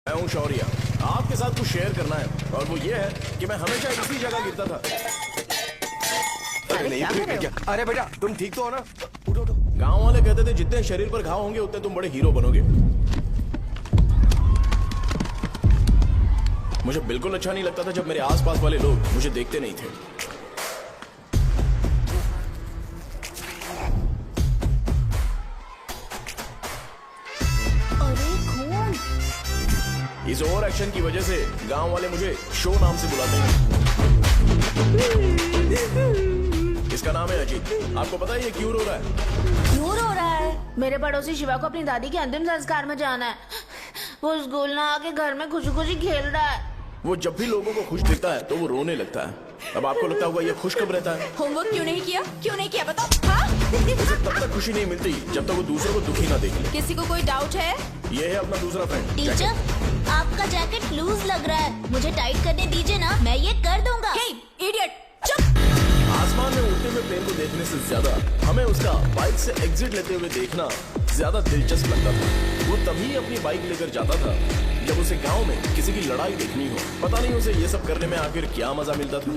मैं हूँ शौर्य। आपके साथ कुछ शेयर करना है और वो ये है कि मैं हमेशा इसी जगह गिरता था। अरे नहीं, क्या? अरे बेटा तुम ठीक तो हो ना? उठो उठो। गाँव वाले कहते थे जितने शरीर पर घाव होंगे उतने तुम बड़े हीरो बनोगे। मुझे बिल्कुल अच्छा नहीं लगता था जब मेरे आसपास वाले लोग मुझे देखते नहीं थे। अरे खून! इस ओवर एक्शन की वजह से गांव वाले मुझे शो नाम से बुलाते हैं। इसका नाम है अजीत। आपको पता है ये क्यों रो रहा है? क्यों रो रहा है? मेरे पड़ोसी शिवा को अपनी दादी के अंतिम संस्कार में जाना है। वो स्कूल ना आके घर में खुशी खुशी खेल रहा है। वो जब भी लोगों को खुश दिखता है तो वो रोने लगता है। अब आपको लगता होगा ये खुश कब रहता है? होमवर्क क्यों नहीं किया? क्यों नहीं किया बताओ? हाँ? उसे तब तक खुशी नहीं मिलती जब तक वो दूसरों को दुखी ना देख ले। किसी को कोई डाउट है? ये है अपना दूसरा फ्रेंड। टीचर, आपका जैकेट लूज लग रहा है, मुझे टाइट करने दीजिए ना, मैं ये कर दूंगा। हे, इडियट! चुप! आसमान में उड़ते हुए प्लेन को देखने से ज्यादा हमें उसका बाइक से एग्जिट लेते हुए देखना ज्यादा दिलचस्प लगता था। वो तभी अपनी बाइक लेकर जाता था जब उसे गांव में किसी की लड़ाई देखनी हो। पता नहीं उसे ये सब करने में आखिर क्या मजा मिलता था।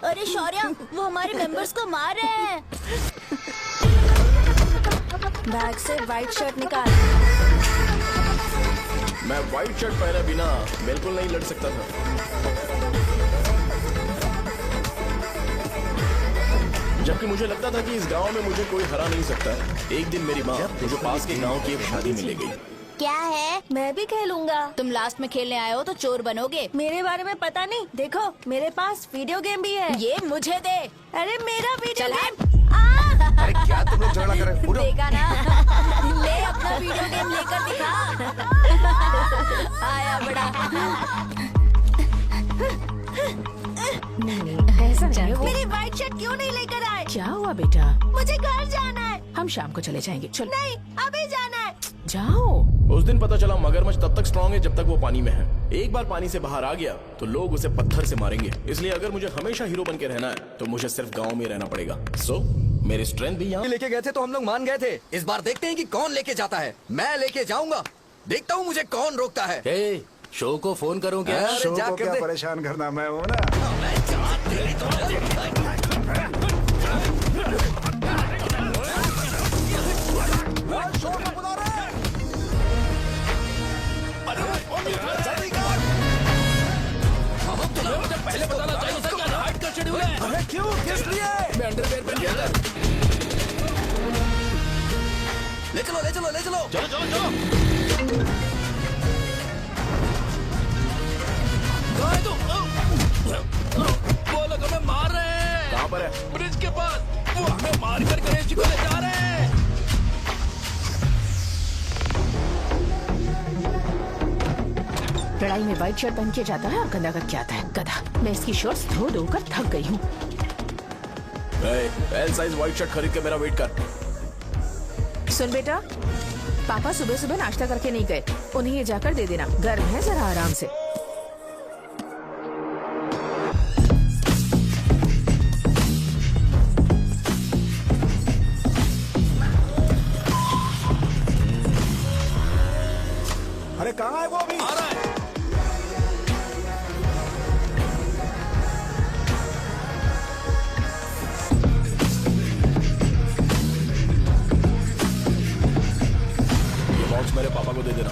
अरे शौर्य, वो हमारे मेंबर्स को मार रहे हैं। बैग से व्हाइट शर्ट निकाल। मैं व्हाइट शर्ट पहने बिना बिल्कुल नहीं लड़ सकता था। जबकि मुझे लगता था कि इस गांव में मुझे कोई हरा नहीं सकता। एक दिन मेरी माँ मुझे पास के गांव की एक शादी में ले गई। क्या है? मैं भी खेलूंगा। तुम लास्ट में खेलने आए हो तो चोर बनोगे। मेरे बारे में पता नहीं। देखो मेरे पास वीडियो गेम भी है। ये मुझे दे। अरे मेरा वीडियो चल गेम। अरे क्या तुम लोग झगड़ा कर रहे हो? उठो। देखा ना? ले अपना वीडियो गेम लेकर दिखा। आया बड़ा। नहीं, ऐसा नहीं है। मेरी व्हाइट शर्ट क्यों नहीं लेकर आए? क्या हुआ बेटा? मुझे घर जाना है। हम शाम को चले जाएंगे। चलो नहीं, अभी जाना है। जाओ। उस दिन पता चला मगरमच्छ तब तक स्ट्रांग है जब तक वो पानी में है। एक बार पानी से बाहर आ गया तो लोग उसे पत्थर से मारेंगे। इसलिए अगर मुझे हमेशा हीरो बन के रहना है तो मुझे सिर्फ गांव में रहना पड़ेगा। सो मेरी स्ट्रेंथ भी यहाँ। लेके गए थे तो हम लोग मान गए थे। इस बार देखते हैं कि कौन लेके जाता है। मैं लेके जाऊंगा, देखता हूँ मुझे कौन रोकता है। शो को फोन करूं क्या? अरे शो जा को कर क्या दे। परेशान करना, मैं हूँ ना। पहले बताना चाहिए था क्या हाइट का शेड्यूल है। अरे क्यों? किस लिए? मैं अंडरवेयर पहन के अंदर। ले चलो ले चलो ले चलो। चलो चलो चलो। कहाँ है तू? वो लोग हमें मार रहे हैं। कहाँ पर है? ब्रिज के पास। वो हमें मार कर गणेश जी को ले जा रहे हैं। लड़ाई में व्हाइट शर्ट पहन के जाता है और गंदा करके आता है। गधा। मैं इसकी शर्ट्स धो धो कर थक गई हूँ। एल साइज व्हाइट शर्ट खरीद के मेरा वेट कर। सुन बेटा, पापा सुबह सुबह नाश्ता करके नहीं गए। उन्हें ये जाकर दे देना। गर्म है, जरा आराम से। अरे कहाँ है वो अभी? आ रहा है। ये बॉक्स मेरे पापा को दे देना।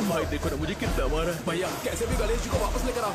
भाई देखो ना मुझे कितना मारा है। भैया कैसे भी गणेश जी को वापस लेकर आओ।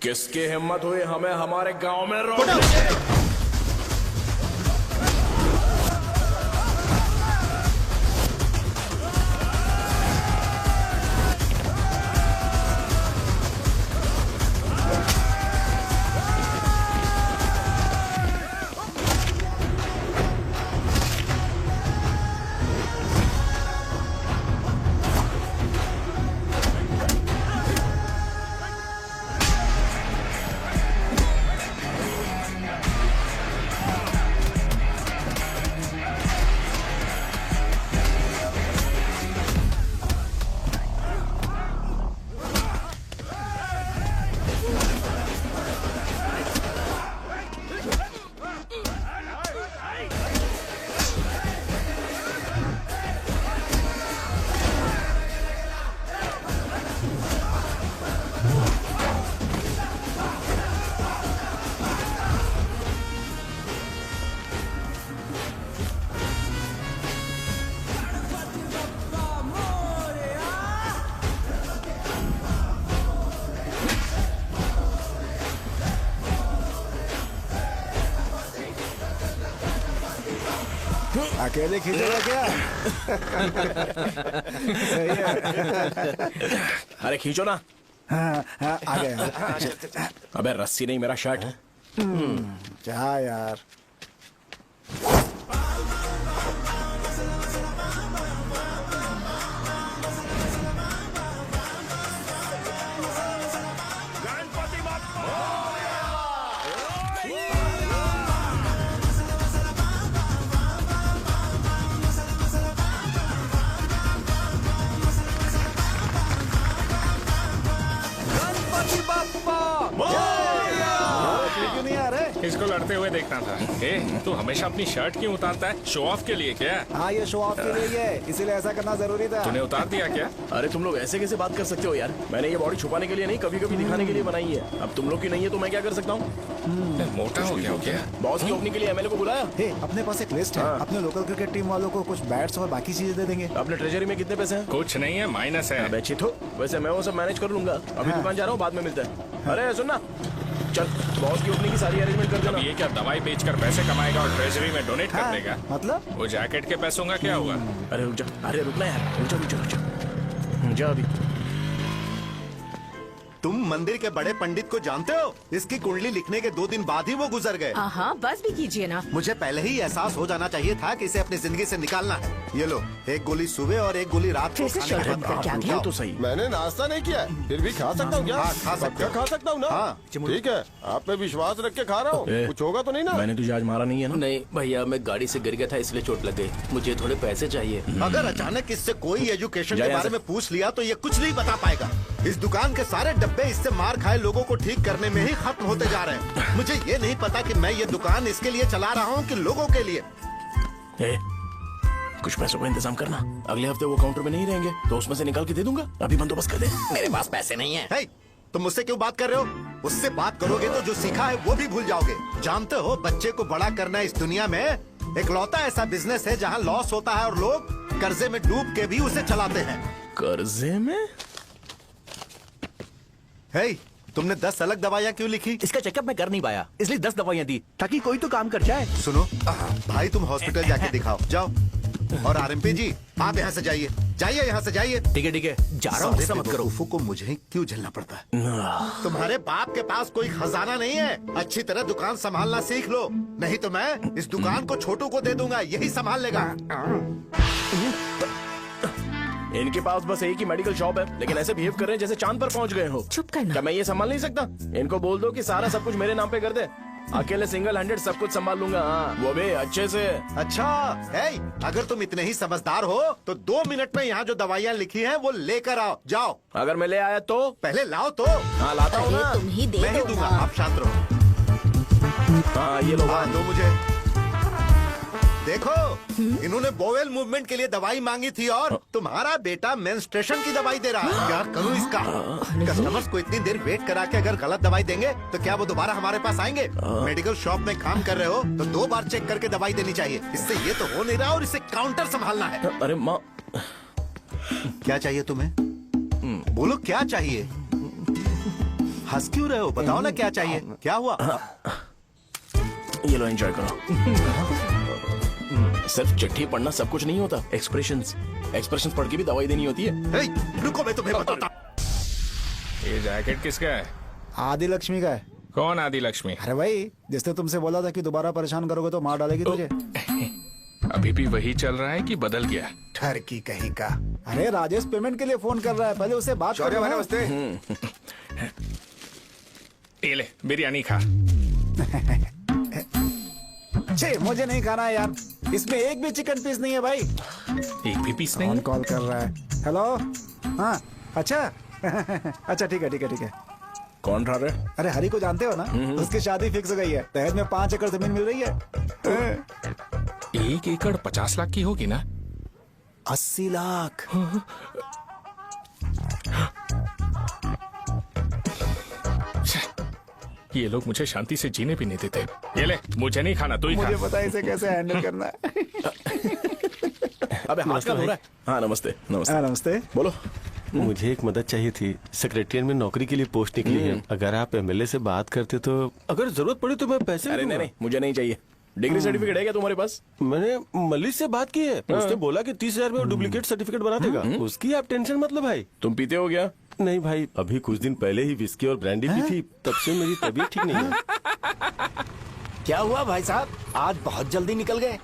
किसकी हिम्मत हुई हमें हमारे गांव में रोक? अकेले खींचेगा क्या? सही है। अरे खींचो ना। हाँ, हाँ, आ गया। अबे रस्सी नहीं, मेरा शर्ट। क्या यार? क्यों नहीं आ रहे? इसको लड़ते हुए देखना था। ए, तू हमेशा अपनी शर्ट क्यों उतारता है? शो ऑफ के लिए क्या? हाँ, ये शो ऑफ के लिए ही है, इसीलिए ऐसा करना जरूरी था। तूने उतार दिया क्या? अरे तुम लोग ऐसे कैसे बात कर सकते हो यार? मैंने ये बॉडी छुपाने के लिए नहीं, कभी कभी दिखाने के लिए बनाई है। अब तुम लोग की नहीं है तो मैं क्या कर सकता हूँ? मोटा हो गया हो क्या? बॉस की ओपनिंग के लिए एमएलए को बुलाया। हे, अपने पास एक लिस्ट है। हाँ। अपने लोकल क्रिकेट टीम वालों को कुछ बैट्स और बाकी चीजें दे देंगे। अपने ट्रेजरी में कितने पैसे हैं? कुछ नहीं है, माइनस है। अबे चिथो, वैसे मैं वो सब मैनेज कर लूंगा। अभी हाँ। दुकान जा रहा हूँ, बाद में मिलते हैं। अरे सुनना, चल बॉस की ओपनिंग की सारी अरेंजमेंट कर अब देना। ये क्या दवाई बेचकर पैसे कमाएगा और ट्रेजरी में डोनेट कर हाँ, देगा? मतलब? वो जैकेट के पैसों का क्या हुआ? अरे रुक जा, अरे रुकना यार, रुक जा रुक जा रुक जा। जा अभी। तुम मंदिर के बड़े पंडित को जानते हो? इसकी कुंडली लिखने के 2 दिन बाद ही वो गुजर गए। हाँ, बस भी कीजिए ना। मुझे पहले ही एहसास हो जाना चाहिए था कि इसे अपनी जिंदगी से निकालना है। ये लो, एक गोली सुबह और एक गोली रात को फिर से खाने के शर्ट बाद। क्या ये तो सही। मैंने नाश्ता नहीं किया है, फिर भी खा सकता हूँ क्या? हाँ, खा सकते हो। खा सकता हूँ ना? हाँ। ठीक है, आप पे विश्वास रख के खा रहा हूँ। ए, कुछ होगा तो नहीं ना? मैंने तुझे आज मारा नहीं है ना? नहीं भैया, मैं गाड़ी से गिर गया था इसलिए चोट लग गई। मुझे थोड़े पैसे चाहिए। अगर अचानक इससे कोई एजुकेशन जा के यहाँ बारे से। में पूछ लिया तो ये कुछ नहीं बता पाएगा। इस दुकान के सारे डब्बे इससे मार खाए लोगों को ठीक करने में ही खत्म होते जा रहे हैं। मुझे ये नहीं पता कि मैं ये दुकान इसके लिए चला रहा हूँ कि लोगों के लिए। ए, कुछ पैसों का इंतजाम करना। अगले हफ्ते वो काउंटर में नहीं रहेंगे तो उसमें से निकाल के दे दूंगा। अभी बंदोबस्त कर दे। मेरे पास पैसे नहीं है। हे, तुम मुझसे क्यों बात कर रहे हो? उससे बात करोगे तो जो सीखा है वो भी भूल जाओगे। जानते हो, बच्चे को बड़ा करना इस दुनिया में इकलौता ऐसा बिजनेस है जहाँ लॉस होता है और लोग कर्जे में डूब के भी उसे चलाते हैं। कर्जे में? हे, तुमने 10 अलग दवाइयाँ क्यों लिखी? इसका चेकअप मैं कर नहीं पाया, इसलिए 10 दवाइयाँ दी ताकि कोई तो काम कर जाए। सुनो भाई, तुम हॉस्पिटल जाके दिखाओ, जाओ। और आरएमपी जी, आप यहाँ से जाइए, जाइए यहाँ से जाइए। ठीक है, जा रहा हूँ, गुस्सा मत करो। बेवकूफों को मुझे क्यों झेलना पड़ता है? तुम्हारे बाप के पास कोई खजाना नहीं है। अच्छी तरह दुकान संभालना सीख लो, नहीं तो मैं इस दुकान को छोटू को दे दूंगा, यही संभाल लेगा। इनके पास बस एक ही मेडिकल शॉप है, लेकिन ऐसे बिहेव कर रहे हैं जैसे चांद पर पहुंच गए हो। चुप करना। क्या मैं ये संभाल नहीं सकता? इनको बोल दो कि सारा सब कुछ मेरे नाम पे कर दे। अकेले सिंगल हैंडेड सब कुछ संभाल लूंगा। हाँ, वो भी अच्छे से। अच्छा, हे, अगर तुम इतने ही समझदार हो तो 2 मिनट में यहाँ जो दवाइयाँ लिखी हैं वो लेकर आओ, जाओ। अगर मैं ले आया तो? पहले लाओ तो। हाँ लाता हूँ ना। अरे तुम ही दे मैं ही दो दूंगा, ना। आप शांत रहो। हाँ ये लो। हाँ, दो मुझे। देखो, इन्होंने बोवेल मूवमेंट के लिए दवाई मांगी थी और तुम्हारा बेटा मेंस्ट्रुएशन की दवाई दे रहा है। क्या करूं इसका? कस्टमर्स को इतनी देर वेट करा के अगर गलत दवाई देंगे तो क्या वो दोबारा हमारे पास आएंगे? मेडिकल शॉप में काम कर रहे हो तो 2 बार चेक करके दवाई देनी चाहिए। इससे ये तो हो नहीं रहा और इसे काउंटर संभालना है। अरे माँ, क्या चाहिए तुम्हें? बोलो क्या चाहिए? हंस क्यों रहे हो? बताओ ना क्या चाहिए, क्या हुआ? ये लो एंजॉय करो। सिर्फ चिट्ठी पढ़ना सब कुछ नहीं होता, एक्सप्रेशंस पढ़ के भी दवाई देनी होती है। हे, रुको मैं तुम्हें बताता। ये जैकेट किसका है? आदि लक्ष्मी का है। कौन आदि लक्ष्मी? अरे भाई, जिसने तुमसे बोला था कि दोबारा परेशान करोगे तो मार डालेगी तुझे। अभी भी वही चल रहा है कि बदल गया? ठरकी कहीं का। अरे राजेश पेमेंट के लिए फोन कर रहा है, पहले उससे बात करो ना। नमस्ते। ये ले बिरयानी खा। छे, मुझे नहीं खाना है यार, इसमें एक भी चिकन पीस नहीं है भाई। एक भी पीस नहीं? कॉल कर रहा है। हेलो, हाँ अच्छा। अच्छा ठीक है। कौन रहा है? अरे हरी को जानते हो ना, उसकी शादी फिक्स हो गई है, दहेज में 5 एकड़ जमीन मिल रही है। 1 एकड़ 50 लाख की होगी ना? 80 लाख। ये लोग मुझे शांति से जीने भी नहीं देते। ये ले, मुझे नहीं खाना, तू ही खा। मुझे पता है इसे कैसे हैंडल करना है। अबे हाथ का हो रहा है। हाँ नमस्ते। नमस्ते। बोलो। मुझे एक मदद चाहिए थी। सेक्रेटरिएट में नौकरी के लिए पोस्ट निकली है। अगर आप एमएलए से बात करते तो अगर जरूरत पड़ी तो मैं पैसे अरे नहीं, मुझे नहीं चाहिए। डिग्री सर्टिफिकेट है क्या तुम्हारे पास? मैंने मलिक से बात की है, उसने बोला कि 30,000 में डुप्लीकेट सर्टिफिकेट बना देगा। उसकी आप टेंशन मत लो भाई। तुम पीते हो क्या? नहीं भाई, अभी कुछ दिन पहले ही विस्की और ब्रांडी पी थी, तब से मेरी तबीयत ठीक नहीं है। क्या हुआ भाई साहब, आज बहुत जल्दी निकल गए?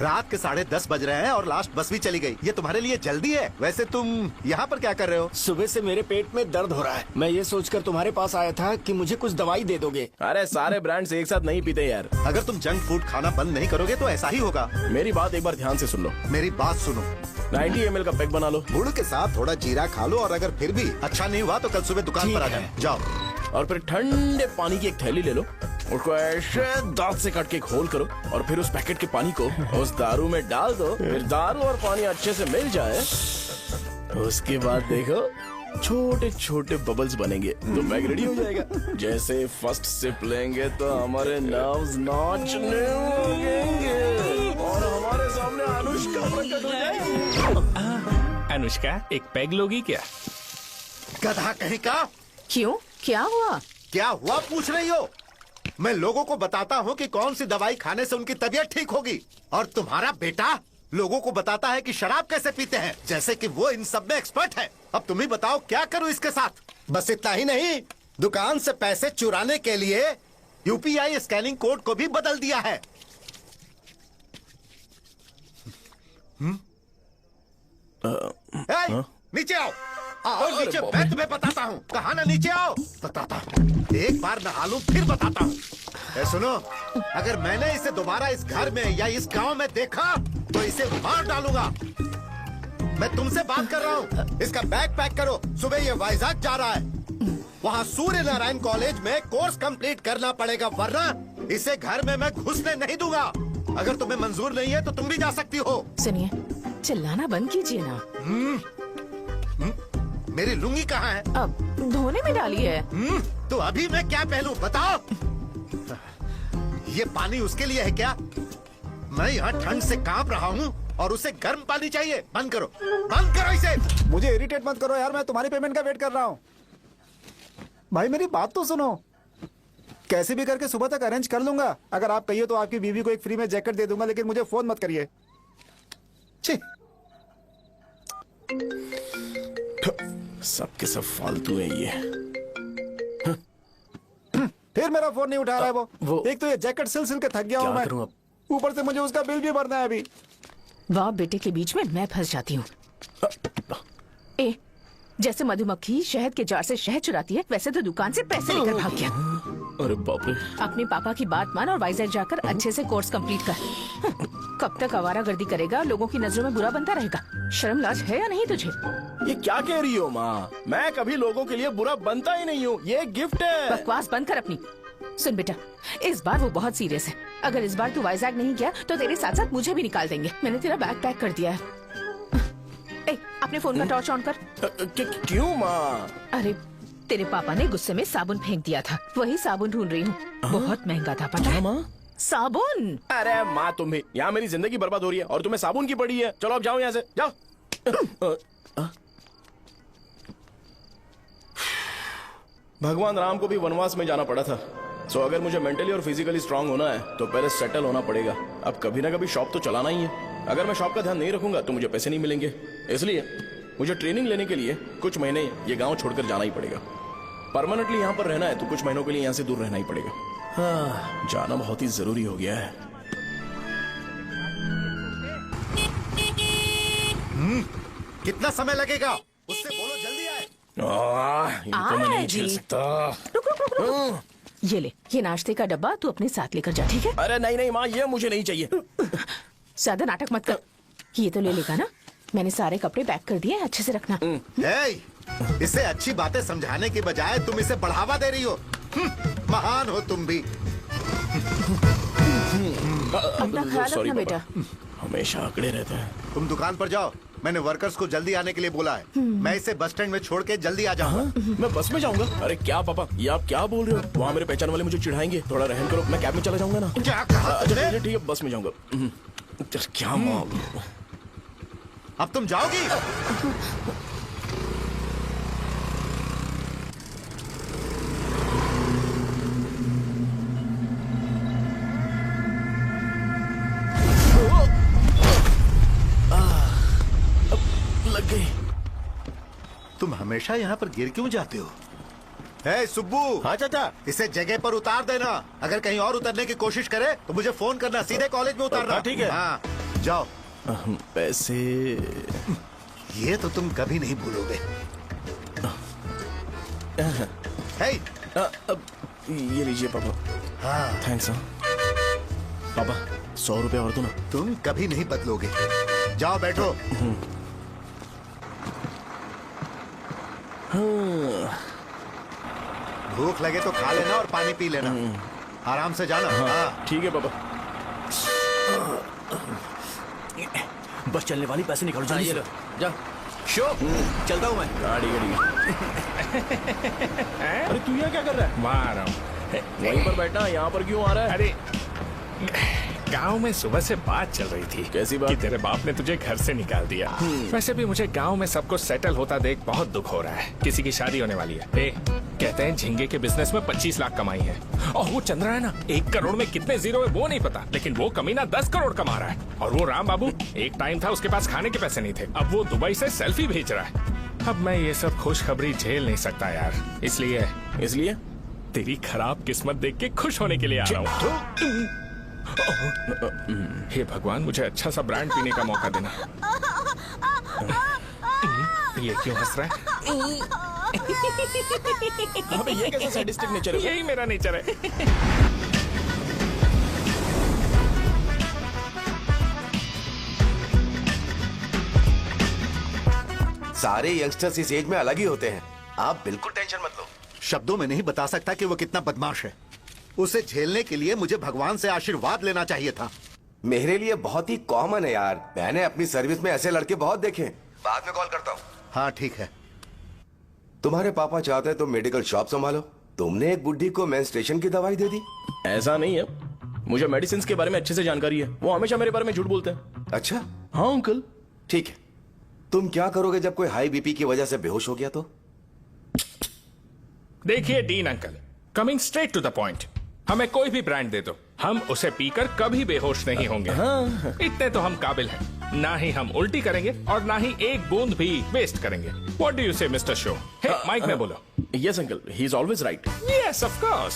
रात के 10:30 बज रहे हैं और लास्ट बस भी चली गई। ये तुम्हारे लिए जल्दी है? वैसे तुम यहाँ पर क्या कर रहे हो? सुबह से मेरे पेट में दर्द हो रहा है, मैं ये सोचकर तुम्हारे पास आया था कि मुझे कुछ दवाई दे दोगे। अरे सारे ब्रांड्स एक साथ नहीं पीते यार। अगर तुम जंक फूड खाना बंद नहीं करोगे तो ऐसा ही होगा। मेरी बात एक बार ध्यान से सुन लो। मेरी बात सुनो। 90 ml का पैक बना लो। गुड़ के साथ थोड़ा जीरा खा लो, और अगर फिर भी अच्छा नहीं हुआ तो कल सुबह दुकान पर आ जाओ। और फिर ठंडे पानी की एक थैली ले लो, उसको ऐसे दांत से काट के घोल करो, और फिर उस पैकेट के पानी को उस दारू में डाल दो। फिर दारू और पानी अच्छे से मिल जाए, उसके बाद देखो छोटे छोटे बबल्स बनेंगे तो पैक रेडी हो जाएगा। जैसे फर्स्ट सिप लेंगे तो हमारे नर्व्स नाचने लगेंगे और हमारे सामने अनुष्का प्रकट हो जाएगी। अनुष्का, एक पैग लोगी क्या? गधा कहीं का। क्यों, क्या हुआ? क्या हुआ पूछ रही हो? मैं लोगों को बताता हूँ कि कौन सी दवाई खाने से उनकी तबीयत ठीक होगी, और तुम्हारा बेटा लोगों को बताता है कि शराब कैसे पीते हैं, जैसे कि वो इन सब में एक्सपर्ट है। अब तुम ही बताओ क्या करूँ इसके साथ? बस इतना ही नहीं, दुकान से पैसे चुराने के लिए यूपीआई स्कैनिंग कोड को भी बदल दिया है। नीचे आओ। आओ नीचे, मैं तुम्हें बताता हूँ। कहा ना नीचे आओ, बताता हूँ। एक बार नहा लूं फिर बताता हूँ। सुनो, अगर मैंने इसे दोबारा इस घर में या इस गांव में देखा तो इसे मार डालूंगा। मैं तुमसे बात कर रहा हूँ। इसका बैग पैक करो, सुबह ये वाइजाग जा रहा है। वहाँ सूर्य नारायण कॉलेज में कोर्स कंप्लीट करना पड़ेगा, वरना इसे घर में मैं घुसने नहीं दूंगा। अगर तुम्हें मंजूर नहीं है तो तुम भी जा सकती हो। सुनिए, चिल्लाना बंद कीजिए ना। मेरी लुंगी कहाँ है? अब धोने में डाली है। तो अभी मैं क्या पहनूं बताओ? ये पानी उसके लिए है क्या? मैं यहाँ ठंड से कांप रहा हूँ और उसे गर्म पानी चाहिए। बंद करो इसे। मुझे इरिटेट मत करो यार, मैं तुम्हारी पेमेंट का वेट कर रहा हूँ। भाई मेरी बात तो सुनो, कैसे भी करके सुबह तक अरेंज कर लूंगा। अगर आप कहिए तो आपकी बीवी को एक फ्री में जैकेट दे दूंगा, लेकिन मुझे फोन मत करिए। छी, सबके सब फालतू है ये। फिर मेरा फोन नहीं उठा रहा है वो। एक तो ये जैकेट सिल के थक गया हूँ मैं, ऊपर से मुझे उसका बिल भी भरना है अभी। बाप बेटे के बीच में मैं फंस जाती हूँ। जैसे मधुमक्खी शहद के जार से शहद चुराती है, वैसे तो दुकान से पैसे लेकर भाग गया। अरे बाप रे। अपने पापा की बात मान और वाइजैक जाकर अच्छे से कोर्स कंप्लीट कर। कब तक आवारागर्दी करेगा, लोगों की नजरों में बुरा बनता रहेगा। शर्म लाज है या नहीं तुझे? ये क्या कह रही हो माँ? मैं कभी लोगों के लिए बुरा बनता ही नहीं हूँ, ये गिफ्ट है। बकवास बंद कर अपनी। सुन बेटा, इस बार वो बहुत सीरियस है। अगर इस बार तू वाइजैक नहीं गया तो तेरे साथ साथ मुझे भी निकाल देंगे। मैंने तेरा बैग पैक कर दिया है। अपने फोन का टॉर्च ऑन कर। क्यों माँ? अरे तेरे पापा ने गुस्से में साबुन फेंक दिया था, वही साबुन ढूंढ रही हूँ। बहुत महंगा था, पता है माँ? साबुन। अरे माँ तुम भी, यहाँ मेरी जिंदगी बर्बाद हो रही है और तुम्हें साबुन की पड़ी है। चलो अब जाओ यहाँ से, जाओ। भगवान राम को भी वनवास में जाना पड़ा था। सो अगर मुझे मेंटली और फिजिकली स्ट्रांग होना है तो पहले सेटल होना पड़ेगा। अब कभी ना कभी शॉप तो चलाना ही है। अगर मैं शॉप का ध्यान नहीं रखूंगा तो मुझे पैसे नहीं मिलेंगे। इसलिए मुझे ट्रेनिंग लेने के लिए कुछ महीने ये गांव छोड़कर जाना ही पड़ेगा। परमानेंटली यहाँ पर रहना है तो कुछ महीनों के लिए यहाँ से दूर रहना ही पड़ेगा। हाँ, जाना बहुत ही जरूरी हो गया है। कितना समय लगेगा? उससे बोलो जल्दी आए। इनको मैं नहीं झेल सकता। रुक रुक रुक रुक। ये ले, ये नाश्ते का डब्बा तू अपने साथ लेकर जा, ठीक है? अरे नहीं नहीं माँ, ये मुझे नहीं चाहिए। ज्यादा नाटक मत कर। ये तो ले लेगा ना? मैंने सारे कपड़े पैक कर दिए, अच्छे से रखना। इसे अच्छी बातें समझाने की बजाय तुम इसे बढ़ावा दे रही हो। महान हो तुम भी। अपना ख्याल रखना बेटा। हमेशा अकड़े रहते हैं। तुम दुकान पर जाओ, मैंने वर्कर्स को जल्दी आने के लिए बोला है। मैं इसे बस स्टैंड में छोड़ के जल्दी आ जाऊंगा। मैं बस में जाऊंगा? अरे क्या पापा, ये आप क्या बोल रहे हो? वहाँ मेरे पहचान वाले मुझे चिढ़ाएंगे। थोड़ा रहम करो, मैं कैब में चला जाऊंगा ना। क्या कहा? अच्छा ठीक है, बस में जाऊंगा। क्या माँ, अब तुम जाओगी? लग गई। तुम हमेशा यहाँ पर गिर क्यों जाते हो? हे सुब्बू। हाँ चाचा। इसे जगह पर उतार देना। अगर कहीं और उतरने की कोशिश करे तो मुझे फोन करना, सीधे कॉलेज में उतारना। ठीक है। हाँ, जाओ। पैसे ये तो तुम कभी नहीं भूलोगे। हे, ये लीजिए पापा। हाँ, थैंक्स। पापा 100 रुपए और दो ना। तुम कभी नहीं बदलोगे। जाओ बैठो। भूख लगे तो खा लेना और पानी पी लेना। आराम से जाना। हाँ। ठीक है पापा। बस चलने वाली, पैसे निकालो जल्दी से। जा शो, चलता हूँ मैं। गाड़ी अरे तू यहाँ क्या कर रहा है? वहाँ आ रहा हूँ। वहीं पर बैठना, यहाँ पर क्यों आ रहा है? अरे गांव में सुबह से बात चल रही थी। कैसी बात? कि तेरे बाप ने तुझे घर से निकाल दिया। वैसे भी मुझे गांव में सब कुछ सेटल होता देख बहुत दुख हो रहा है। किसी की शादी होने वाली है। कहते हैं झींगे के बिजनेस में 25 लाख कमाई है। और वो चंद्रा है ना, 1 करोड़ में कितने जीरो है वो नहीं पता, लेकिन वो कमीना 10 करोड़ कमा रहा है। और वो राम बाबू, एक टाइम था उसके पास खाने के पैसे नहीं थे, अब वो दुबई से सेल्फी भेज रहा है। अब मैं ये सब खुशखबरी झेल नहीं सकता यार। इसलिए तेरी खराब किस्मत देख के खुश होने के लिए आ रहा हूँ। हे भगवान, मुझे अच्छा सा ब्रांड पीने का मौका देना। ये क्यों हंस रहा है? अबे ये कैसा सैडिस्टिक नेचर है? यही मेरा नेचर है। सारे यंगस्टर्स इस एज में अलग ही होते हैं। आप बिल्कुल टेंशन मत लो। शब्दों में नहीं बता सकता कि वो कितना बदमाश है। उसे झेलने के लिए मुझे भगवान से आशीर्वाद लेना चाहिए था। मेरे लिए बहुत ही कॉमन है यार। मैंने अपनी सर्विस में ऐसे लड़के बहुत देखे। बाद में कॉल करता हूँ। हाँ ठीक है। तुम्हारे पापा चाहते हैं तुम मेडिकल शॉप संभालो। तुमने एक बुढ़ी को मेंस्ट्रुएशन की दवाई दे दी। ऐसा नहीं है, मुझे मेडिसिन के बारे में अच्छे से जानकारी है। वो हमेशा मेरे बारे में झूठ बोलते हैं। अच्छा हाँ अंकल। ठीक है, तुम क्या करोगे जब कोई हाई बीपी की वजह से बेहोश हो गया तो? देखिए Dean uncle, coming straight to the point, हमें कोई भी ब्रांड दे दो, हम उसे पीकर कभी बेहोश नहीं होंगे। हाँ। इतने तो हम काबिल हैं। ना ही हम उल्टी करेंगे और ना ही एक बूंद भी वेस्ट करेंगे। व्हाट डू यू से मिस्टर शो? हे माइक में बोलो। Yes uncle, he is always right. Yes of course.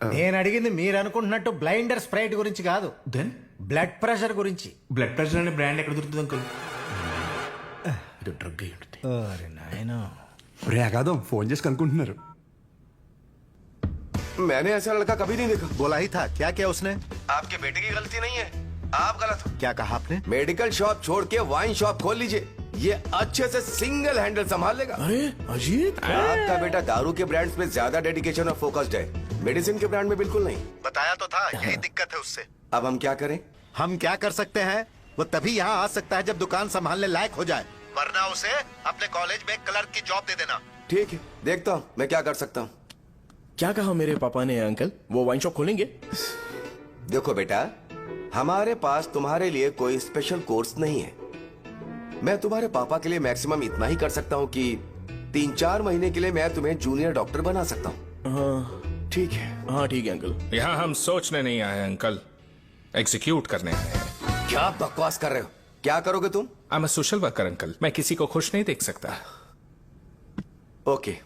నేను అడిగింది మీరు అనుకుంటున్నట్టు బ్లైండర్ స్ప్రైట్ గురించి కాదు, దెన్ బ్లడ్ ప్రెషర్ గురించి. బ్లడ్ ప్రెషర్ అనే బ్రాండ్ ఎక్కడ దొరుకుతుంది అంకుల్? ఇది డ్రగ్ అయి ఉంటుంది. అరే నాయనా, రే అగాదం ఫోన్ చేసి కనుక్కుంటున్నారు. मैंने ऐसा लड़का कभी नहीं देखा। बोला ही था। क्या किया उसने? आपके बेटे की गलती नहीं है, आप गलत हो। क्या कहा आपने? मेडिकल शॉप छोड़ के वाइन शॉप खोल लीजिए, ये अच्छे से सिंगल हैंडल संभाल लेगा। अरे अजीत, आपका बेटा दारू के ब्रांड्स पे ज्यादा डेडिकेशन और फोकस्ड है, मेडिसिन के ब्रांड में बिल्कुल नहीं। बताया तो था, यही दिक्कत है उससे। अब हम क्या करें? हम क्या कर सकते हैं? वो तभी यहाँ आ सकता है जब दुकान संभालने लायक हो जाए, वरना उसे अपने कॉलेज में क्लर्क की जॉब दे देना। ठीक है, देखता हूँ मैं क्या कर सकता हूँ। क्या कहा मेरे पापा ने अंकल? वो वाइन शॉप खोलेंगे? देखो बेटा, हमारे पास तुम्हारे लिए कोई स्पेशल कोर्स नहीं है। मैं तुम्हारे पापा के लिए मैक्सिमम इतना ही कर सकता हूँ कि 3-4 महीने के लिए मैं तुम्हें जूनियर डॉक्टर बना सकता हूँ। हाँ ठीक है। हाँ ठीक है अंकल। यहाँ हम सोचने नहीं आए अंकल, एग्जीक्यूट करने आए हैं। क्या बकवास कर रहे हो? क्या करोगे तुम? I am a social worker uncle, मैं किसी को खुश नहीं देख सकता। ओके,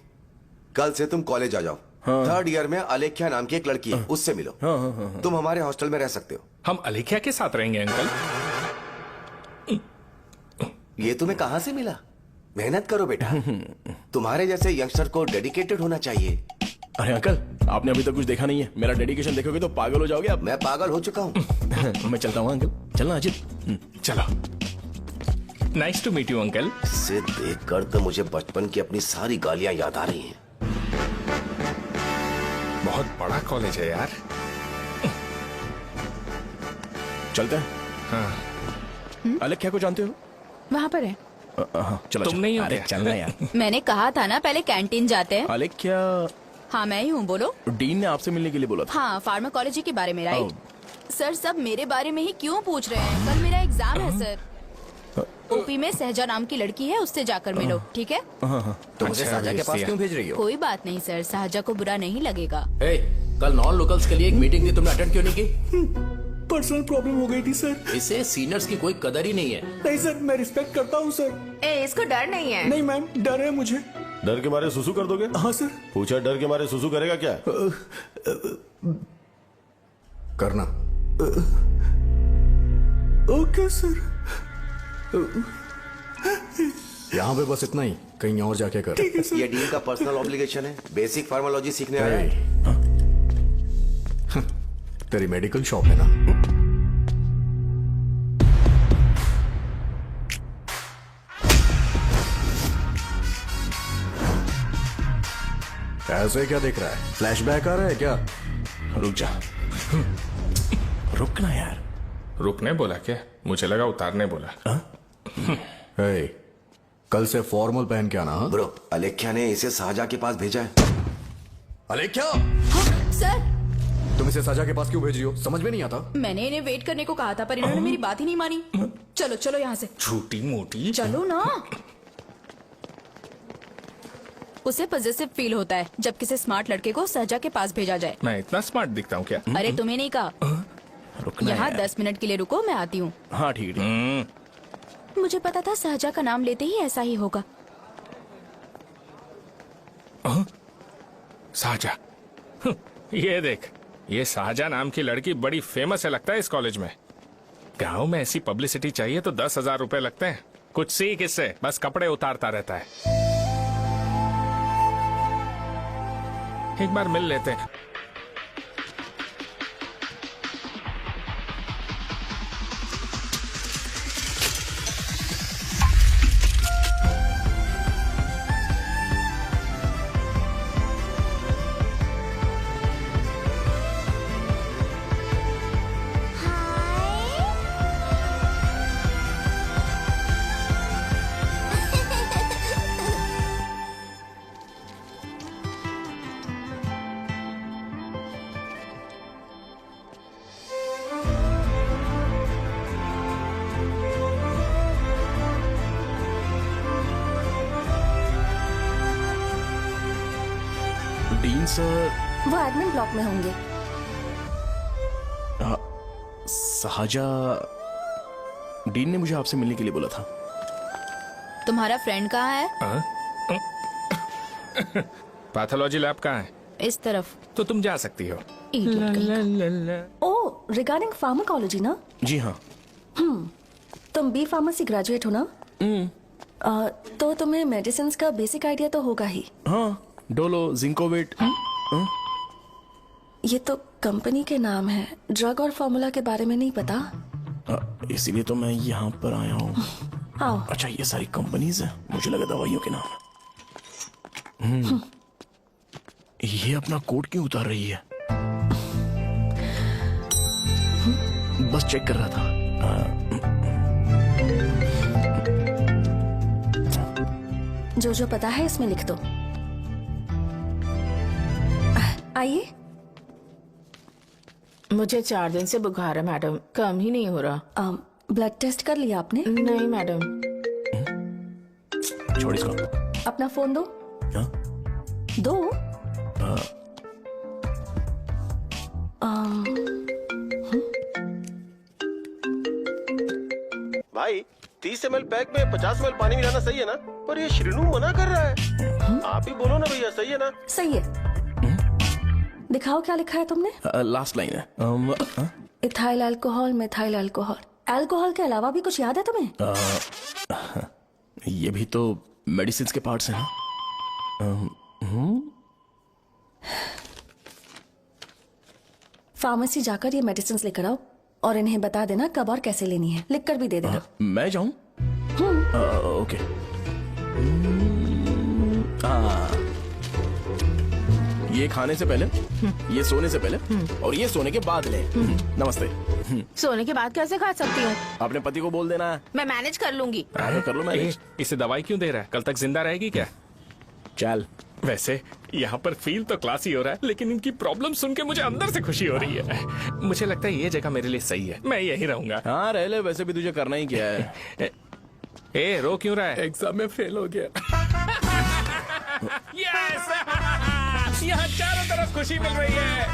कल से तुम कॉलेज आ जाओ। हाँ। 3rd ईयर में अलेख्या नाम की एक लड़की है, उससे मिलो। हाँ हाँ हाँ हाँ। तुम हमारे हॉस्टल में रह सकते हो। हम अलेख्या के साथ रहेंगे अंकल। ये तुम्हें कहां से मिला? मेहनत करो बेटा। तुम्हारे जैसे यंगस्टर को डेडिकेटेड होना चाहिए। अरे अंकल, आपने अभी तक कुछ देखा नहीं है। मेरा डेडिकेशन देखोगे तो पागल हो जाओगे आप। मैं पागल हो चुका हूँ। मैं चलता हूँ अंकल। चलना अजित। चलो। Nice to meet you uncle. इसे देखकर तो मुझे बचपन की अपनी सारी गालियां याद आ रही हैं। बहुत बड़ा कॉलेज है यार। चलते हैं। हाँ। अलेख्या को जानते हो? वहाँ पर है। हाँ चलो। तुम नहीं हो अरे क्या? चलना यार। मैंने कहा था ना पहले कैंटीन जाते हैं। अलेख्या, हाँ मैं ही हूँ, बोलो। डीन ने आपसे मिलने के लिए बोला था। हाँ, फार्माकोलॉजी के बारे में, राइट? सर सब मेरे बारे में ही क्यों पूछ रहे हैं? कल मेरा एग्जाम है सर। ओपी में सहजा नाम की लड़की है, उससे जाकर मिलो, ठीक है? तुम मुझे साजा के पास क्यों भेज रही हो? कोई बात नहीं सर, सहजा को बुरा नहीं लगेगा। कल नॉन लोकल्स के लिए एक मीटिंग थी, तुमने अटेंड क्यों नहीं की? पर्सनल प्रॉब्लम हो गई थी सर। इसे सीनियर्स की कोई कदर ही नहीं है। नहीं सर, मैं रिस्पेक्ट करता हूँ सर। इसको डर नहीं है। नहीं मैम, डर है मुझे। डर के मारे सुसु कर दोगे? हाँ सर। पूछा डर के मारे सुसु करेगा क्या? करना। Okay sir. यहाँ पे बस इतना ही, कहीं और जाके कर। ये डीन का पर्सनल ऑब्लिगेशन है। बेसिक फार्माकोलॉजी सीखने आया है। तेरी मेडिकल शॉप है ना? ऐसे क्या देख रहा है? फ्लैशबैक आ रहा है क्या? रुक जा। रुकना यार। रुकने बोला क्या? मुझे लगा उतारने बोला। हे, कल से फॉर्मल पहन के आना। हाँ? ब्रो, अलेख्या ने इसे साजा के पास भेजा है। अलेख्या, हाँ, सर तुम इसे साजा के पास क्यों भेज रही हो? समझ में नहीं आता। मैंने इन्हें वेट करने को कहा था, पर इन्होंने मेरी बात ही नहीं मानी। चलो चलो यहाँ से। छोटी मोटी। चलो ना। उसे पॉजिटिव फील होता है जब किसी स्मार्ट लड़के को सहजा के पास भेजा जाए। मैं इतना स्मार्ट दिखता हूँ क्या? अरे तुम्हें नहीं कहा। रुकना यहाँ यार। 10 मिनट के लिए रुको, मैं आती हूँ। हाँ ठीक है। मुझे पता था सहजा का नाम लेते ही ऐसा ही होगा। साजा। ये देख, ये साजा नाम की लड़की बड़ी फेमस है लगता है इस कॉलेज में। गांव में ऐसी पब्लिसिटी चाहिए तो 10,000 रुपए लगते हैं। कुछ सीख इससे, बस कपड़े उतारता रहता है। एक बार मिल लेते हैं। Dean sir. वो एडमिन ब्लॉक में होंगे। साजा, डीन ने मुझे आपसे मिलने के लिए बोला था। तुम्हारा फ्रेंड कहाँ है? पैथोलॉजी लैब कहाँ है? इस तरफ। तो तुम जा सकती हो। ओ, रिगार्डिंग फार्माकोलॉजी ना? जी हाँ। तुम बी फार्मेसी ग्रेजुएट हो ना? तो तुम्हें मेडिसिन का बेसिक आइडिया तो होगा ही। हाँ, डोलो, जिंकोवेट। ये तो कंपनी के नाम है, ड्रग और फॉर्मूला के बारे में नहीं पता। इसीलिए तो मैं यहाँ पर आया हूँ। आओ। अच्छा, ये सारी कंपनीज है, मुझे लगा दवाइयों के नाम है। ये अपना कोट क्यों उतार रही है? बस चेक कर रहा था। जो जो पता है इसमें लिख दो। आइए। मुझे 4 दिन से बुखार है मैडम, कम ही नहीं हो रहा। ब्लड टेस्ट कर लिया आपने? नहीं मैडम। छोड़ इसको। अपना फोन दो। हाँ? दो। भाई 30 ml पैक में 50 ml पानी मिलाना सही है ना? पर ये श्रीनू मना कर रहा है। आप ही बोलो ना भैया, सही है ना? सही है। दिखाओ क्या लिखा है तुमने। लास्ट लाइन है। Ethyl alcohol, methyl alcohol. Alcohol के अलावा भी कुछ याद है तुम्हें? ये भी तो मेडिसिन के पार्ट्स हैं ना। फार्मेसी जाकर ये मेडिसिन लेकर आओ और इन्हें बता देना कब और कैसे लेनी है। लिख कर भी दे देना। मैं जाऊं? ओके। ये खाने से पहले, ये सोने से पहले और ये सोने के बाद ले। नमस्ते। सोने के बाद कैसे खा सकती हूँ? अपने पति को बोल देना। मैं मैनेज कर लूंगी। कर लो मैनेज। इसे दवाई क्यों दे रहा है? कल तक जिंदा रहेगी क्या? चल। वैसे यहाँ पर फील तो क्लासी हो रहा है, लेकिन इनकी प्रॉब्लम सुन के मुझे अंदर से खुशी हो रही है। मुझे लगता है ये जगह मेरे लिए सही है, मैं यही रहूंगा। हाँ रह ले, वैसे भी तुझे करना ही क्या है। ए रो क्यों रहा है? एग्जाम में फेल हो गया। यस! यहाँ चारों तरफ खुशी मिल रही है।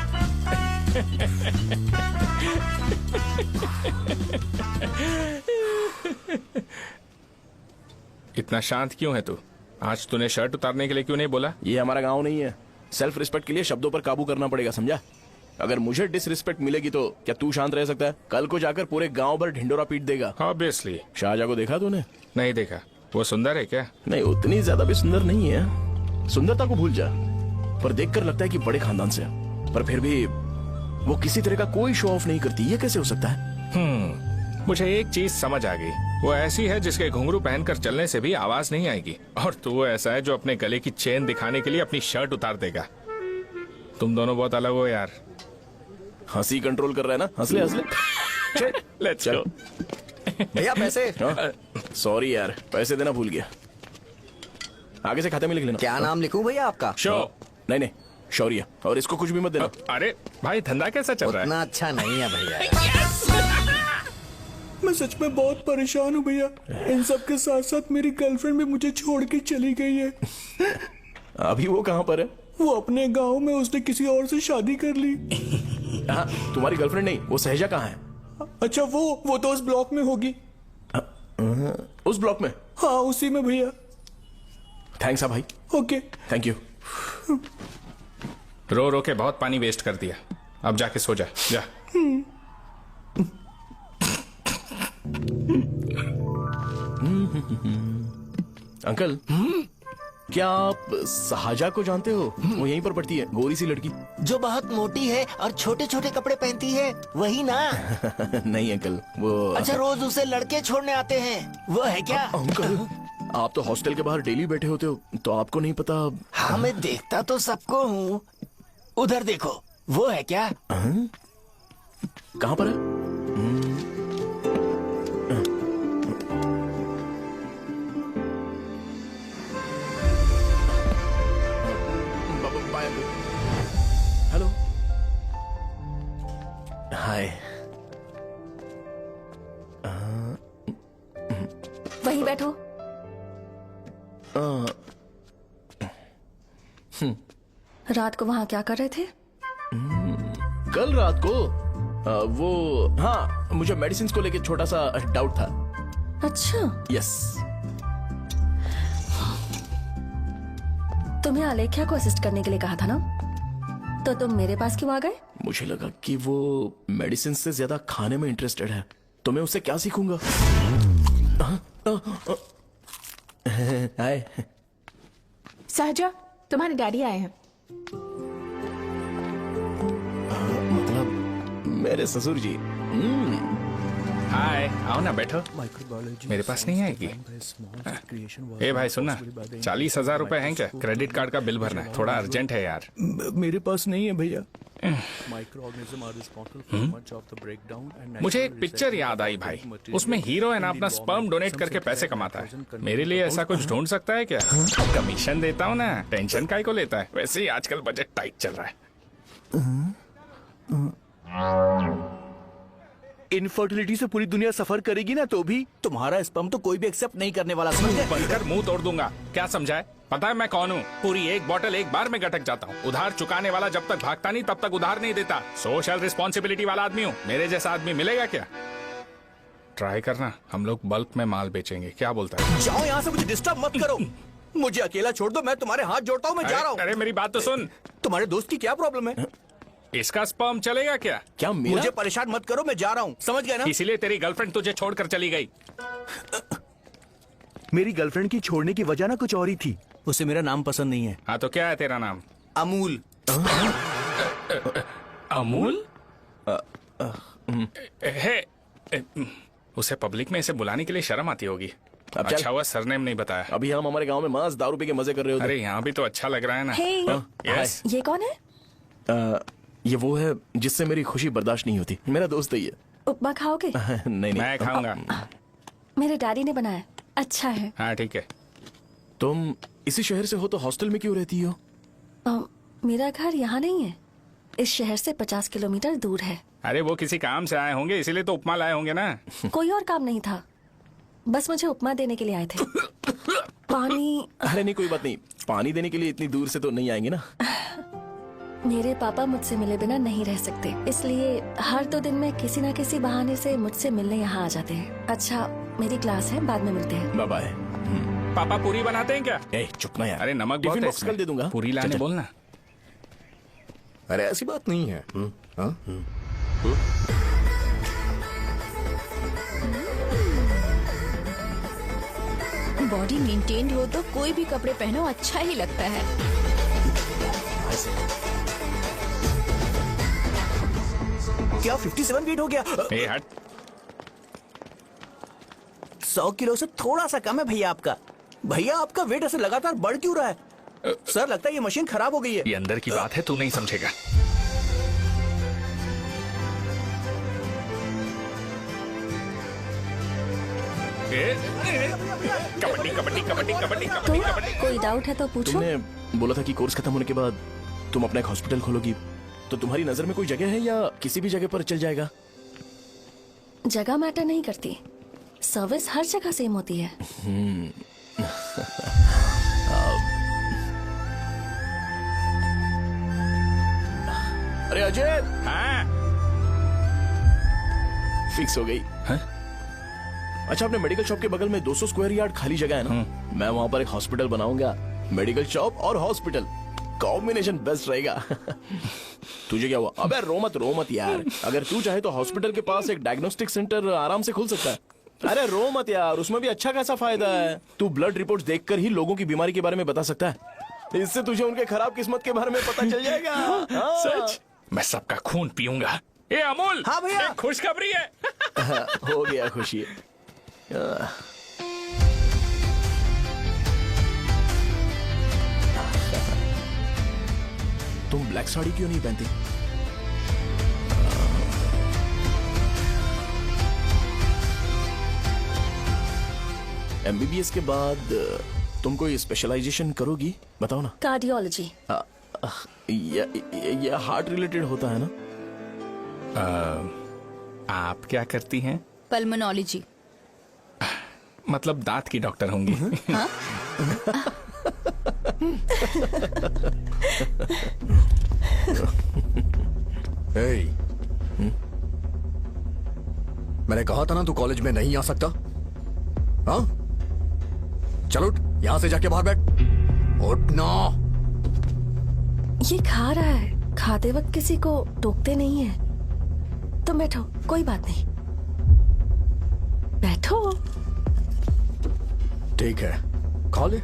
इतना शांत क्यों है तू? आज तूने शर्ट उतारने के लिए क्यों नहीं बोला? ये हमारा गांव नहीं है। सेल्फ रिस्पेक्ट के लिए शब्दों पर काबू करना पड़ेगा, समझा? अगर मुझे डिसरिस्पेक्ट मिलेगी तो क्या तू शांत रह सकता है? कल को जाकर पूरे गांव भर ढिंडोरा पीट देगा। ऑब्वियसली। शाहजहां को देखा तूने? नहीं देखा। वो सुंदर है क्या? नहीं, उतनी ज्यादा भी सुंदर नहीं है। सुंदरता को भूल जा, पर देखकर लगता है कि बड़े खानदान से है। पर फिर भी वो किसी तरह का कोई शो ऑफ नहीं करती। ये कैसे हो सकता है? मुझे एक चीज समझ आ गई। वो ऐसी है जिसके घुंघरू पहनकर चलने से भी आवाज नहीं आएगी, और तू ऐसा है जो अपने गले की चेन दिखाने के लिए अपनी शर्ट उतार देगा। तुम दोनों बहुत अलग हो यार। हंसी कंट्रोल कर रहा है ना? हंस ले, हंस ले। Let's go. भैया पैसे। सॉरी यार, पैसे देना भूल गया। आगे से खाते में लिख लेना। क्या नाम लिखूं भैया आपका? शो। नहीं, शौर्य। और इसको कुछ भी मत देना। अरे भाई, धंधा कैसा चल रहा है? उतना अच्छा नहीं है भैया। मैं सच में बहुत परेशान हूँ भैया। इन सब के साथ साथ मेरी गर्लफ्रेंड भी मुझे छोड़ के चली गई है। अभी वो कहाँ पर है? वो अपने गांव में, उसने किसी और से शादी कर ली। हाँ, तुम्हारी गर्लफ्रेंड नहीं, वो सहजा कहाँ है? अच्छा, वो तो उस ब्लॉक में होगी। उस ब्लॉक में? हाँ, उसी में भैया। थैंक्स भाई। Okay, thank you. रो रो के बहुत पानी वेस्ट कर दिया। अब जाके सो जा। जा। अंकल, क्या आप सहाजा को जानते हो? वो यहीं पर पढ़ती है, गोरी सी लड़की जो बहुत मोटी है और छोटे छोटे कपड़े पहनती है, वही ना? नहीं अंकल, वो अच्छा, रोज उसे लड़के छोड़ने आते हैं, वो है क्या? अंकल, आप तो हॉस्टल के बाहर डेली बैठे होते हो, तो आपको नहीं पता? हाँ, मैं देखता तो सबको हूँ। उधर देखो, वो है क्या? कहाँ पर है? हेलो, हाय। वहीं बैठो। रात को वहां क्या कर रहे थे? कल रात को वो, हाँ, मुझे मेडिसिन को लेके छोटा सा डाउट था। अच्छा। यस। तुम्हें अलेख्या को असिस्ट करने के लिए कहा था ना, तो तुम मेरे पास क्यों आ गए? मुझे लगा कि वो मेडिसिन से ज्यादा खाने में इंटरेस्टेड है, तो मैं उससे क्या सीखूंगा? हाय। सहजा, तुम्हारे डैडी आए हैं। मतलब मेरे ससुर जी। हाय, आओ ना, बैठो। मेरे पास नहीं आएगी। ए भाई सुनना, 40,000 रुपए हैं क्या? क्रेडिट कार्ड का बिल भरना है, थोड़ा अर्जेंट है यार। मेरे पास नहीं है भैया। मुझे एक पिक्चर याद आई भाई, उसमें हीरो है ना अपना स्पर्म डोनेट करके पैसे कमाता है। मेरे लिए ऐसा कुछ ढूंढ सकता है क्या? कमीशन देता हूँ ना, टेंशन काहे को लेता है? वैसे ही आजकल बजट टाइट चल रहा है। इनफर्टिलिटी से पूरी दुनिया सफर करेगी ना, तो भी तुम्हारा स्पर्म तो कोई भी एक्सेप्ट नहीं करने वाला। बनकर मुंह तोड़ दूंगा, क्या समझा है? पता है मैं कौन हूँ? पूरी एक बोतल एक बार में गटक जाता हूँ। उधार चुकाने वाला जब तक भागता नहीं तब तक उधार नहीं देता। सोशल रिस्पॉन्सिबिलिटी वाला आदमी हूँ। मेरे जैसा आदमी मिलेगा क्या? ट्राई करना, हम लोग बल्क में माल बेचेंगे। क्या बोलता है? जाओ यहाँ से, मुझे डिस्टर्ब मत करो। मुझे अकेला छोड़ दो, मैं तुम्हारे हाथ जोड़ता हूँ, मैं जा रहा हूँ। अरे मेरी बात तो सुन। तुम्हारे दोस्त की क्या प्रॉब्लम है? इसका स्पर्म चलेगा क्या? क्या मेरा? मुझे परेशान मत करो, मैं जा रहा हूँ, समझ गए ना? इसीलिए तेरी गर्लफ्रेंड तुझे छोड़कर चली गई। मेरी गर्लफ्रेंड की छोड़ने की वजह ना कुछ और ही थी। उसे मेरा नाम पसंद नहीं है। हाँ तो क्या है तेरा नाम? अमूल। अमूल? उसे पब्लिक में इसे बुलाने के लिए शर्म आती होगी। अच्छा हुआ सरनेम नहीं बताया। अभी हम हमारे गांव में मांस दारू पी के मजे कर रहे होते। अरे यहाँ भी तो अच्छा लग रहा है ना। Hey. यस। ये कौन है? ये वो है जिससे मेरी खुशी बर्दाश्त नहीं होती। मेरा दोस्त है ये। उपमा खाओगे? नहीं। मैं खाऊंगा। मेरे डैडी ने बनाया, अच्छा है। हाँ ठीक है। तुम इसी शहर से हो तो हॉस्टल में क्यों रहती हो? मेरा घर यहाँ नहीं है, इस शहर से 50 किलोमीटर दूर है। अरे वो किसी काम से आए होंगे, इसीलिए तो उपमा लाए होंगे ना। कोई और काम नहीं था, बस मुझे उपमा देने के लिए आए थे। पानी? अरे नहीं, कोई बात नहीं। पानी देने के लिए इतनी दूर से तो नहीं आएंगे ना। मेरे पापा मुझसे मिले बिना नहीं रह सकते, इसलिए हर 2 दिन में किसी न किसी बहाने से मुझसे मिलने यहाँ आ जाते हैं। अच्छा, मेरी क्लास है, बाद में मिलते हैं। Bye bye. पापा पूरी बनाते हैं क्या? चुप ना यार। अरे नमक बहुत टिफिन है बॉक्स कल दे दूंगा। पूरी लाने बोलना। अरे ऐसी बात नहीं है। बॉडी मेंटेन्ड हो तो कोई भी कपड़े पहनो अच्छा ही लगता है। क्या 57 वेट हो गया? ए हट। 100 किलो से थोड़ा सा कम है भैया आपका। भैया आपका वेट ऐसे लगातार बढ़ क्यों रहा है? सर लगता है ये मशीन खराब हो गई है। ये अंदर की बात है, तू नहीं समझेगा। कबड्डी कबड्डी कबड्डी कबड्डी तो कोई डाउट है तो पूछो। तुमने बोला था कि कोर्स खत्म होने के बाद तुम अपना एक हॉस्पिटल खोलोगी, तो तुम्हारी नजर में कोई जगह है या किसी भी जगह पर चल जाएगा? जगह मैटर नहीं करती, सर्विस हर जगह सेम होती है। अरे अजय। हाँ? फिक्स हो गई। हाँ? अच्छा, अपने मेडिकल शॉप के बगल में 200 स्क्वायर यार्ड खाली जगह है ना? मैं वहाँ पर एक हॉस्पिटल बनाऊंगा। मेडिकल शॉप और हॉस्पिटल, कॉम्बिनेशन बेस्ट रहेगा। तुझे क्या हुआ? अबे रो मत यार। अगर तू चाहे तो हॉस्पिटल के पास एक डायग्नोस्टिक सेंटर आराम से खुल सकता है। अरे रो मत यार, उसमें भी अच्छा खासा फायदा है। तू ब्लड रिपोर्ट्स देखकर ही लोगों की बीमारी के बारे में बता सकता है। इससे तुझे उनके खराब किस्मत के बारे में पता चल जाएगा। सच? मैं सबका खून पीऊंगा। ए अमूल। हाँ भैया। खुशखबरी है। हो गया खुशी। तुम ब्लैक साड़ी क्यों नहीं पहनती? MBBS के बाद तुम कोई स्पेशलाइजेशन करोगी? बताओ ना। कार्डियोलॉजी। ये हार्ट रिलेटेड होता है ना? आप क्या करती हैं? पल्मोनोलॉजी। मतलब दांत की डॉक्टर होंगी। हाँ? मैंने कहा था ना तू कॉलेज में नहीं आ सकता। हाँ, चल उठ, यहां से जाके बाहर बैठ। उठ ना। ये खा रहा है, खाते वक्त किसी को टोकते नहीं है। तुम बैठो, कोई बात नहीं, बैठो। ठीक है, खा ले।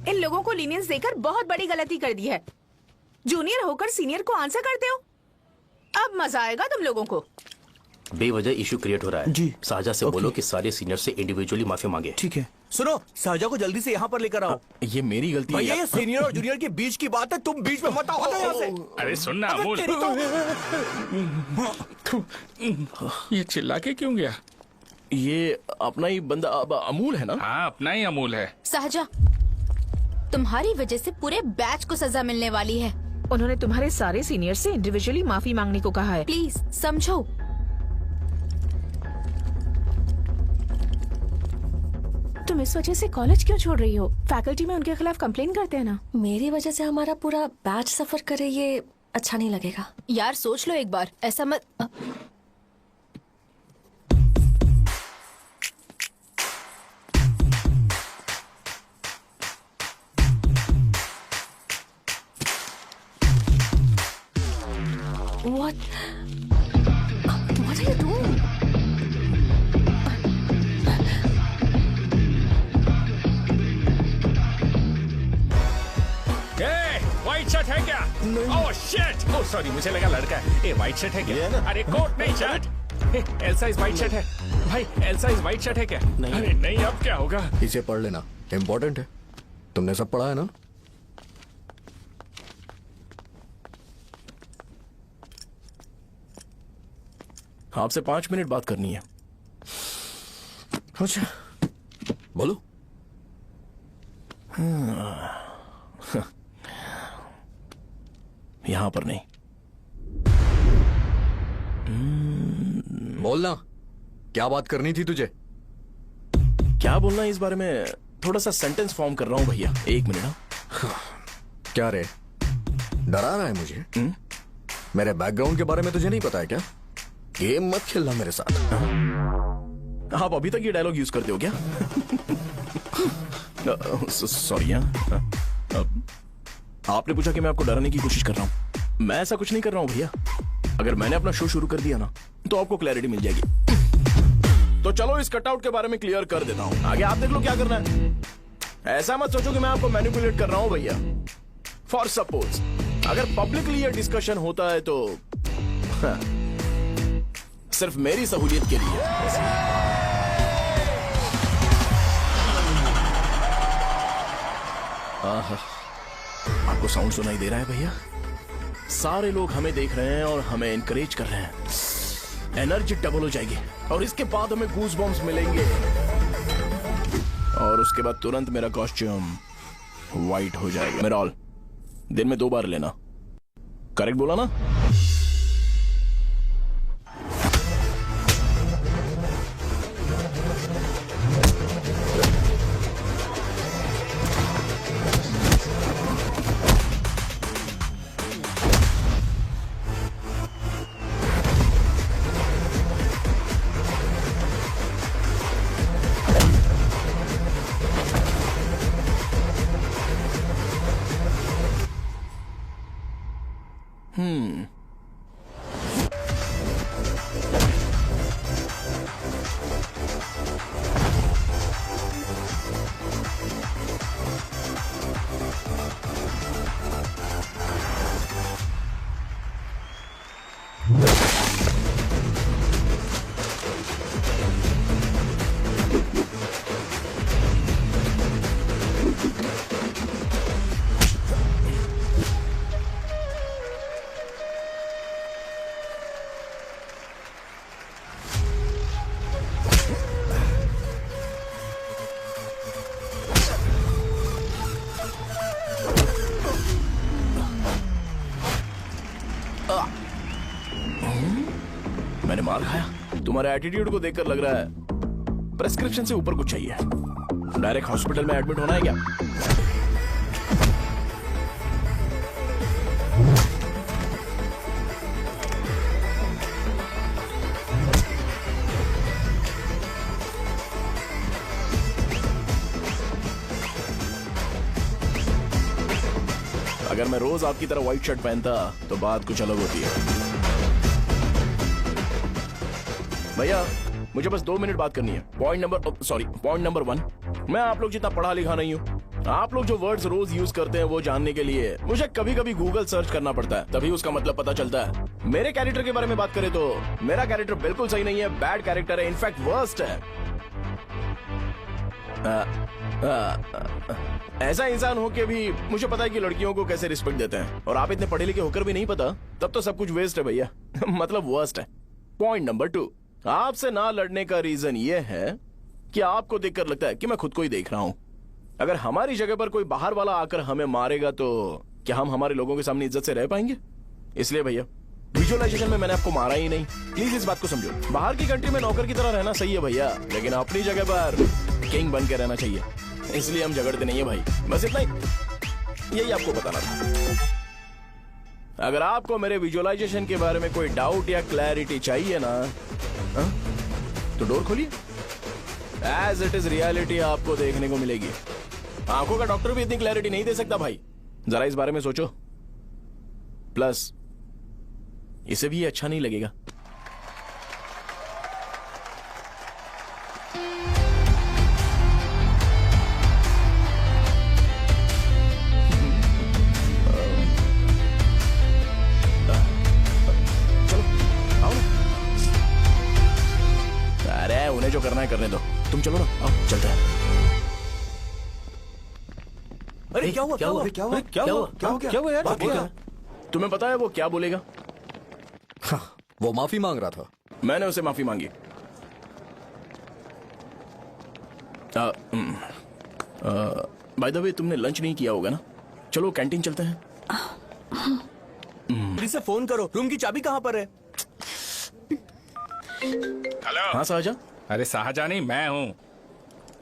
इन लोगों को लीनियंस देकर बहुत बड़ी गलती कर दी है। जूनियर होकर सीनियर को आंसर करते हो। अब मजा आएगा तुम लोगों को। बेवजह इशू क्रिएट हो रहा है जी। साजा से बोलो कि सारे सीनियर से इंडिविजुअली माफी मांगे। ठीक है। सुनो, साजा को जल्दी से यहाँ पर लेकर आओ। ये मेरी गलती है। भैया ये सीनियर और जूनियर के बीच की बात है, तुम बीच में मत आओ यहाँ से। अरे सुनना अमूल। ये चिल्ला के क्यों गया? ये अपना ही बंदा अमूल है ना? हाँ, अपना ही अमूल है। साजा, तुम्हारी वजह से पूरे बैच को सजा मिलने वाली है। उन्होंने तुम्हारे सारे सीनियर से इंडिविजुअली माफी मांगने को कहा है। प्लीज समझो, तुम इस वजह से कॉलेज क्यों छोड़ रही हो? फैकल्टी में उनके खिलाफ कंप्लेन करते हैं ना। मेरी वजह से हमारा पूरा बैच सफर करे, ये अच्छा नहीं लगेगा। यार सोच लो एक बार, ऐसा मत। What are you doing? White shirt है क्या? Oh shit! ओह सॉरी, मुझे लगा लड़का है। ये व्हाइट शर्ट है क्या? अरे कोट नहीं shirt. L size white shirt है भाई। एल साइज व्हाइट शर्ट है क्या? अरे नहीं, अब क्या होगा? इसे पढ़ लेना, इम्पोर्टेंट है। तुमने सब पढ़ा है ना? आपसे 5 मिनट बात करनी है। अच्छा, बोलो। यहां पर नहीं। बोलना, क्या बात करनी थी तुझे? क्या बोलना है इस बारे में? थोड़ा सा सेंटेंस फॉर्म कर रहा हूं भैया, 1 मिनट। क्या रे, डरा रहा है मुझे? मेरे बैकग्राउंड के बारे में तुझे नहीं पता है क्या? गेम मत खेलना मेरे साथ। आप अभी तक ये डायलॉग यूज करते हो क्या? सॉरी। आपने पूछा कि मैं आपको डराने की कोशिश कर रहा हूं। मैं ऐसा कुछ नहीं कर रहा हूं भैया। अगर मैंने अपना शो शुरू कर दिया ना, तो आपको क्लैरिटी मिल जाएगी। तो चलो इस कटआउट के बारे में क्लियर कर देता हूं, आगे आप देख लो क्या करना है। ऐसा मत सोचो कि मैं आपको मैनिपुलेट कर रहा हूं भैया। फॉर सपोज अगर पब्लिकली ये डिस्कशन होता है तो सिर्फ मेरी सहूलियत के लिए। आपको साउंड सुनाई दे रहा है भैया? सारे लोग हमें देख रहे हैं और हमें एनकरेज कर रहे हैं। एनर्जी डबल हो जाएगी और इसके बाद हमें गूज बॉम्ब्स मिलेंगे और उसके बाद तुरंत मेरा कॉस्ट्यूम वाइट हो जाएगा। मेरा ऑल दिन में 2 बार लेना। करेक्ट बोला ना? मैंने मार खाया? तुम्हारे एटीट्यूड को देखकर लग रहा है प्रेस्क्रिप्शन से ऊपर कुछ चाहिए। डायरेक्ट हॉस्पिटल में एडमिट होना है क्या? अगर मैं रोज आपकी तरह व्हाइट शर्ट पहनता तो बात कुछ अलग होती है। भैया मुझे बस 2 मिनट बात करनी है। पॉइंट नंबर 1, मैं आप लोग जितना पढ़ा लिखा नहीं हूँ। आप लोग जो वर्ड्स रोज यूज करते हैं वो जानने के लिए मुझे कभी कभी गूगल सर्च करना पड़ता है, तभी उसका मतलब पता चलता है। मेरे कैरेक्टर के बारे में बात करें तो मेरा कैरेक्टर बिल्कुल सही नहीं है, बैड कैरेक्टर है, इनफैक्ट वर्स्ट है। ऐसा इंसान हो के भी मुझे पता है कि लड़कियों को कैसे रिस्पेक्ट देते हैं, और आप इतने पढ़े लिखे होकर भी नहीं पता, तब तो सब कुछ वेस्ट है भैया। मतलब वर्स्ट है। पॉइंट नंबर 2, आपसे ना लड़ने का रीजन ये है कि आपको देखकर लगता है कि मैं खुद को ही देख रहा हूं। अगर हमारी जगह पर कोई बाहर वाला आकर हमें मारेगा तो क्या हम हमारे लोगों के सामने इज्जत से रह पाएंगे? इसलिए भैया विजुअलाइजेशन में मैंने आपको मारा ही नहीं। प्लीज इस बात को समझो। बाहर की कंट्री में नौकर की तरह रहना सही है भैया, लेकिन अपनी जगह पर किंग बन के रहना चाहिए, इसलिए हम झगड़ते नहीं है भाई। बस इतना ही, यही आपको बताना था। अगर आपको मेरे विजुअलाइजेशन के बारे में कोई डाउट या क्लैरिटी चाहिए ना, तो डोर खोलिए। एज इट इज रियलिटी आपको देखने को मिलेगी। आंखों का डॉक्टर भी इतनी क्लैरिटी नहीं दे सकता भाई, जरा इस बारे में सोचो। प्लस इसे भी ये अच्छा नहीं लगेगा। अरे उन्हें जो करना है करने दो, तुम चलो ना, आओ चलते हैं। अरे क्या हुआ क्या हुआ क्या हुआ क्या हुआ क्या हुआ क्या हुआ यार? बात क्या? तुम्हें पता है वो क्या बोलेगा? हाँ, वो माफी मांग रहा था। मैंने उसे माफी मांगी। बाय द वे तुमने लंच नहीं किया होगा ना? चलो कैंटीन चलते हैं। प्लीज से फोन करो, रूम की चाबी कहाँ पर है? हेलो। हाँ शाहजहां। अरे शाहजहां नहीं, मैं हूँ।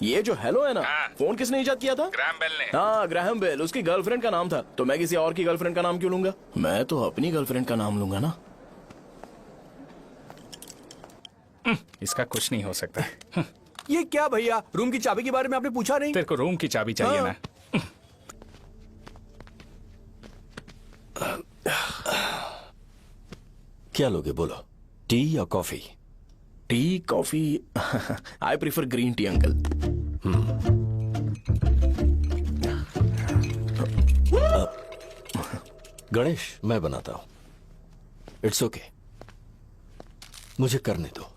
ये जो हेलो है ना, फोन किसने इजाद किया था? ग्रैहम बेल ने। हाँ ग्राहम बेल, उसकी गर्लफ्रेंड का नाम था, तो मैं किसी और की गर्लफ्रेंड का नाम क्यों लूंगा? मैं तो अपनी गर्लफ्रेंड का नाम लूंगा ना। इसका कुछ नहीं हो सकता। ये क्या भैया, रूम की चाबी के बारे में आपने पूछा नहीं? तेरे को रूम की चाबी चाहिए ना? क्या लोगे बोलो, टी या coffee? Tea coffee I prefer green tea uncle. Ganesh मैं बनाता हूं, इट्स ओके, मुझे करने दो।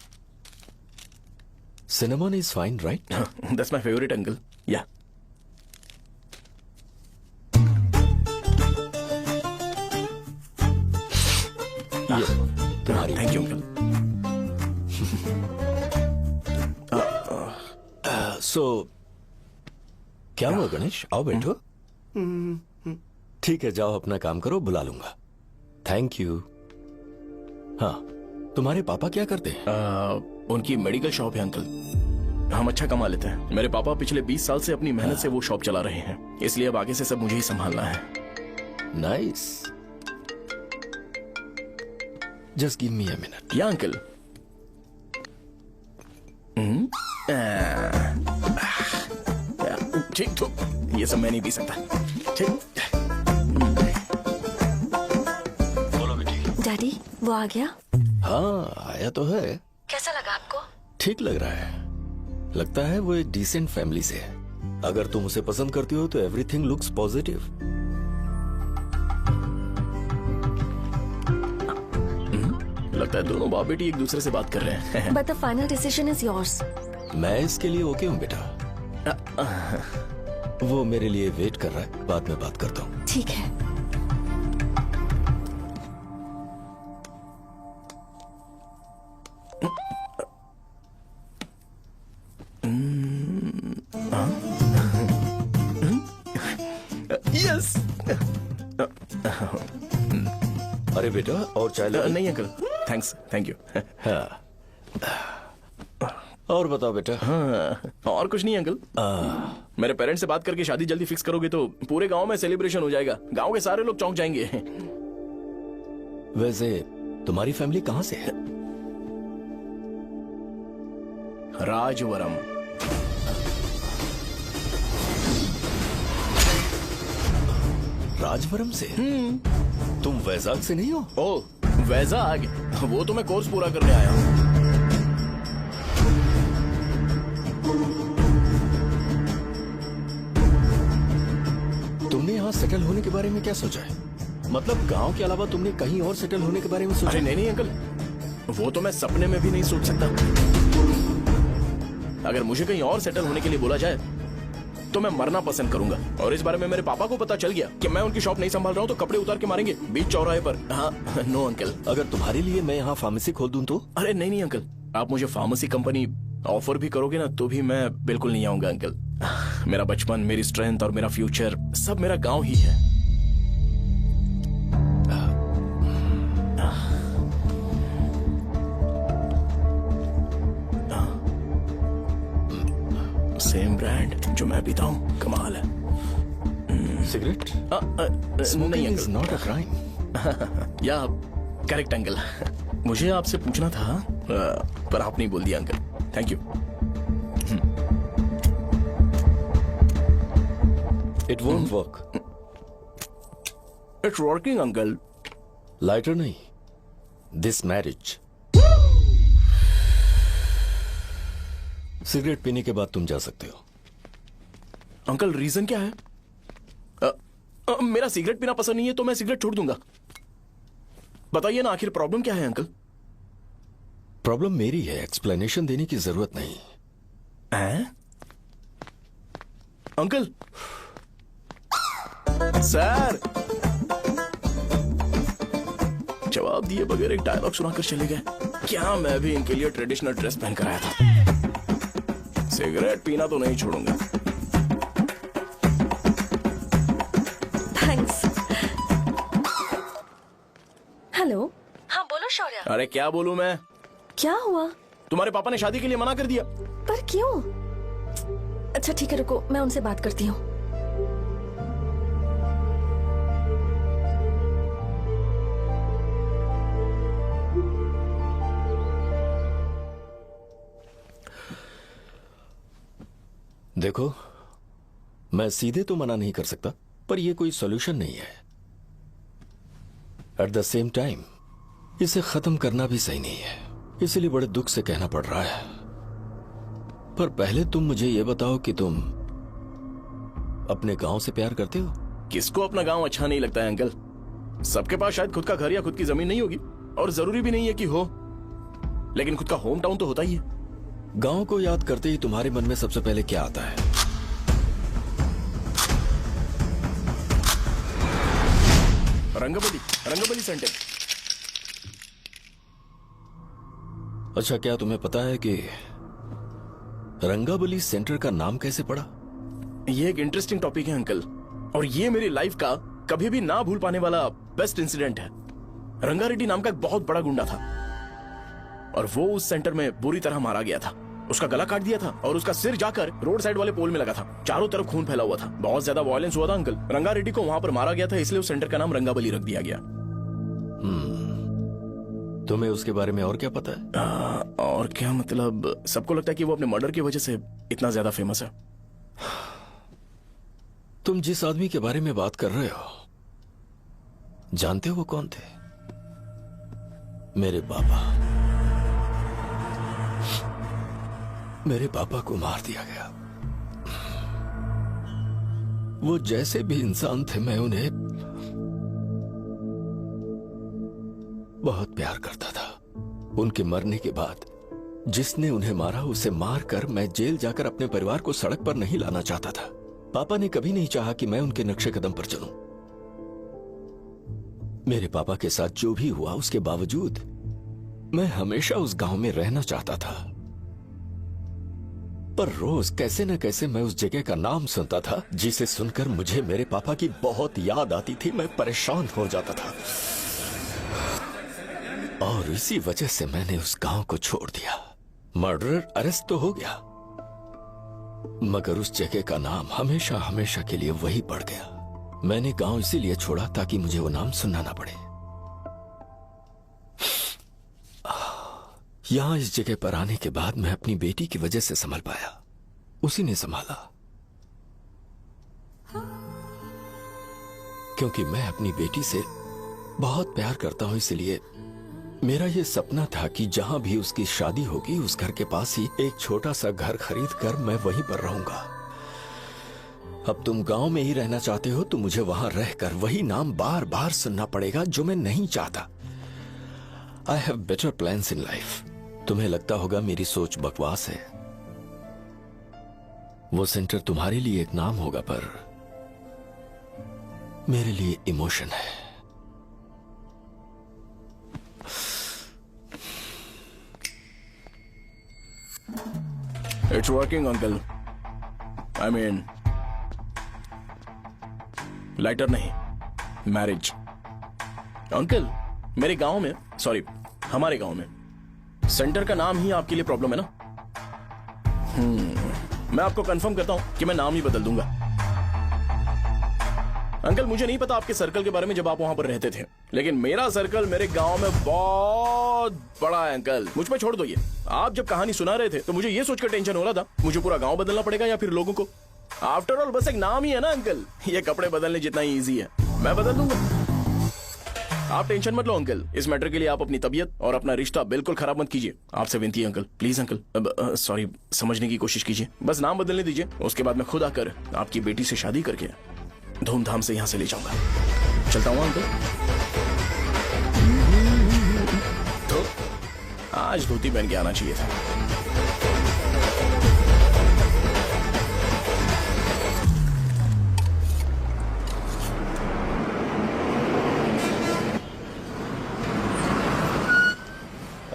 Cinnamon is fine right? That's my favourite uncle. या तुम्हारी। Thank you uncle. सो क्या हुआ गणेश, आओ बैठो। ठीक है जाओ अपना काम करो, बुला लूंगा। Thank you. हाँ तुम्हारे पापा क्या करते हैं? उनकी मेडिकल शॉप है अंकल। हम अच्छा कमा लेते हैं। मेरे पापा पिछले 20 साल से अपनी मेहनत से वो शॉप चला रहे हैं, इसलिए अब आगे से सब मुझे ही संभालना है। Nice, just give me a minute. या अंकल। ठीक तो ये सब मैं नहीं पी सकता। ठीक। डैडी वो आ गया? हाँ आया तो है। कैसा लगा आपको? ठीक लग रहा है, लगता है वो एक डिसेंट फैमिली से है। अगर तुम उसे पसंद करती हो तो एवरीथिंग लुक्स पॉजिटिव। लगता है दोनों बाप बेटी एक दूसरे से बात कर रहे हैं। But the final decision is yours. मैं इसके लिए ओके हूँ बेटा। वो मेरे लिए वेट कर रहा है, बाद में बात करता हूँ। ठीक है। यस। अरे बेटा और चाय लो? नहीं अंकल थैंक्स, थैंक यू। हाँ और बताओ बेटा। हाँ और कुछ नहीं अंकल। मेरे पेरेंट्स से बात करके शादी जल्दी फिक्स करोगे तो पूरे गांव में सेलिब्रेशन हो जाएगा। गांव के सारे लोग चौंक जाएंगे। वैसे तुम्हारी फैमिली कहाँ से है? राजवरम। राजवरम से? तुम वैजाग से नहीं हो? ओ वैजाग, वो तो मैं कोर्स पूरा करने आया हूँ। तुमने यहाँ सेटल होने के बारे में क्या सोचा है? मतलब गांव के अलावा तुमने कहीं और सेटल होने के बारे में सोचा? अरे नहीं अंकल, वो तो मैं सपने में भी नहीं सोच सकता। अगर मुझे कहीं और सेटल होने के लिए बोला जाए तो मैं मरना पसंद करूंगा। और इस बारे में मेरे पापा को पता चल गया कि मैं उनकी शॉप नहीं संभाल रहा हूँ तो कपड़े उतार के मारेंगे बीच चौराहे पर। हाँ नो अंकल। अगर तुम्हारे लिए मैं यहाँ फार्मेसी खोल दूं तो? अरे नहीं अंकल, आप मुझे फार्मेसी कंपनी ऑफर भी करोगे ना तो भी मैं बिल्कुल नहीं आऊंगा अंकल। मेरा बचपन, मेरी स्ट्रेंथ और मेरा फ्यूचर सब मेरा गांव ही है। मैं पीता हूँ, कमाल है। सिगरेट? नहीं smoking is uncle. Not a crime. या करेक्ट अंकल। मुझे आपसे पूछना था पर आप नहीं बोल दिया uncle. Thank you. It won't work. It's working uncle. Lighter नहीं, दिस मैरिज। सिगरेट पीने के बाद तुम जा सकते हो। अंकल रीजन क्या है? मेरा सिगरेट पीना पसंद नहीं है तो मैं सिगरेट छोड़ दूंगा। बताइए ना आखिर प्रॉब्लम क्या है अंकल? प्रॉब्लम मेरी है, एक्सप्लेनेशन देने की जरूरत नहीं। अंकल सर जवाब दिए बगैर एक डायलॉग सुनाकर चले गए। क्या मैं भी इनके लिए ट्रेडिशनल ड्रेस पहन कर आया था। सिगरेट पीना तो नहीं छोड़ूंगा। थैंक्स। हेलो। हाँ बोलो शौर्य। अरे क्या बोलूं मैं? क्या हुआ? तुम्हारे पापा ने शादी के लिए मना कर दिया। पर क्यों? अच्छा ठीक है रुको, मैं उनसे बात करती हूँ। देखो, मैं सीधे तो मना नहीं कर सकता, पर यह कोई सॉल्यूशन नहीं है। एट द सेम टाइम इसे खत्म करना भी सही नहीं है, इसलिए बड़े दुख से कहना पड़ रहा है। पर पहले तुम मुझे यह बताओ कि तुम अपने गांव से प्यार करते हो? किसको अपना गांव अच्छा नहीं लगता है अंकल? सबके पास शायद खुद का घर या खुद की जमीन नहीं होगी, और जरूरी भी नहीं है कि हो, लेकिन खुद का होम टाउन तो होता ही है। गांव को याद करते ही तुम्हारे मन में सबसे पहले क्या आता है? रंगबली सेंटर। अच्छा, क्या तुम्हें पता है कि रंगाबली सेंटर का नाम कैसे पड़ा? ये एक इंटरेस्टिंग टॉपिक है अंकल, और ये मेरी लाइफ का कभी भी ना भूल पाने वाला बेस्ट इंसिडेंट है। रंगारेड्डी नाम का एक बहुत बड़ा गुंडा था, और वो उस सेंटर में बुरी तरह मारा गया था। उसका गला काट दिया था और उसका सिर जाकर रोड साइड वाले पोल में लगा था। चारों तरफ खून फैला हुआ था, बहुत ज्यादा वायलेंस हुआ था अंकल। रंगारेड्डी को वहां पर मारा गया था, इसलिए उस सेंटर का नाम रंगाबली रख दिया गया। तुम्हें उसके बारे में और क्या पता है? और क्या मतलब, सबको लगता है कि वो अपने मर्डर की वजह से इतना ज्यादा फेमस है। तुम जिस आदमी के बारे में बात कर रहे हो, जानते हो वो कौन थे? मेरे पापा। मेरे पापा को मार दिया गया। वो जैसे भी इंसान थे, मैं उन्हें बहुत प्यार करता था। उनके मरने के बाद जिसने उन्हें मारा उसे मारकर मैं जेल जाकर अपने परिवार को सड़क पर नहीं लाना चाहता था। पापा ने कभी नहीं चाहा कि मैं उनके नक्शे कदम पर चलूं। मेरे पापा के साथ जो भी हुआ उसके बावजूद मैं हमेशा उस गांव में रहना चाहता था। पर रोज कैसे न कैसे मैं उस जगह का नाम सुनता था, जिसे सुनकर मुझे मेरे पापा की बहुत याद आती थी। मैं परेशान हो जाता था, और इसी वजह से मैंने उस गांव को छोड़ दिया। मर्डरर अरेस्ट तो हो गया, मगर उस जगह का नाम हमेशा हमेशा के लिए वही पड़ गया। मैंने गांव इसीलिए छोड़ा ताकि मुझे वो नाम सुनना ना पड़े। यहां इस जगह पर आने के बाद मैं अपनी बेटी की वजह से संभल पाया, उसी ने संभाला। क्योंकि मैं अपनी बेटी से बहुत प्यार करता हूं, इसलिए मेरा यह सपना था कि जहां भी उसकी शादी होगी उस घर के पास ही एक छोटा सा घर खरीद कर मैं वहीं पर रहूंगा। अब तुम गांव में ही रहना चाहते हो तो मुझे वहां रहकर वही नाम बार बार सुनना पड़ेगा, जो मैं नहीं चाहता। I have better plans in life. तुम्हें लगता होगा मेरी सोच बकवास है। वो सेंटर तुम्हारे लिए एक नाम होगा, पर मेरे लिए इमोशन है। It's working, uncle. I mean, lighter नहीं, मैरिज। अंकल, मेरे गांव में, सॉरी, हमारे गांव में सेंटर का नाम ही आपके लिए प्रॉब्लम है ना? मैं आपको कंफर्म करता हूँ कि मैं नाम ही बदल दूंगा। अंकल मुझे नहीं पता आपके सर्कल के बारे में जब आप वहां पर रहते थे, लेकिन मेरा सर्कल मेरे गांव में बहुत बड़ा है अंकल। मुझ पे छोड़ दो ये। आप जब कहानी सुना रहे थे तो मुझे ये सोचकर टेंशन हो रहा था मुझे पूरा गांव बदलना पड़ेगा या फिर लोगों को। आफ्टर ऑल बस एक नाम ही है ना अंकल, ये कपड़े बदलने जितना ही ईजी है, मैं बदल दूंगा। आप टेंशन मत लो अंकल, इस मैटर के लिए आप अपनी तबीयत और अपना रिश्ता बिल्कुल खराब मत कीजिए। आपसे विनती है अंकल, प्लीज अंकल। सॉरी, समझने की कोशिश कीजिए, बस नाम बदलने दीजिए। उसके बाद मैं खुद आकर आपकी बेटी से शादी करके धूमधाम से यहाँ से ले जाऊंगा। चलता हूँ अंकल। तो आज धोती पहन के आना चाहिए था।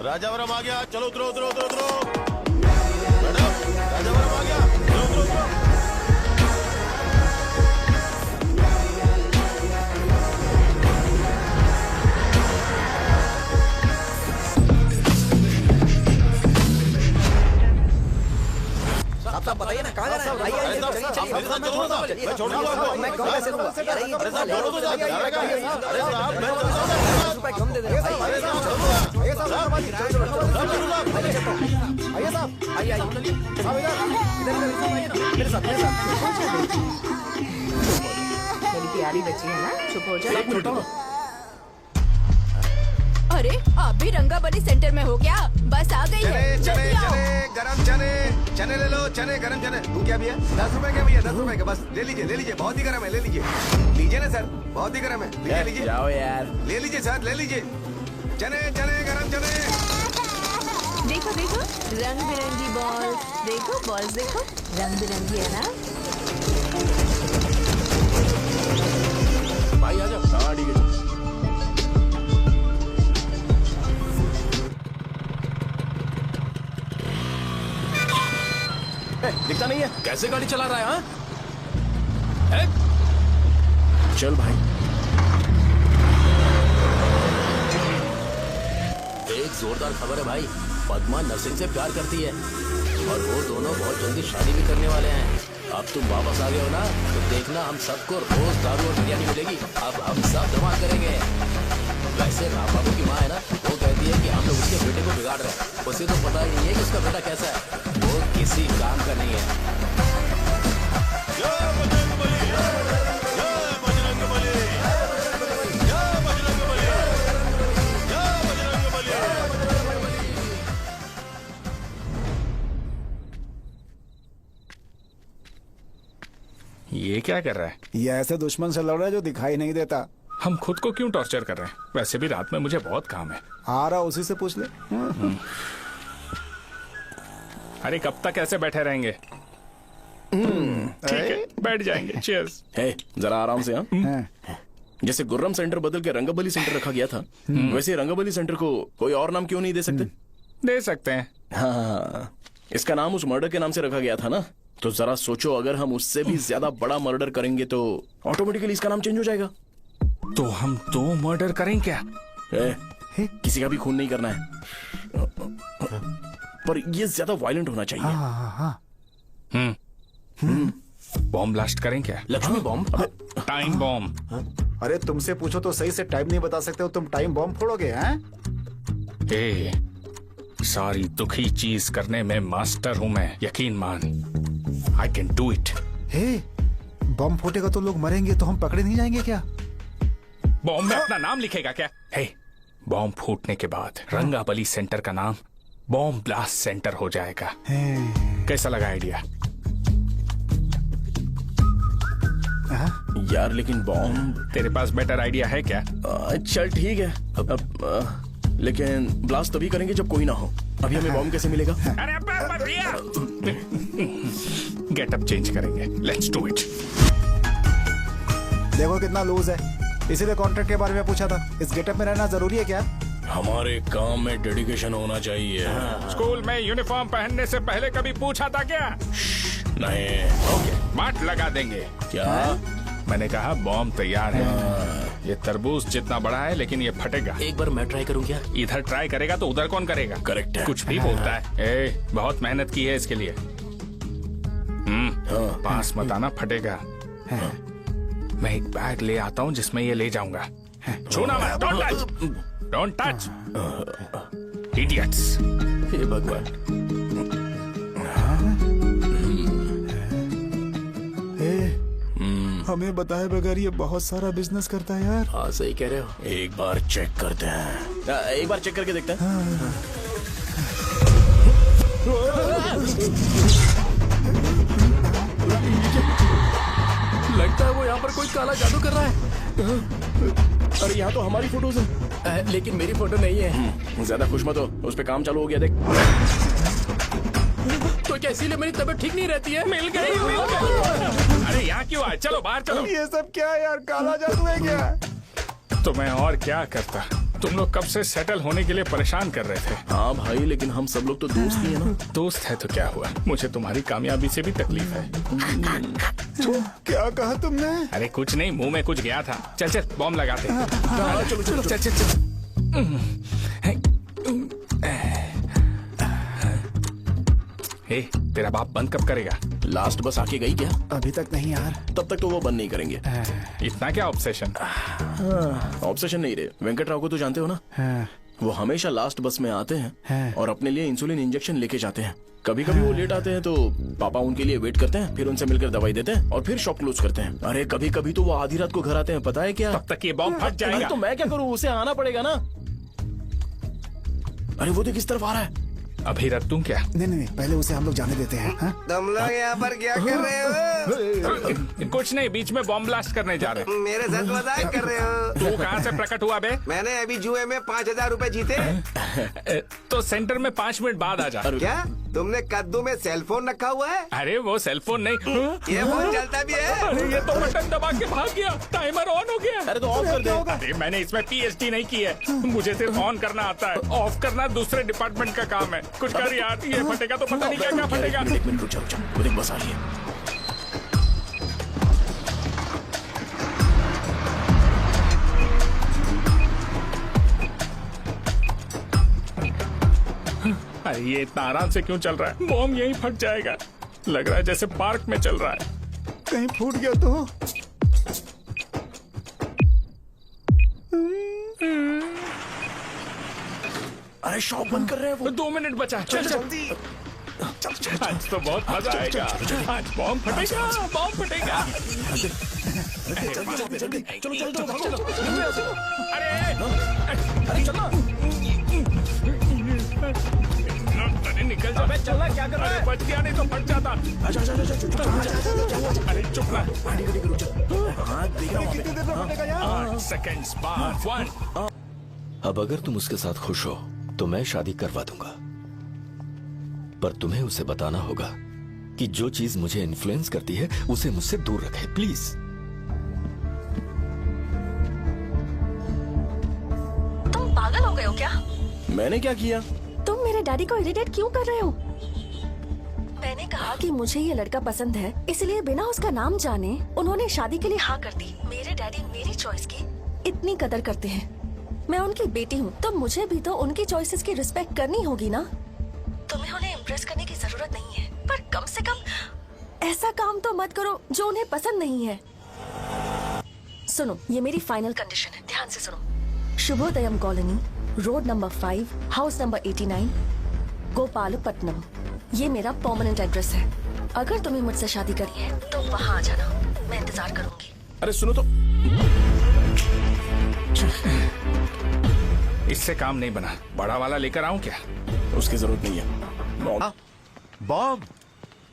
राजावरम आ गया, चलो उतरो उतरो उतरो उतरो। मैडम राजावरम आ गया, चलो उतरो उतरो। आप बताइए ना कहाँ जाना है? आइए आइए चलिए चलिए मेरे साथ चलो ना, मैं छोड़ दूंगा आपको। मैं कौन कैसे दूंगा? अरे साहब छोड़ो तो साहब, अरे साहब मैं चलता हूँ। 10 रुपए कम दे देना भाई। आइए साहब, आइए आइए मेरे साथ मेरी प्यारी बच्ची है ना, चुप हो जा। एक मिनट। अरे आप भी रंगाबली सेंटर में हो क्या? बस आ गई है, चने जल्दी आओ। चने गरम चने, चने ले लो, चने गरम चने। तू क्या भैया? 10 रुपए का भैया, 10 रुपए का बस ले लीजिए, बहुत ही गरम है, ले लीजिए ना सर, बहुत ही गरम है, लीजिए जाओ यार, ले लीजिए सर, ले लीजिए। चने चने गरम चने। देखो देखो रंग बिरंगी बॉल्स, देखो बॉल्स देखो रंग बिरंगी है ना। भाई आ जाओ। हाँ ठीक है। दिखता नहीं है, कैसे गाड़ी चला रहा है? हाँ? चल भाई। एक जोरदार खबर है भाई, पद्मा नर्सिंग से प्यार करती है और वो दोनों बहुत जल्दी शादी भी करने वाले हैं। अब तुम वापस आ गए हो ना, तो देखना हम सबको रोज दारू और बिरयानी मिलेगी। अब हम सब धमाल करेंगे। वैसे राम बाबू की माँ है ना, वो कहती है कि हम लोग उसके बेटे को बिगाड़ रहे हैं। उसे तो पता ही नहीं है कि उसका बेटा कैसा है, वो किसी काम का नहीं है। ये क्या कर रहा है? ये ऐसे दुश्मन से लड़ रहा है जो दिखाई नहीं देता। हम खुद को क्यों टॉर्चर कर रहे हैं? वैसे भी रात में मुझे बहुत काम है। आ रहा उसी से पूछ ले। अरे कब तक ऐसे बैठे रहेंगे? ठीक है, बैठ जाएंगे। चीयर्स। हे, जरा आराम से। हाँ, जैसे गुर्रम सेंटर बदल के रंगाबली सेंटर रखा गया था, वैसे रंगाबली सेंटर को कोई और नाम क्यों नहीं दे सकते? दे सकते हैं। हाँ, इसका नाम उस मर्डर के नाम से रखा गया था ना, तो जरा सोचो अगर हम उससे भी ज्यादा बड़ा मर्डर करेंगे तो ऑटोमेटिकली इसका नाम चेंज हो जाएगा। तो हम 2 मर्डर करें क्या? किसी का भी खून नहीं करना है, पर ये ज्यादा वायलेंट होना चाहिए। बॉम्ब ब्लास्ट करें क्या? लक्ष्मी बॉम्ब? Time bomb. अरे तुमसे पूछो तो सही से टाइम नहीं बता सकते हो, तुम टाइम बॉम्ब फोड़ोगे? हैं? सारी दुखी चीज करने में मास्टर हूं मैं, यकीन मान। I can do it. बम फूटेगा तो लोग मरेंगे, तो हम पकड़े नहीं जाएंगे क्या? बॉम्ब में अपना नाम लिखेगा क्या? बॉम्ब फूटने के बाद रंगाबली सेंटर का नाम बॉम्ब ब्लास्ट सेंटर हो जाएगा। कैसा लगा आइडिया? यार लेकिन बॉम्ब, तेरे पास बेटर आइडिया है क्या? चल ठीक है, लेकिन ब्लास्ट तभी करेंगे जब कोई ना हो। अभी हमें बॉम्ब कैसे मिलेगा? अरे भैया, गेटअप चेंज करेंगे। Let's do it. देखो कितना लूज है, इसीलिए कॉन्ट्रैक्ट के बारे में पूछा था। इस गेटअप में रहना जरूरी है क्या? हमारे काम में डेडिकेशन होना चाहिए। स्कूल में यूनिफॉर्म पहनने से पहले कभी पूछा था क्या? नहीं। ओके, मार लगा देंगे। क्या? मैंने कहा बॉम्ब तैयार है। ये तरबूज जितना बड़ा है, लेकिन ये फटेगा। एक बार मैं ट्राई करूं क्या? इधर ट्राई करेगा तो उधर कौन करेगा? करेक्ट है। कुछ भी बोलता है। बहुत मेहनत की है इसके लिए। पास मत आना, फटेगा। मैं एक बैग ले आता हूँ जिसमें ये ले जाऊंगा। छूना मत, डोंट टच, इडियट्स। हे भगवान। हमें बताए बगैर ये बहुत सारा बिजनेस करता है यार। हाँ सही कह रहे हो, एक बार चेक करते हैं। एक बार चेक करके देखते हैं। लगता है वो यहाँ पर कोई काला जादू कर रहा है। अरे यहाँ तो हमारी फोटोज हैं, लेकिन मेरी फोटो नहीं है। ज्यादा खुश मत हो, उस पे काम चालू हो गया देख। तो क्या इसीलिए मेरी तबीयत ठीक नहीं रहती है? मिल गई। अरे यहाँ क्यों आए? चलो बाहर चलो। ये सब क्या है यार, काला जादू है क्या? तो मैं और क्या करता? तुम लोग कब से सेटल होने के लिए परेशान कर रहे थे। हाँ भाई, लेकिन हम सब लोग तो दोस्त ही है ना। दोस्त है तो क्या हुआ? मुझे तुम्हारी कामयाबी से भी तकलीफ है। क्या कहा तुमने? अरे कुछ नहीं, मुंह में कुछ गया था। चल चल बॉम्ब लगाते। चलो चलो चल चल चल। ए, तेरा बाप बंद कब करेगा? लास्ट बस आके गई क्या? अभी तक नहीं यार। तब तक तो वो बंद नहीं करेंगे। इतना क्या ऑब्सेशन? ऑब्सेशन नहीं रे, वेंकट राव को तो जानते हो ना। वो हमेशा लास्ट बस में आते हैं और अपने लिए इंसुलिन इंजेक्शन लेके जाते हैं। कभी कभी वो लेट आते हैं तो पापा उनके लिए वेट करते हैं, फिर उनसे मिलकर दवाई देते हैं और फिर शॉप क्लोज करते हैं। अरे कभी कभी तो वो आधी रात को घर आते हैं, पता है क्या? तब तक ये बॉम्ब फट जाएगा। तो मैं क्या करूँ, उसे आना पड़ेगा ना। अरे वो देख किस तरफ आ रहा है। अभी रख दूं क्या? नहीं, पहले उसे हम लोग जाने देते हैं। तुम लोग यहाँ पर क्या कर रहे हो? कुछ नहीं, बीच में बॉम्ब ब्लास्ट करने जा रहे हैं। मेरे साथ मजाक कर रहे हो? तू कहाँ से प्रकट हुआ बे? मैंने अभी जुए में 5,000 रुपए जीते। तो सेंटर में 5 मिनट बाद आ जा। क्या तुमने कद्दू में सेलफोन रखा हुआ है? अरे वो सेलफोन नहीं, ये फोन चलता भी है। अरे ये तो बटन दबा के भाग गया, टाइमर ऑन हो गया। अरे तो ऑफ कर दे। अरे मैंने इसमें PhD नहीं की है, मुझे सिर्फ ऑन करना आता है। ऑफ करना दूसरे डिपार्टमेंट का काम है। कुछ कर यार, ये फटेगा तो पता नहीं क्या क्या फटेगा। एक मिनट रुक जाओ, वो देख बस आ रही है। अरे ये इतना आराम से क्यों चल रहा है? बॉम्ब यहीं फट जाएगा। लग रहा है जैसे पार्क में चल रहा है। कहीं फूट गया तो? अरे शॉप बंद कर रहे हैं वो। 2 मिनट बचा, चल जल्दी। आज तो बहुत मजा आएगा। आज बॉम्ब फटेगा, बॉम्ब फटेगा। चलो। अरे अरे निकल जा। चलना क्या कर रहा है? बच गया, नहीं तो फट जाता। अरे चुप ना। 8 सेकंड्स बाद 1। अब अगर तुम उसके साथ खुश हो तो मैं शादी करवा दूंगा, पर तुम्हें उसे बताना होगा कि जो चीज मुझे इन्फ्लुएंस करती है उसे मुझसे दूर रखे, प्लीज। तुम पागल हो गए हो क्या? मैंने क्या किया? तुम मेरे डैडी को इरिटेट क्यों कर रहे हो? मैंने कहा कि मुझे ये लड़का पसंद है, इसलिए बिना उसका नाम जाने उन्होंने शादी के लिए हाँ कर दी। मेरे डैडी मेरी चॉइस की इतनी कदर करते हैं। मैं उनकी बेटी हूँ, तो मुझे भी तो उनकी चॉइसेस की रिस्पेक्ट करनी होगी ना। तुम्हें उन्हें इम्प्रेस करने की जरूरत नहीं है, पर कम से कम ऐसा काम तो मत करो जो उन्हें पसंद नहीं है। सुनो, ये मेरी फाइनल कंडीशन है, ध्यान से सुनो। Shubhodayam colony, road number 5, house number 89, Gopalapatnam. ये मेरा परमानेंट एड्रेस है। अगर तुम्हें मुझसे शादी करनी है तो वहाँ आ जाना, मैं इंतजार करूंगी। अरे सुनो तो, इससे काम नहीं बना। बड़ा वाला लेकर आऊं क्या? उसकी जरूरत नहीं है। बॉब,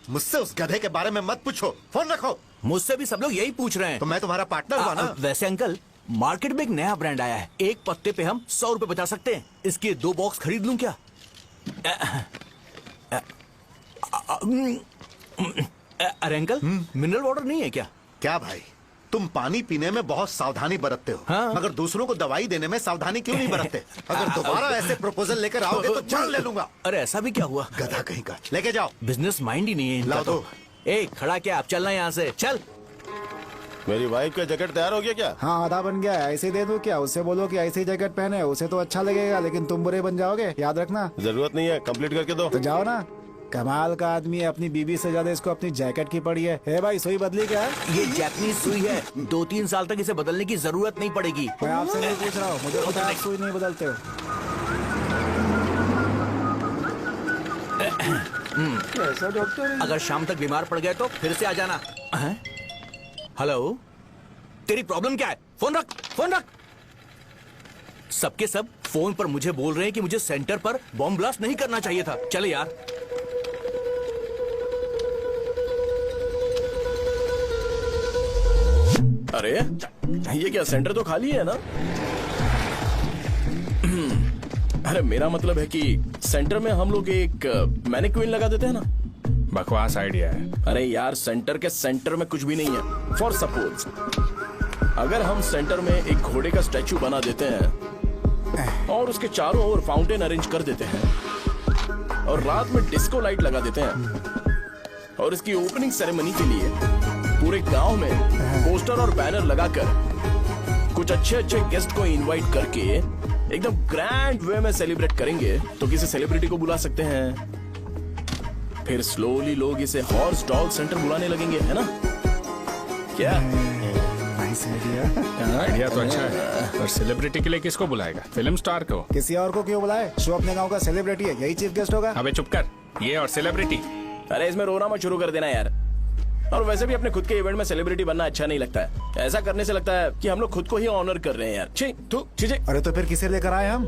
मुझसे उस गधे के बारे में मत पूछो, फोन रखो। मुझसे भी सब लोग यही पूछ रहे हैं। तो मैं तुम्हारा पार्टनर हुआ ना। वैसे अंकल, मार्केट में एक नया ब्रांड आया है, एक पत्ते पे हम 100 रुपए बचा सकते हैं। इसके 2 बॉक्स खरीद लूं क्या? अरे अंकल, मिनरल वाटर नहीं है क्या? क्या भाई, तुम पानी पीने में बहुत सावधानी बरतते हो, हाँ? मगर दूसरों को दवाई देने में सावधानी क्यों नहीं बरतते? अगर दोबारा ऐसे प्रपोजल लेकर आओगे तो जान ले लूंगा। अरे ऐसा भी क्या हुआ? गधा कहीं का, लेके जाओ। बिजनेस माइंड ही नहीं है इनका। लाओ दो। ए, खड़ा क्या? आप चलना यहाँ से, चल। मेरी वाइफ का जैकेट तैयार हो गया क्या? हाँ, आधा बन गया है। ऐसे दे दो क्या? उससे बोलो कि ऐसे ही जैकेट पहने, उसे तो अच्छा लगेगा, लेकिन तुम बुरे बन जाओगे, याद रखना। जरूरत नहीं है, कंप्लीट करके दो। तो जाओ ना, कमाल का आदमी है, अपनी बीबी से ज्यादा इसको अपनी जैकेट की पड़ी है। हे भाई सुई बदली क्या? ये जैपनीज सुई है, 2-3 साल तक इसे बदलने की जरूरत नहीं पड़ेगी। मैं आपसे नहीं पूछ रहा हूँ, मुझे पता है आप सुई नहीं बदलते हो। कैसा डॉक्टर? अगर शाम तक बीमार पड़ गए तो फिर से आ जाना। हेलो, तेरी प्रॉब्लम क्या है? फोन रख, फोन रख। सबके सब फोन पर मुझे बोल रहे हैं कि मुझे सेंटर पर बॉम्ब ब्लास्ट नहीं करना चाहिए था। चले यार। अरे ये क्या, सेंटर तो खाली है ना? अरे मेरा मतलब है कि सेंटर में हम लोग एक मैनिक्विन लगा देते हैं ना। बकवास आइडिया है। अरे यार, सेंटर के सेंटर में कुछ भी नहीं है। फॉर सपोज अगर हम सेंटर में एक घोड़े का स्टैचू बना देते हैं और उसके चारों ओर फाउंटेन अरेंज कर देते हैं और रात में डिस्को लाइट लगा देते हैं और इसकी ओपनिंग सेरेमनी के लिए पूरे गांव में पोस्टर और बैनर लगाकर कुछ अच्छे अच्छे गेस्ट को इनवाइट करके एकदम ग्रैंड वे में सेलिब्रेट करेंगे, तो किसी सेलिब्रिटी को बुला सकते हैं। फिर स्लोली लोग इसे हॉर्स डॉग सेंटर बुलाने लगेंगे, है ना? क्या आइडिया तो अच्छा है, पर सेलिब्रिटी के लिए किसको बुलाएगा? फिल्म स्टार को। किसी और को क्यों बुलाए? शो अपने गांव का सेलिब्रिटी है, यही चीफ गेस्ट होगा। अबे चुप कर, ये और सेलिब्रिटी। अरे इसमें रोना मत शुरू कर देना यार। और वैसे भी अपने खुद के इवेंट में सेलिब्रिटी बनना अच्छा नहीं लगता है। ऐसा करने से लगता है कि हम लोग खुद को ही ऑनर कर रहे हैं यार। छी, तू चीजें। अरे तो फिर किसे लेकर आए हम?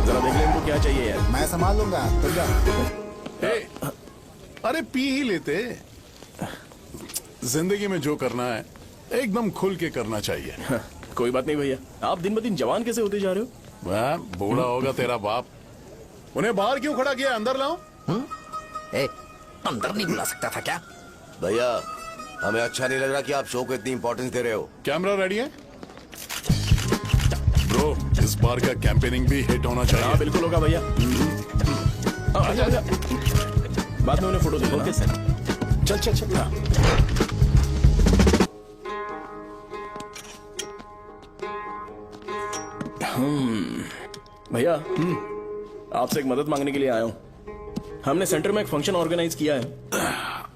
जरा देख ले इनको क्या चाहिए यार। मैं संभाल लूंगा, तुम जा। अरे पी ही लेते। जिंदगी में जो करना है एकदम खुल के करना चाहिए। कोई बात नहीं भैया, आप दिन ब दिन जवान कैसे होते जा रहे हो? वह बूढ़ा होगा तेरा बाप। उन्हें बाहर क्यों खड़ा किया? अंदर लाओ। अंदर नहीं बुला सकता था क्या? भैया हमें अच्छा नहीं लग रहा कि आप शो को इतनी इंपॉर्टेंस दे रहे हो। कैमरा रेडी है ब्रो? इस बार का कैंपेनिंग भी हिट होना चाहिए। हाँ बिल्कुल होगा भैया। बाद में उन्हें फोटो दे देना। सर चल चल चल। भैया आपसे एक मदद मांगने के लिए आया हूँ। हमने सेंटर में एक फंक्शन ऑर्गेनाइज किया है,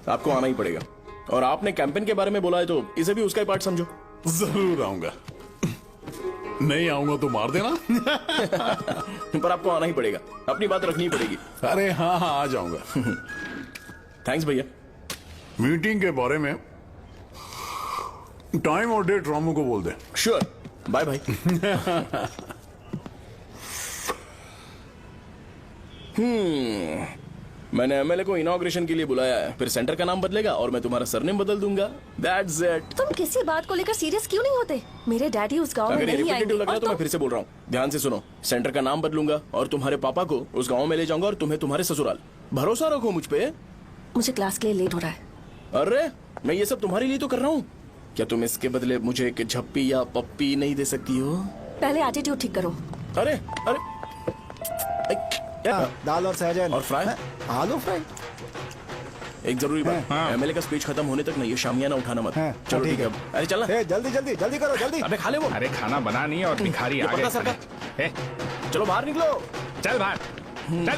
आपको आना ही पड़ेगा। और आपने कैंपेन के बारे में बोला है तो इसे भी उसका ही पार्ट समझो। जरूर आऊंगा। नहीं आऊंगा तो मार देना। पर आपको आना ही पड़ेगा, अपनी बात रखनी ही पड़ेगी। अरे हाँ हाँ आ जाऊंगा। थैंक्स भैया। मीटिंग के बारे में टाइम और डेट रामू को बोल दे। Sure, bye bye. मैंने एमएलए को इनॉग्रेशन के लिए बुलाया है, फिर सेंटर का नाम बदलेगा और मैं तुम्हारा सरनेम बदल दूंगा। That's it। तुम किसी बात को लेकर सीरियस क्यों नहीं होते? मेरे डैडी उस गांव में अगर ये नहीं रिपीटेटिव आएंगे। लग रहा है तो मैं फिर से बोल रहा हूँ, ध्यान से सुनो। सेंटर का नाम बदलूंगा और तुम्हारे पापा को उस गाँव में ले जाऊंगा और तुम्हें तुम्हारे ससुराल। भरोसा रखो मुझ पे। मुझे क्लास के लिए लेट हो रहा है। अरे मैं ये सब तुम्हारे लिए तो कर रहा हूँ। क्या तुम इसके बदले मुझे एक झप्पी या पप्पी नहीं दे सकती हो? पहले एटीट्यूड ठीक करो। अरे अरे दाल और सहजन और फ्राई, आलू फ्राई। एक जरूरी बात, एमएलए का स्पीच खत्म होने तक ना ये शामियाना उठाना मत। चलो ठीक है। अरे चलना। जल्दी जल्दी जल्दी करो, जल्दी। अबे खा ले वो। अरे खाना बना नहीं है और भिखारी आ गए। चलो बाहर निकलो। चल बाहर चल।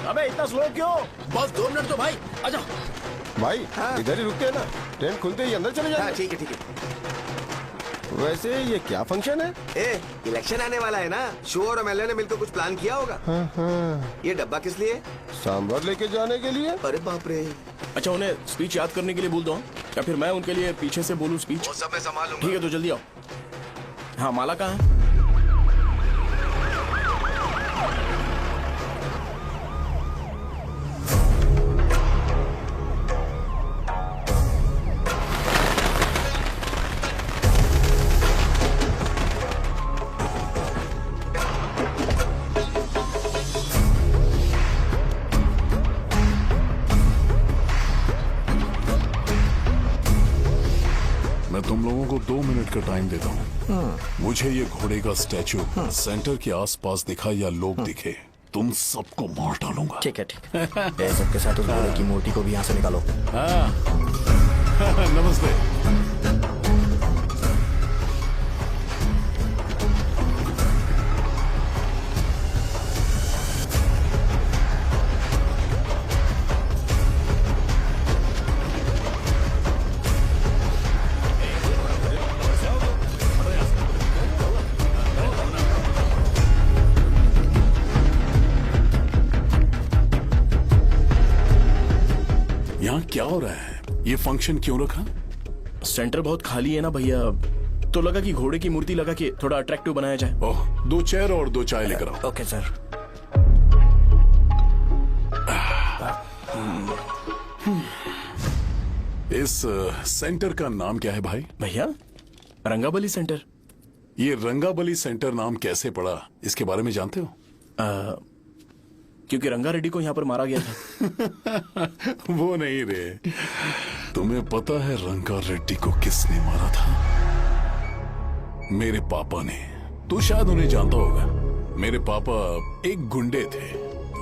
अबे इतना स्लो क्यों? बस 2 मिनट तो भाई, आजा। भाई इधर ही रुकते हैं ना, ट्रेन खुलते ही अंदर चले जाएंगे। ठीक है ठीक है। वैसे ये क्या फंक्शन है? इलेक्शन आने वाला है ना, शो और एमएलए ने मिलकर कुछ प्लान किया होगा। हाँ। ये डब्बा किस लिए? सांभर लेके जाने के लिए। अरे बाप रे। अच्छा उन्हें स्पीच याद करने के लिए बोल दो या फिर मैं उनके लिए पीछे से बोलूं स्पीच? वो सब मैं संभाल लूंगा। ठीक है तो जल्दी आओ। हाँ माला कहाँ है? मैं तुम लोगों को 2 मिनट का टाइम देता हूँ। मुझे ये घोड़े का स्टैचू सेंटर के आसपास दिखा या लोग दिखे, तुम सबको मार डालूंगा। ठीक है ठीक है। सबके साथ उस घोड़े की मूर्ति को भी यहाँ से निकालो। हाँ। नमस्ते। यहाँ क्या हो रहा है? ये फंक्शन क्यों रखा? सेंटर बहुत खाली है ना भैया, तो लगा कि घोड़े की मूर्ति लगा के थोड़ा अट्रैक्टिव बनाया जाए। ओह, 2 चेयर और 2 चाय लेकर आओ। Okay sir. इस सेंटर का नाम क्या है भाई? भैया रंगाबली सेंटर। ये रंगाबली सेंटर नाम कैसे पड़ा, इसके बारे में जानते हो? क्योंकि रंगा रेड्डी को यहाँ पर मारा गया था। वो नहीं रे, तुम्हें पता है रंगा रेड्डी को किसने मारा था? मेरे पापा ने। तू शायद उन्हें जानता होगा। मेरे पापा एक गुंडे थे।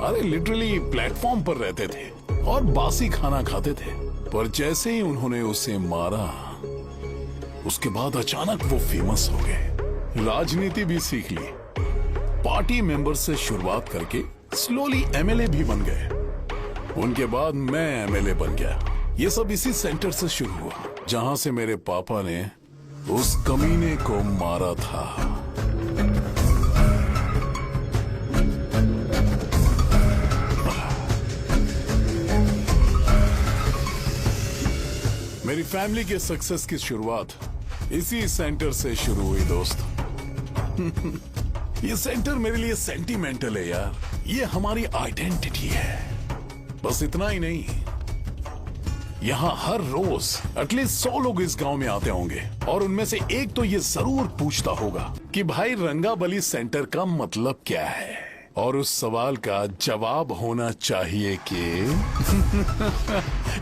अरे लिटरली प्लेटफॉर्म पर रहते थे और बासी खाना खाते थे। पर जैसे ही उन्होंने उसे मारा, उसके बाद अचानक वो फेमस हो गए, राजनीति भी सीख ली, पार्टी मेंबर से शुरुआत करके स्लोली एमएलए भी बन गए। उनके बाद मैं एमएलए बन गया। ये सब इसी सेंटर से शुरू हुआ, जहां से मेरे पापा ने उस कमीने को मारा था। मेरी फैमिली के सक्सेस की शुरुआत इसी सेंटर से शुरू हुई दोस्त। ये सेंटर मेरे लिए सेंटिमेंटल है यार। ये हमारी आइडेंटिटी है। बस इतना ही नहीं, यहाँ हर रोज एटलीस्ट 100 लोग इस गांव में आते होंगे और उनमें से एक तो ये जरूर पूछता होगा कि भाई रंगाबली सेंटर का मतलब क्या है। और उस सवाल का जवाब होना चाहिए कि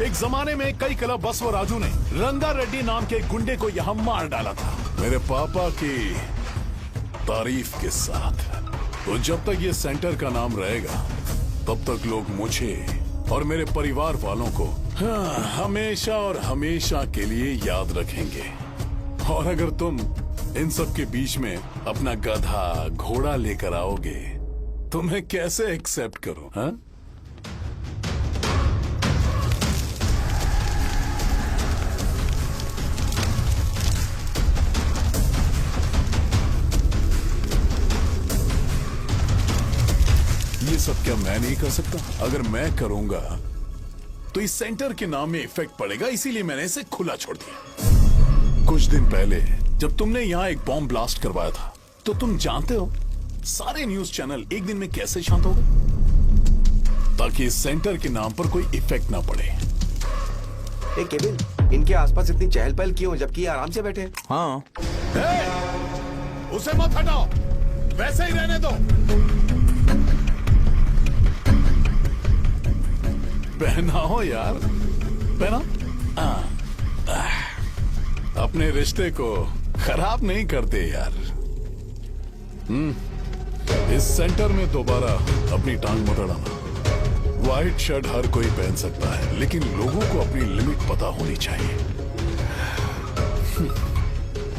एक जमाने में कई क्लब बस व राजू ने रंगा रेड्डी नाम के गुंडे को यहाँ मार डाला था, मेरे पापा की तारीफ के साथ। तो जब तक ये सेंटर का नाम रहेगा, तब तक लोग मुझे और मेरे परिवार वालों को हमेशा और हमेशा के लिए याद रखेंगे। और अगर तुम इन सब के बीच में अपना गधा घोड़ा लेकर आओगे तो मैं कैसे एक्सेप्ट करूं? हाँ? ये सब क्या मैं नहीं कर सकता? अगर मैं करूंगा तो इस सेंटर के नाम में इफेक्ट पड़ेगा, इसीलिए मैंने इसे खुला छोड़ दिया। कुछ दिन पहले जब तुमने यहाँ एक बॉम्ब ब्लास्ट करवाया था, तो तुम जानते हो सारे न्यूज चैनल एक दिन में कैसे शांत हो गए? ताकि इस सेंटर के नाम पर कोई इफेक्ट ना पड़े। केविन, इनके आसपास इतनी चहल पहल क्यों, जबकि आराम से बैठे? हाँ। उसे मत हटाओ, वैसे ही रहने दो। पहनाओ यार, पहना। अपने रिश्ते को खराब नहीं करते यार। इस सेंटर में दोबारा अपनी टांग मत अड़ाना। व्हाइट शर्ट हर कोई पहन सकता है, लेकिन लोगों को अपनी लिमिट पता होनी चाहिए।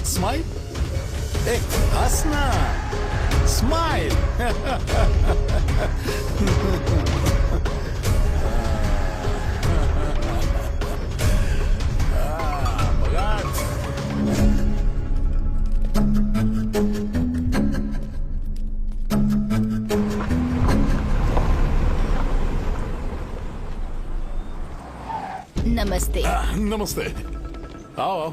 स्माइल, हंसना, स्माइल। नमस्ते। नमस्ते, आओ।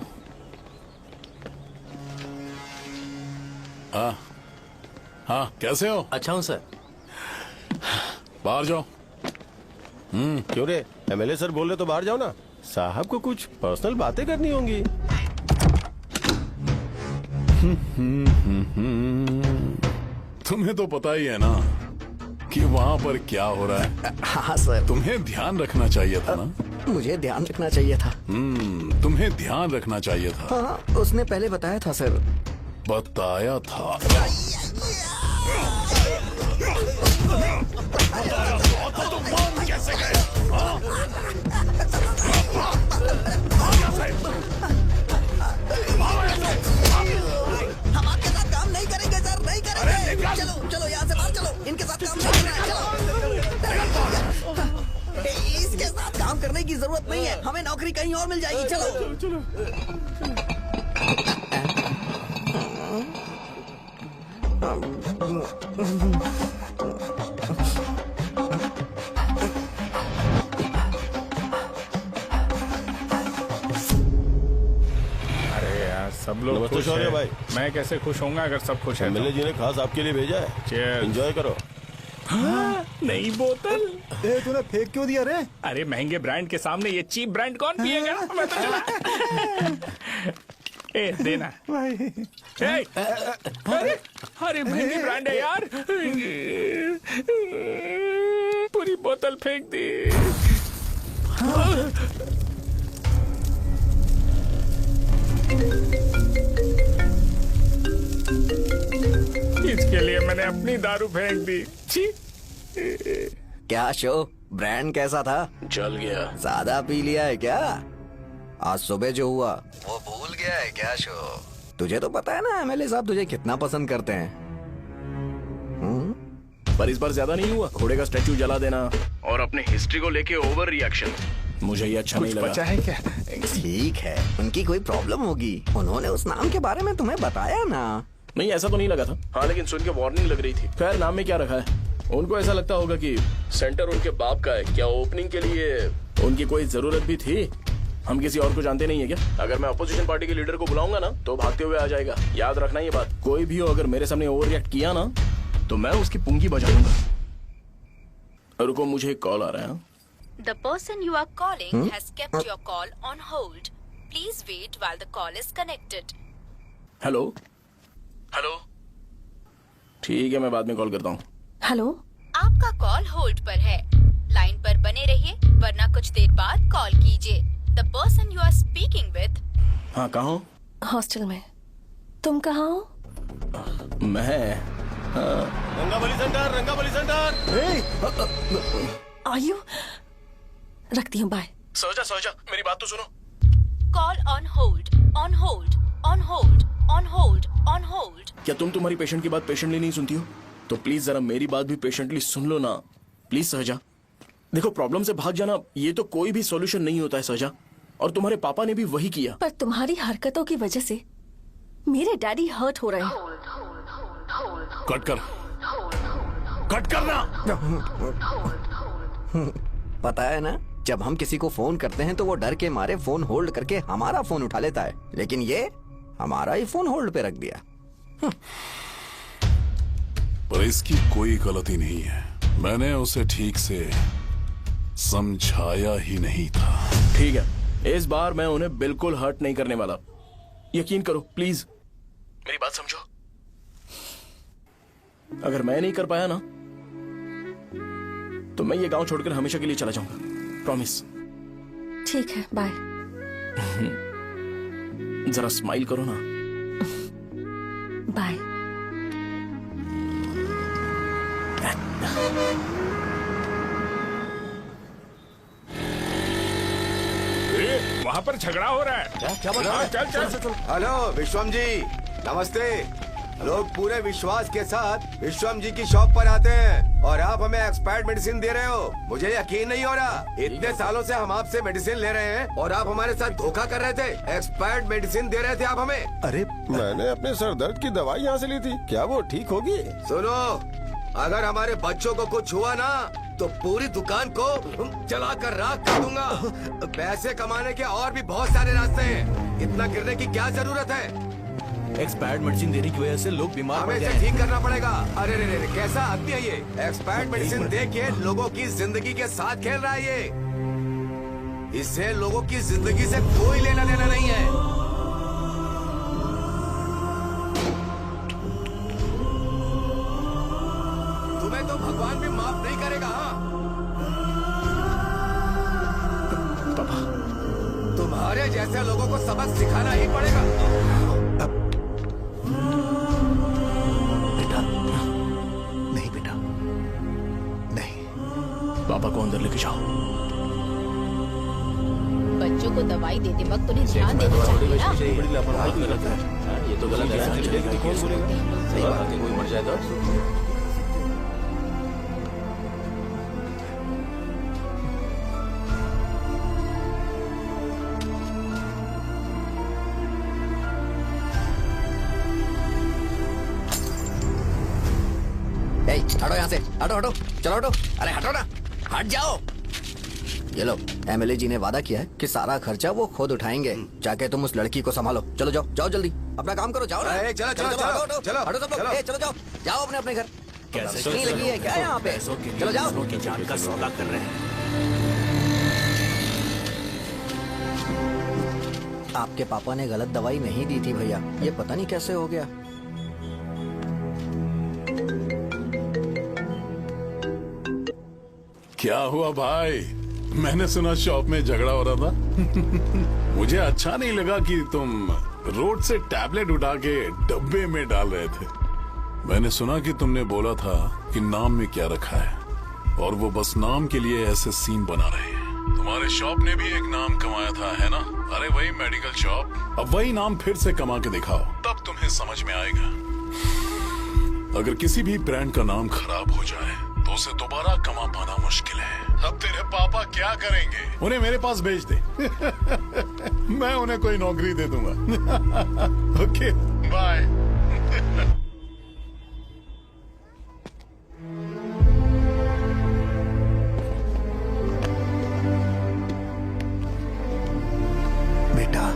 हाँ हाँ, कैसे हो? अच्छा हूँ सर। बाहर जाओ। क्यों रे, एमएलए सर बोल रहे तो बाहर जाओ ना। साहब को कुछ पर्सनल बातें करनी होंगी। तुम्हें तो पता ही है ना कि वहाँ पर क्या हो रहा है। हाँ सर। तुम्हें ध्यान रखना चाहिए था ना। मुझे ध्यान रखना चाहिए था। तुम्हें ध्यान रखना चाहिए था। हाँ, उसने पहले बताया था सर। बताया था? कैसे गए? हम आपके साथ काम नहीं करेंगे सर, नहीं करेंगे। चलो चलो यहाँ से बाहर चलो, इनके साथ काम नहीं करना है। चलो, इसके साथ काम करने की जरूरत नहीं है, हमें नौकरी कहीं और मिल जाएगी। चलो चलो। लोग नमस्ते खुश शौर्य हैं, भाई। मैं कैसे खुश होऊंगा अगर सब खुश हैं एमएलए जी ने खास आपके लिए भेजा है। Cheers। एंजॉय करो। नई बोतल। तूने फेंक क्यों दिया रे? अरे महंगे ब्रांड के सामने ये चीप ब्रांड कौन पिएगा? मैं तो चला। ए देना भाई। अरे महंगी ब्रांड है यार। पूरी बोतल फेंक दी। इसके लिए मैंने अपनी दारू फेंक दी। छी। क्या शो, ब्रांड कैसा था? चल गया। ज्यादा पी लिया है क्या? आज सुबह जो हुआ वो भूल गया है क्या शो? तुझे तो पता है ना एमएलए साहब तुझे कितना पसंद करते हैं। पर इस बार ज्यादा नहीं हुआ? घोड़े का स्टैचू जला देना और अपने हिस्ट्री को लेके ओवर रिएक्शन, मुझे ये अच्छा नहीं लगा। बचा है क्या? ठीक है, उनकी कोई प्रॉब्लम होगी। उन्होंने उस नाम के बारे में तुम्हें बताया ना? नहीं, ऐसा तो नहीं लगा था। हाँ, लेकिन सुन के वार्निंग लग रही थी। खैर, नाम में क्या रखा है? उनको ऐसा लगता होगा कि सेंटर उनके बाप का है। क्या ओपनिंग के लिए उनकी कोई जरूरत भी थी? हम किसी और को जानते नहीं है क्या? अगर मैं अपोजिशन पार्टी के लीडर को बुलाऊंगा ना तो भागते हुए आ जाएगा। याद रखना ये बात। कोई भी हो अगर मेरे सामने ओवर रिएक्ट किया ना तो मैं उसकी पुंगी बजा दूंगा। रुको, मुझे एक कॉल आ रहा है। The person you are calling has kept your call on hold. Please wait while the call is connected. Hello hello, ठीक है, मैं बाद में कॉल करता हूँ। हेलो, आपका कॉल होल्ड पर है। लाइन पर बने रहिए वरना कुछ देर बाद कॉल कीजिए। The person you are speaking with। हाँ, कहाँ हो? हॉस्टल में। तुम कहाँ हो? मैं रंगाबली सेंटर, रंगाबली सेंटर। आयु, रखती हूँ, बाय। सोचा मेरी बात तो सुनो। Call on hold, on hold, on hold, on hold, on hold। क्या तुम तुम्हारी पेशेंट की बात पेशेंटली नहीं सुनती हो? तो प्लीज जरा मेरी बात भी पेशेंटली सुन लो ना। प्लीज सहजा, देखो प्रॉब्लम से भाग जाना ये तो कोई भी सॉल्यूशन नहीं होता है सहजा, और तुम्हारे पापा ने भी वही किया। पर तुम्हारी हरकतों की वजह से मेरे डैडी हर्ट हो रहे हैं। कट कर, कट करना। पता है ना, जब हम किसी को फोन करते हैं तो वो डर के मारे फोन होल्ड करके हमारा फोन उठा लेता है, लेकिन ये हमारा ही फोन होल्ड पे रख दिया। पर इसकी कोई गलती नहीं है। मैंने उसे ठीक से समझाया ही नहीं था। ठीक है, इस बार मैं उन्हें बिल्कुल हर्ट नहीं करने वाला। यकीन करो प्लीज, मेरी बात समझो। अगर मैं नहीं कर पाया ना तो मैं ये गांव छोड़कर हमेशा के लिए चला जाऊंगा। प्रॉमिस। ठीक है, बाय। जरा स्माइल करो ना। बाय। वहाँ पर झगड़ा हो रहा है। क्या बोल रहा है? चल। हेलो विश्वम जी, नमस्ते। लोग पूरे विश्वास के साथ विश्वम जी की शॉप पर आते हैं और आप हमें एक्सपायर्ड मेडिसिन दे रहे हो। मुझे यकीन नहीं हो रहा। इतने सालों से हम आपसे मेडिसिन ले रहे हैं और आप हमारे साथ धोखा कर रहे थे। एक्सपायर्ड मेडिसिन दे रहे थे आप हमें। अरे मैंने अपने सर दर्द की दवाई यहाँ से ली थी, क्या वो ठीक होगी? सुनो, अगर हमारे बच्चों को कुछ हुआ ना तो पूरी दुकान को जला कर राख कर दूंगा। पैसे कमाने के और भी बहुत सारे रास्ते हैं, इतना गिरने की क्या जरूरत है? एक्सपायर्ड मेडिसिन देने की वजह से लोग बीमार पड़ हमें गए इसे ठीक करना पड़ेगा। अरे रे, कैसा आदमी है ये? एक्सपायर्ड मेडिसिन दे के लोगों की जिंदगी के साथ खेल रहा है ये। इससे लोगों की जिंदगी से कोई लेना देना नहीं है। तुम्हें तो भगवान भी माफ नहीं करेगा। पापा, तुम्हारे जैसे लोगों को सबक सिखाना ही पड़ेगा। पापा को अंदर लेके जाओ। बच्चों को दवाई देते वक्त उन्हें ध्यान देना चाहिए ना। ये तो गलत है। सही बात है, कोई मर जाए तो। हटो यहाँ से, हटो, चलो हटो। अरे हटो ना, हट जाओ। ये लो, एमएलए जी ने वादा किया है कि सारा खर्चा वो खुद उठाएंगे। जाके तुम उस लड़की को संभालो। चलो जाओ, जाओ जल्दी, अपना काम करो, जाओ ना। चलो चलो चलो हटो, चलो हटो सब लोग, चलो जाओ, जाओ अपने अपने घर। नहीं लगी है क्या यहाँ पे? चलो जाओ। की जान का सौदा कर रहे हैं। आपके पापा ने गलत दवाई नहीं दी थी भैया, ये पता नहीं कैसे हो गया। क्या हुआ भाई? मैंने सुना शॉप में झगड़ा हो रहा था। मुझे अच्छा नहीं लगा कि तुम रोड से टैबलेट उठा के डब्बे में डाल रहे थे। मैंने सुना कि तुमने बोला था कि नाम में क्या रखा है, और वो बस नाम के लिए ऐसे सीन बना रहे हैं। तुम्हारे शॉप ने भी एक नाम कमाया था, है ना? अरे वही मेडिकल शॉप, अब वही नाम फिर से कमा के दिखाओ, तब तुम्हें समझ में आएगा। अगर किसी भी ब्रांड का नाम खराब हो जाए तो उसे दोबारा कमा पाना मुश्किल है। अब तेरे पापा क्या करेंगे? उन्हें मेरे पास भेज दे। मैं उन्हें कोई नौकरी दे दूंगा। Okay bye. बेटा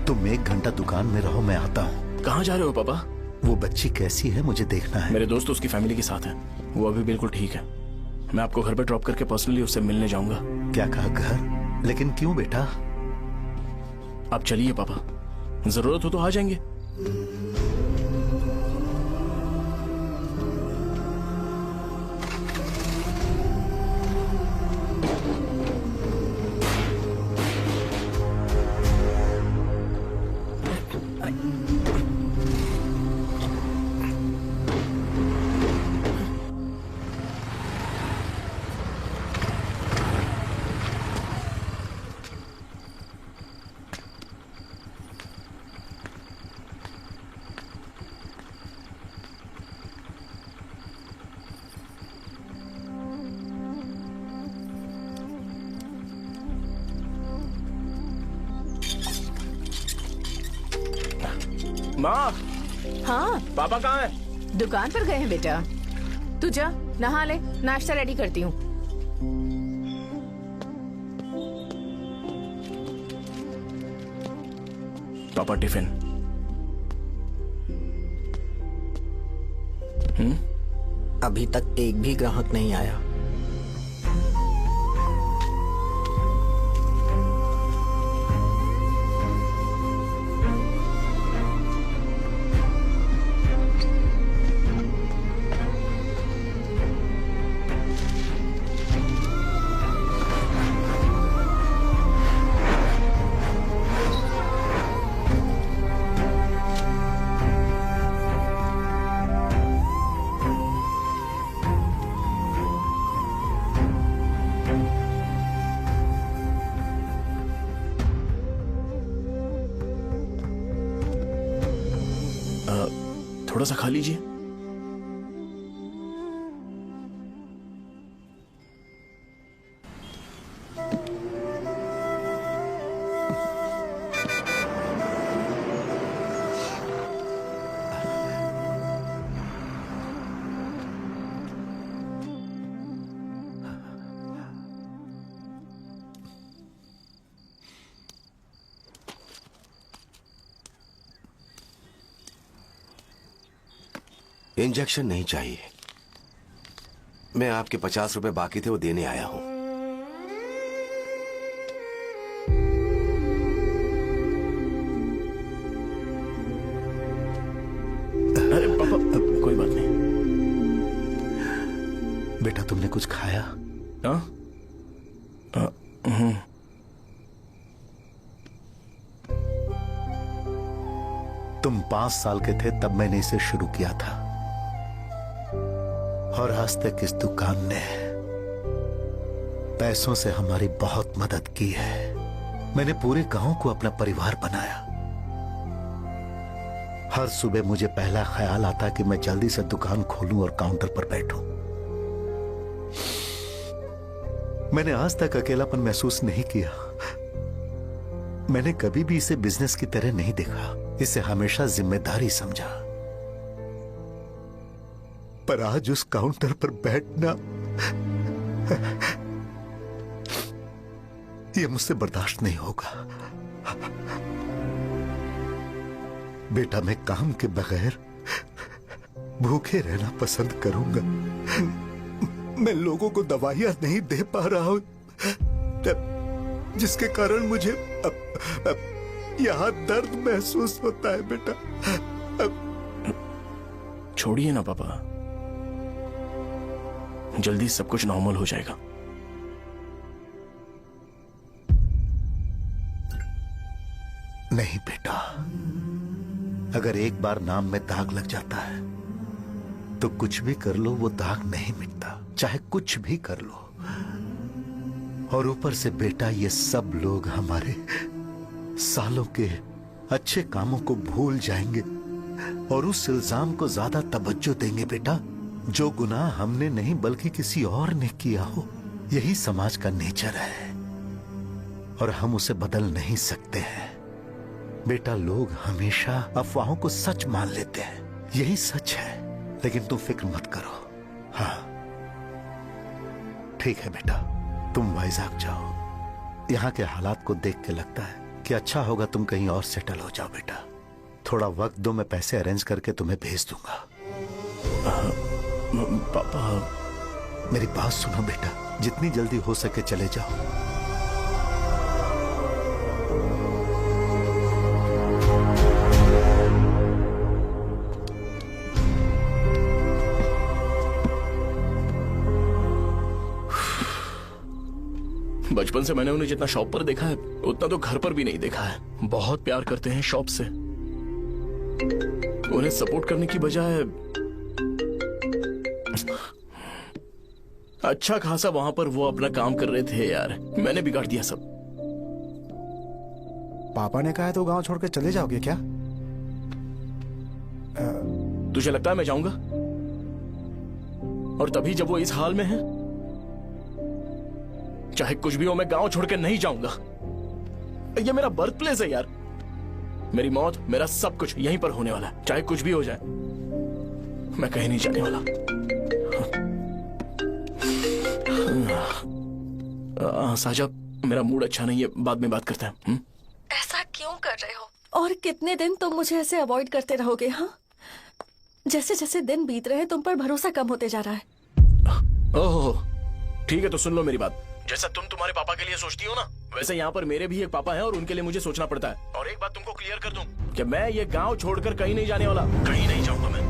तुम 1 घंटा दुकान में रहो, मैं आता हूँ। कहाँ जा रहे हो पापा? वो बच्ची कैसी है मुझे देखना है। मेरे दोस्त उसकी फैमिली के साथ है, वो अभी बिल्कुल ठीक है। मैं आपको घर पे ड्रॉप करके पर्सनली उससे मिलने जाऊंगा। क्या कहा घर? लेकिन क्यों बेटा? आप चलिए पापा, जरूरत हो तो आ जाएंगे। माँ, हाँ पापा कहाँ हैं? दुकान पर गए हैं बेटा। तू जा नहा ले, नाश्ता रेडी करती हूँ। पापा टिफिन। अभी तक एक भी ग्राहक नहीं आया। थोड़ा सा खा लीजिए। इंजेक्शन नहीं चाहिए। मैं आपके 50 रुपए बाकी थे, वो देने आया हूं। अरे पापा कोई बात नहीं। बेटा तुमने कुछ खाया? हाँ? तुम 5 साल के थे तब मैंने इसे शुरू किया था, और आज तक इस दुकान ने पैसों से हमारी बहुत मदद की है। मैंने पूरे गांव को अपना परिवार बनाया। हर सुबह मुझे पहला ख्याल आता कि मैं जल्दी से दुकान खोलूं और काउंटर पर बैठूं। मैंने आज तक अकेलापन महसूस नहीं किया। मैंने कभी भी इसे बिजनेस की तरह नहीं देखा, इसे हमेशा जिम्मेदारी समझा। पर आज उस काउंटर पर बैठना ये मुझसे बर्दाश्त नहीं होगा। बेटा, मैं काम के बगैर भूखे रहना पसंद करूंगा। मैं लोगों को दवाइयां नहीं दे पा रहा हूं, जिसके कारण मुझे यहाँ दर्द महसूस होता है। बेटा, छोड़िए ना पापा, जल्दी सब कुछ नॉर्मल हो जाएगा। नहीं बेटा, अगर एक बार नाम में दाग लग जाता है तो कुछ भी कर लो वो दाग नहीं मिटता, चाहे कुछ भी कर लो। और ऊपर से बेटा, ये सब लोग हमारे सालों के अच्छे कामों को भूल जाएंगे और उस इल्जाम को ज्यादा तवज्जो देंगे बेटा, जो गुनाह हमने नहीं बल्कि किसी और ने किया हो। यही समाज का नेचर है और हम उसे बदल नहीं सकते हैं। बेटा, लोग हमेशा अफवाहों को सच मान लेते हैं, यही सच है। लेकिन तुम फिक्र मत करो। हाँ ठीक है बेटा, तुम वाइजाग जाओ। यहाँ के हालात को देख के लगता है कि अच्छा होगा तुम कहीं और सेटल हो जाओ। बेटा, थोड़ा वक्त दो, मैं पैसे अरेंज करके तुम्हें भेज दूंगा। पापा, मेरी बात सुनो बेटा, जितनी जल्दी हो सके चले जाओ। बचपन से मैंने उन्हें जितना शॉप पर देखा है उतना तो घर पर भी नहीं देखा है। बहुत प्यार करते हैं शॉप से। उन्हें सपोर्ट करने की बजाय अच्छा खासा वहां पर वो अपना काम कर रहे थे। यार, मैंने बिगाड़ दिया सब। पापा ने कहा है तो गांव छोड़ के चले जाओगे क्या? तुझे लगता है मैं जाऊंगा? और तभी जब वो इस हाल में है, चाहे कुछ भी हो मैं गांव छोड़ के नहीं जाऊंगा। ये मेरा बर्थ प्लेस है यार। मेरी मौत, मेरा सब कुछ यहीं पर होने वाला है। चाहे कुछ भी हो जाए, मैं कहीं नहीं जाने वाला। साजा, मेरा मूड अच्छा नहीं है, बाद में बात करते हैं। ऐसा क्यों कर रहे हो? और कितने दिन तुम मुझे ऐसे अवॉइड करते रहोगे? हाँ, जैसे जैसे दिन बीत रहे हैं तुम पर भरोसा कम होते जा रहा है। ओहो, ठीक है तो सुन लो मेरी बात। जैसा तुम तुम्हारे पापा के लिए सोचती हो ना, वैसे यहाँ पर मेरे भी एक पापा हैं और उनके लिए मुझे सोचना पड़ता है। और एक बात तुमको क्लियर कर दूं कि मैं ये गांव छोड़कर कहीं नहीं जाने वाला, कहीं नहीं जाऊंगा मैं।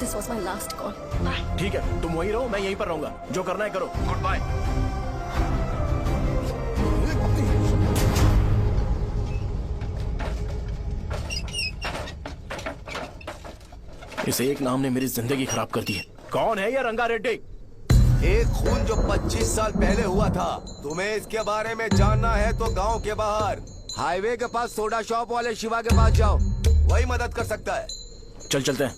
This was my last call. Bye. ठीक है, तुम वहीं रहो, मैं यहीं पर रहूंगा। जो करना है करो। Goodbye. इस एक नाम ने मेरी जिंदगी खराब कर दी है। कौन है ये रंगा रेड्डी? एक खून जो 25 साल पहले हुआ था। तुम्हें इसके बारे में जानना है तो गांव के बाहर हाईवे के पास सोडा शॉप वाले शिवा के पास जाओ, वही मदद कर सकता है। चल चलते हैं।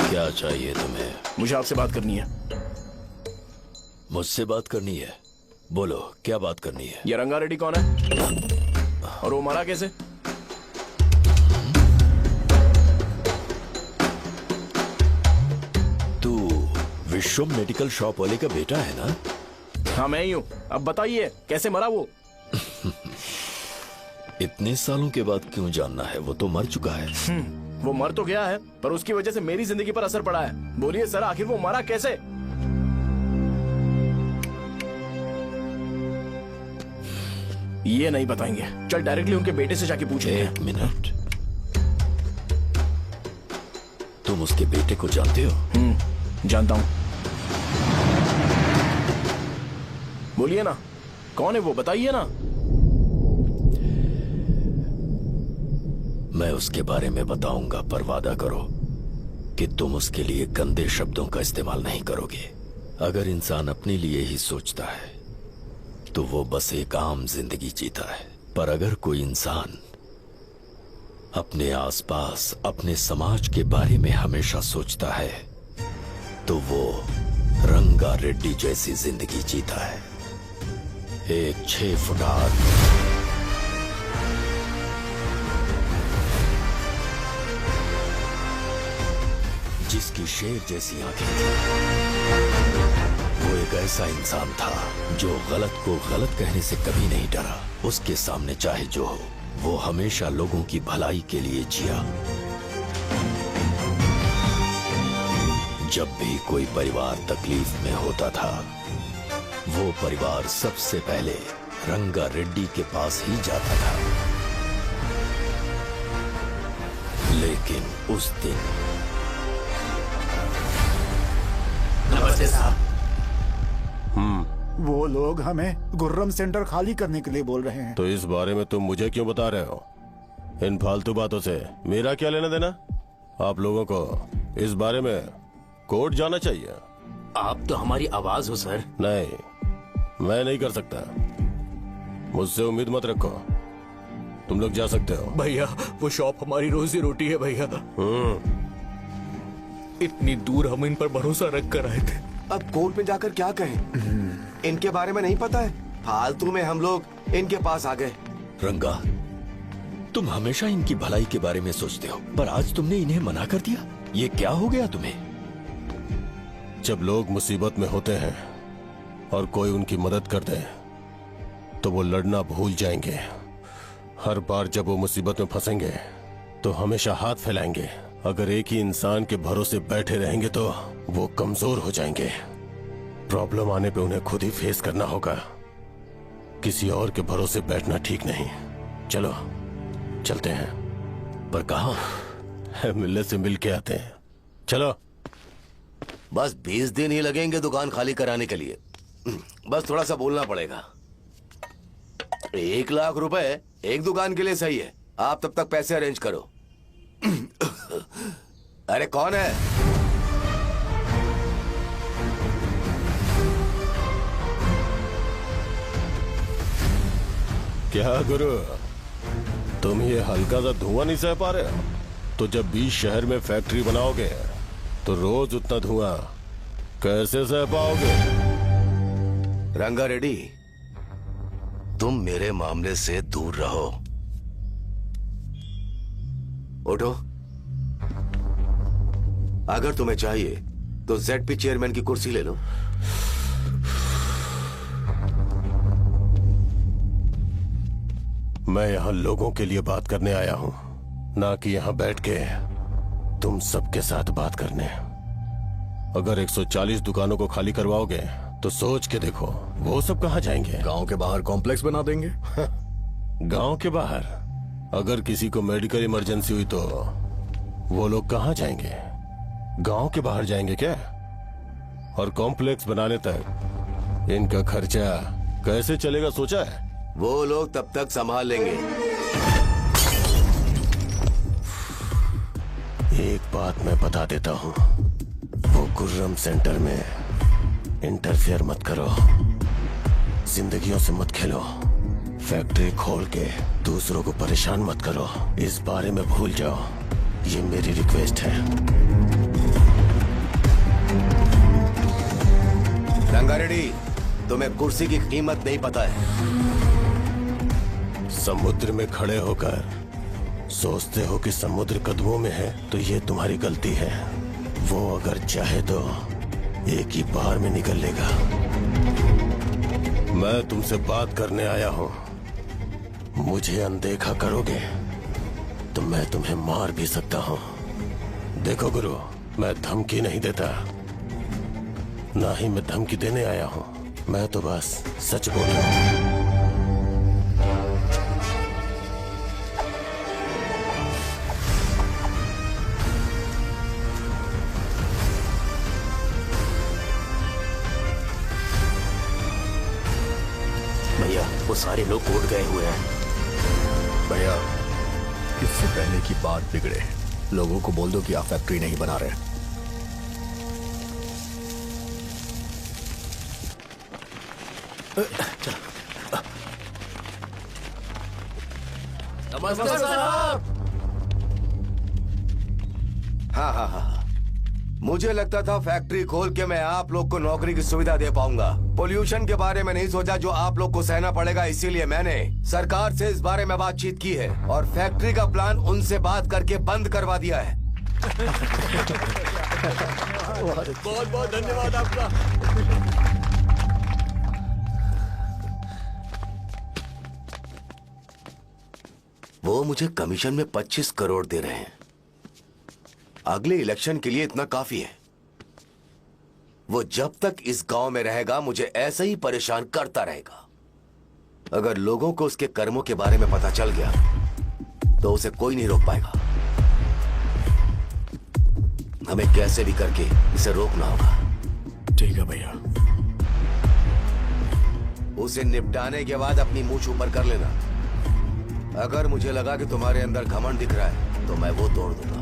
क्या चाहिए तुम्हें? मुझे आपसे बात करनी है। मुझसे बात करनी है? बोलो, क्या बात करनी है? ये रंगा रेड्डी कौन है और वो मरा कैसे? तू विश्वम मेडिकल शॉप वाले का बेटा है ना? हाँ मैं ही हूँ। अब बताइए कैसे मरा वो? इतने सालों के बाद क्यों जानना है? वो तो मर चुका है। वो मर तो गया है, पर उसकी वजह से मेरी जिंदगी पर असर पड़ा है। बोलिए सर, आखिर वो मरा कैसे? ये नहीं बताएंगे। चल डायरेक्टली उनके बेटे से जाके पूछेंगे। एक मिनट, तुम उसके बेटे को जानते हो? जानता हूं। बोलिए ना, कौन है वो? बताइए ना। मैं उसके बारे में बताऊंगा, पर वादा करो कि तुम उसके लिए गंदे शब्दों का इस्तेमाल नहीं करोगे। अगर इंसान अपने लिए ही सोचता है तो वो बस एक आम जिंदगी जीता है, पर अगर कोई इंसान अपने आसपास, अपने समाज के बारे में हमेशा सोचता है तो वो रंगा रेड्डी जैसी जिंदगी जीता है। एक 6 फुट आदमी जिसकी शेर जैसी आंखें थी। वो एक ऐसा इंसान था जो गलत को गलत कहने से कभी नहीं डरा। उसके सामने चाहे जो हो, वो हमेशा लोगों की भलाई के लिए जिया। जब भी कोई परिवार तकलीफ में होता था, वो परिवार सबसे पहले रंगा रेड्डी के पास ही जाता था। लेकिन उस दिन नमस्ते साहब। वो लोग हमें गुर्रम सेंटर खाली करने के लिए बोल रहे हैं। तो इस बारे में तुम मुझे क्यों बता रहे हो? इन फालतू बातों से मेरा क्या लेना देना? आप लोगों को इस बारे में कोर्ट जाना चाहिए। आप तो हमारी आवाज हो सर। नहीं, मैं नहीं कर सकता। मुझसे उम्मीद मत रखो। तुम लोग जा सकते हो। भैया वो शॉप हमारी रोजी रोटी है भैया। इतनी दूर हम इन पर भरोसा रख कर आए थे। अब कोर्ट में जाकर क्या कहें? इनके बारे में नहीं पता है। फालतू में हम लोग इनके पास आ गए। रंगा, तुम हमेशा इनकी भलाई के बारे में सोचते हो, पर आज तुमने इन्हें मना कर दिया। ये क्या हो गया तुम्हें? जब लोग मुसीबत में होते हैं और कोई उनकी मदद कर दे तो वो लड़ना भूल जाएंगे। हर बार जब वो मुसीबत में फंसेंगे तो हमेशा हाथ फैलाएंगे। अगर एक ही इंसान के भरोसे बैठे रहेंगे तो वो कमजोर हो जाएंगे। प्रॉब्लम आने पे उन्हें खुद ही फेस करना होगा। किसी और के भरोसे बैठना ठीक नहीं। चलो चलते हैं। पर कहाँ? मिलने से मिल के आते हैं। चलो। बस 20 दिन ही लगेंगे दुकान खाली कराने के लिए। बस थोड़ा सा बोलना पड़ेगा। 1 लाख रुपए एक दुकान के लिए सही है। आप तब तक पैसे अरेंज करो। अरे कौन है? क्या गुरु, तुम ये हल्का सा धुआं नहीं सह पा रहे हो? तो जब 20 शहर में फैक्ट्री बनाओगे तो रोज उतना धुआं कैसे सह पाओगे? रंगा रेड्डी, तुम मेरे मामले से दूर रहो। उठो। अगर तुम्हें चाहिए तो ZP चेयरमैन की कुर्सी ले लो। मैं यहाँ लोगों के लिए बात करने आया हूँ, ना कि यहाँ बैठ के तुम सबके साथ बात करने। अगर 140 दुकानों को खाली करवाओगे तो सोच के देखो वो सब कहाँ जाएंगे? गांव के बाहर कॉम्प्लेक्स बना देंगे। गांव के बाहर? अगर किसी को मेडिकल इमरजेंसी हुई तो वो लोग कहाँ जाएंगे? गांव के बाहर जाएंगे क्या? और कॉम्प्लेक्स बनाने तक इनका खर्चा कैसे चलेगा सोचा है? वो लोग तब तक संभाल लेंगे। एक बात मैं बता देता हूँ, वो गुर्रम सेंटर में इंटरफेयर मत करो। जिंदगियों से मत खेलो। फैक्ट्री खोल के दूसरों को परेशान मत करो। इस बारे में भूल जाओ। ये मेरी रिक्वेस्ट है। रंगा रेड्डी, तुम्हें कुर्सी की कीमत नहीं पता है। समुद्र में खड़े होकर सोचते हो कि समुद्र कदमों में है, तो ये तुम्हारी गलती है। वो अगर चाहे तो एक ही बार में निकल लेगा। मैं तुमसे बात करने आया हूं। मुझे अनदेखा करोगे तो मैं तुम्हें मार भी सकता हूं। देखो गुरु, मैं धमकी नहीं देता, ना ही मैं धमकी देने आया हूं। मैं तो बस सच बोल रहा हूं। भैया वो सारे लोग कोर्ट गए हुए हैं। भैया, इससे पहले की बात बिगड़े, लोगों को बोल दो कि आप फैक्ट्री नहीं बना रहे। नमस्ते साहब। हाँ। मुझे लगता था फैक्ट्री खोल के मैं आप लोग को नौकरी की सुविधा दे पाऊंगा। पोल्यूशन के बारे में नहीं सोचा जो आप लोग को सहना पड़ेगा, इसीलिए मैंने सरकार से इस बारे में बातचीत की है और फैक्ट्री का प्लान उनसे बात करके बंद करवा दिया है। बहुत बहुत धन्यवाद आपका। वो मुझे कमीशन में 25 करोड़ दे रहे हैं। अगले इलेक्शन के लिए इतना काफी है। वो जब तक इस गांव में रहेगा मुझे ऐसे ही परेशान करता रहेगा। अगर लोगों को उसके कर्मों के बारे में पता चल गया तो उसे कोई नहीं रोक पाएगा। हमें कैसे भी करके इसे रोकना होगा। ठीक है भैया। उसे निपटाने के बाद अपनी मूंछ ऊपर कर लेना। अगर मुझे लगा कि तुम्हारे अंदर घमंड दिख रहा है तो मैं वो तोड़ दूंगा।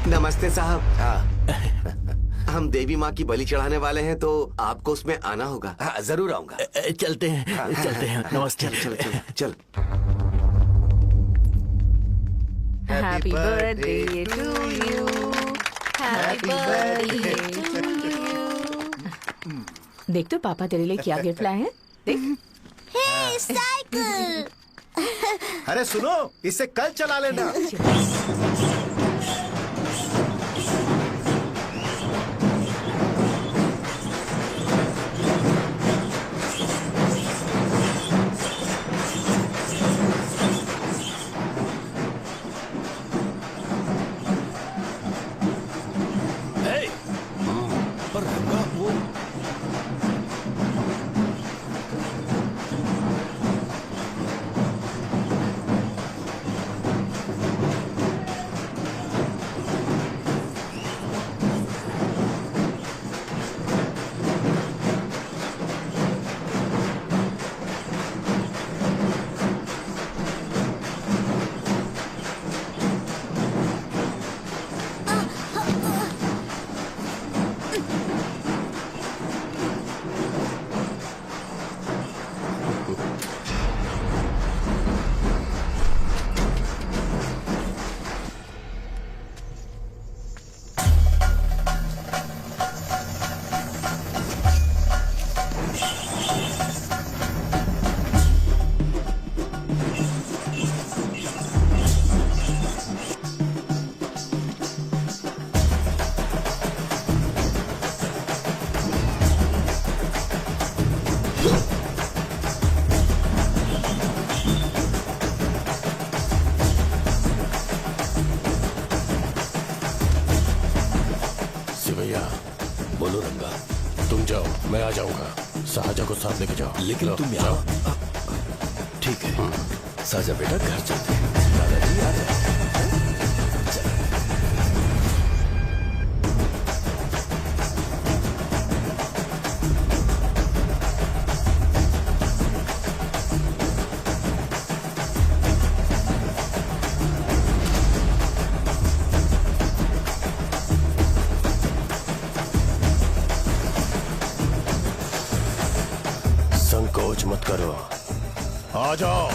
नमस्ते साहब। हाँ। हम देवी माँ की बलि चढ़ाने वाले हैं तो आपको उसमें आना होगा। हाँ, जरूर आऊंगा। चलते हैं चलते हैं। नमस्ते। चल चल चल। Happy birthday to you. Happy birthday to you. देख तो पापा तेरे लिए क्या गिफ्ट लाए हैं। देख। हे साइकिल। अरे सुनो, इसे कल चला लेना। पर रंगा वो बोलो रंगा, तुम जाओ, मैं आ जाऊंगा। साजा को साथ लेके जाओ। लेकिन तुम जाओ। ठीक है साजा बेटा, घर चलते हैं। दादाजी आ गए। संकोच मत करो, आ जाओ।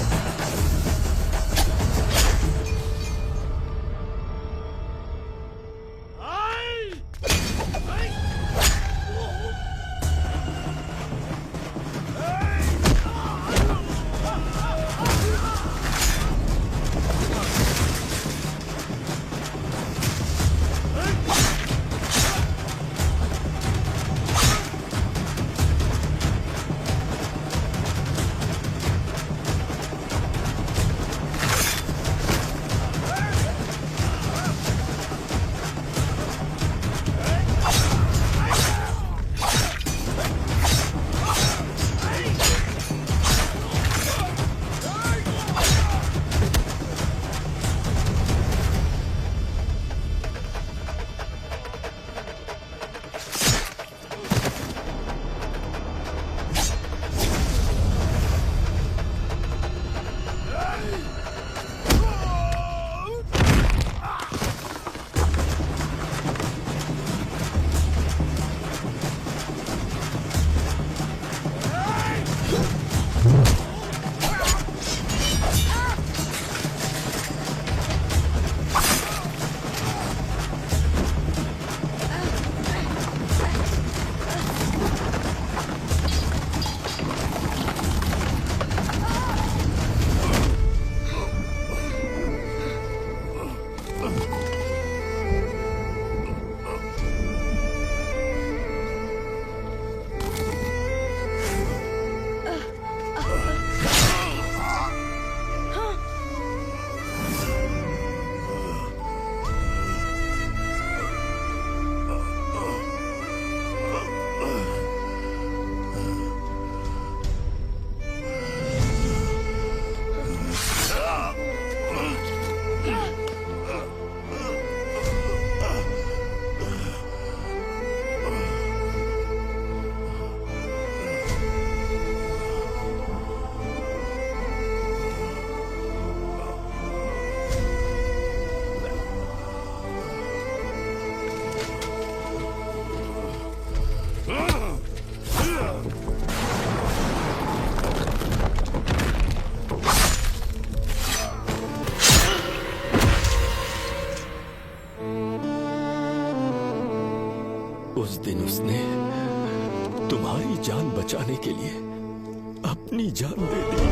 उस दिन उसने तुम्हारी जान बचाने के लिए अपनी जान दे दी।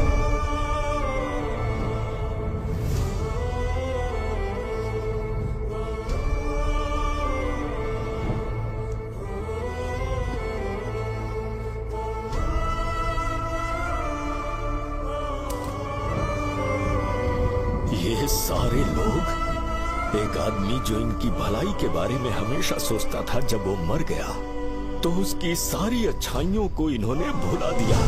ये सारे लोग, एक आदमी जो इनकी भलाई के बारे में हमेशा सोचता था, जब वो मर गया तो उसकी सारी अच्छाइयों को इन्होंने भुला दिया।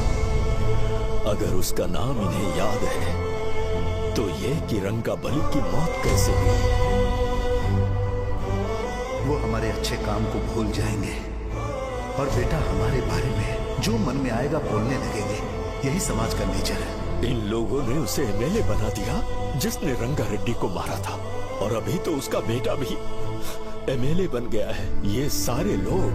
अगर उसका नाम इन्हें याद है तो ये कि रंगाबली की मौत कैसे हुई। वो हमारे अच्छे काम को भूल जाएंगे और बेटा हमारे बारे में जो मन में आएगा बोलने लगेंगे। यही समाज का नेचर है। इन लोगों ने उसे एमएलए बना दिया जिसने रंगा रेड्डी को मारा था, और अभी तो उसका बेटा भी एमएलए बन गया है। ये सारे लोग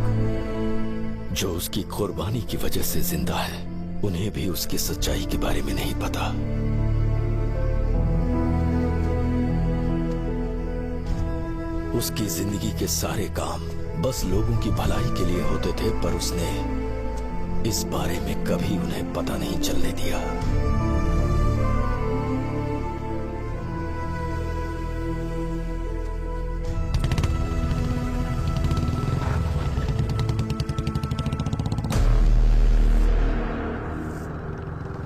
जो उसकी कुर्बानी की वजह से जिंदा है, उन्हें भी उसकी सच्चाई के बारे में नहीं पता। उसकी जिंदगी के सारे काम बस लोगों की भलाई के लिए होते थे, पर उसने इस बारे में कभी उन्हें पता नहीं चलने दिया।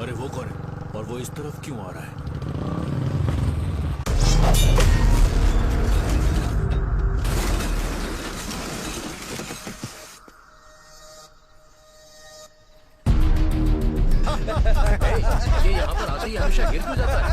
अरे वो कौन है और वो इस तरफ क्यों आ रहा है? ये यहाँ पर आते ही हमेशा गिर क्यों जाता है?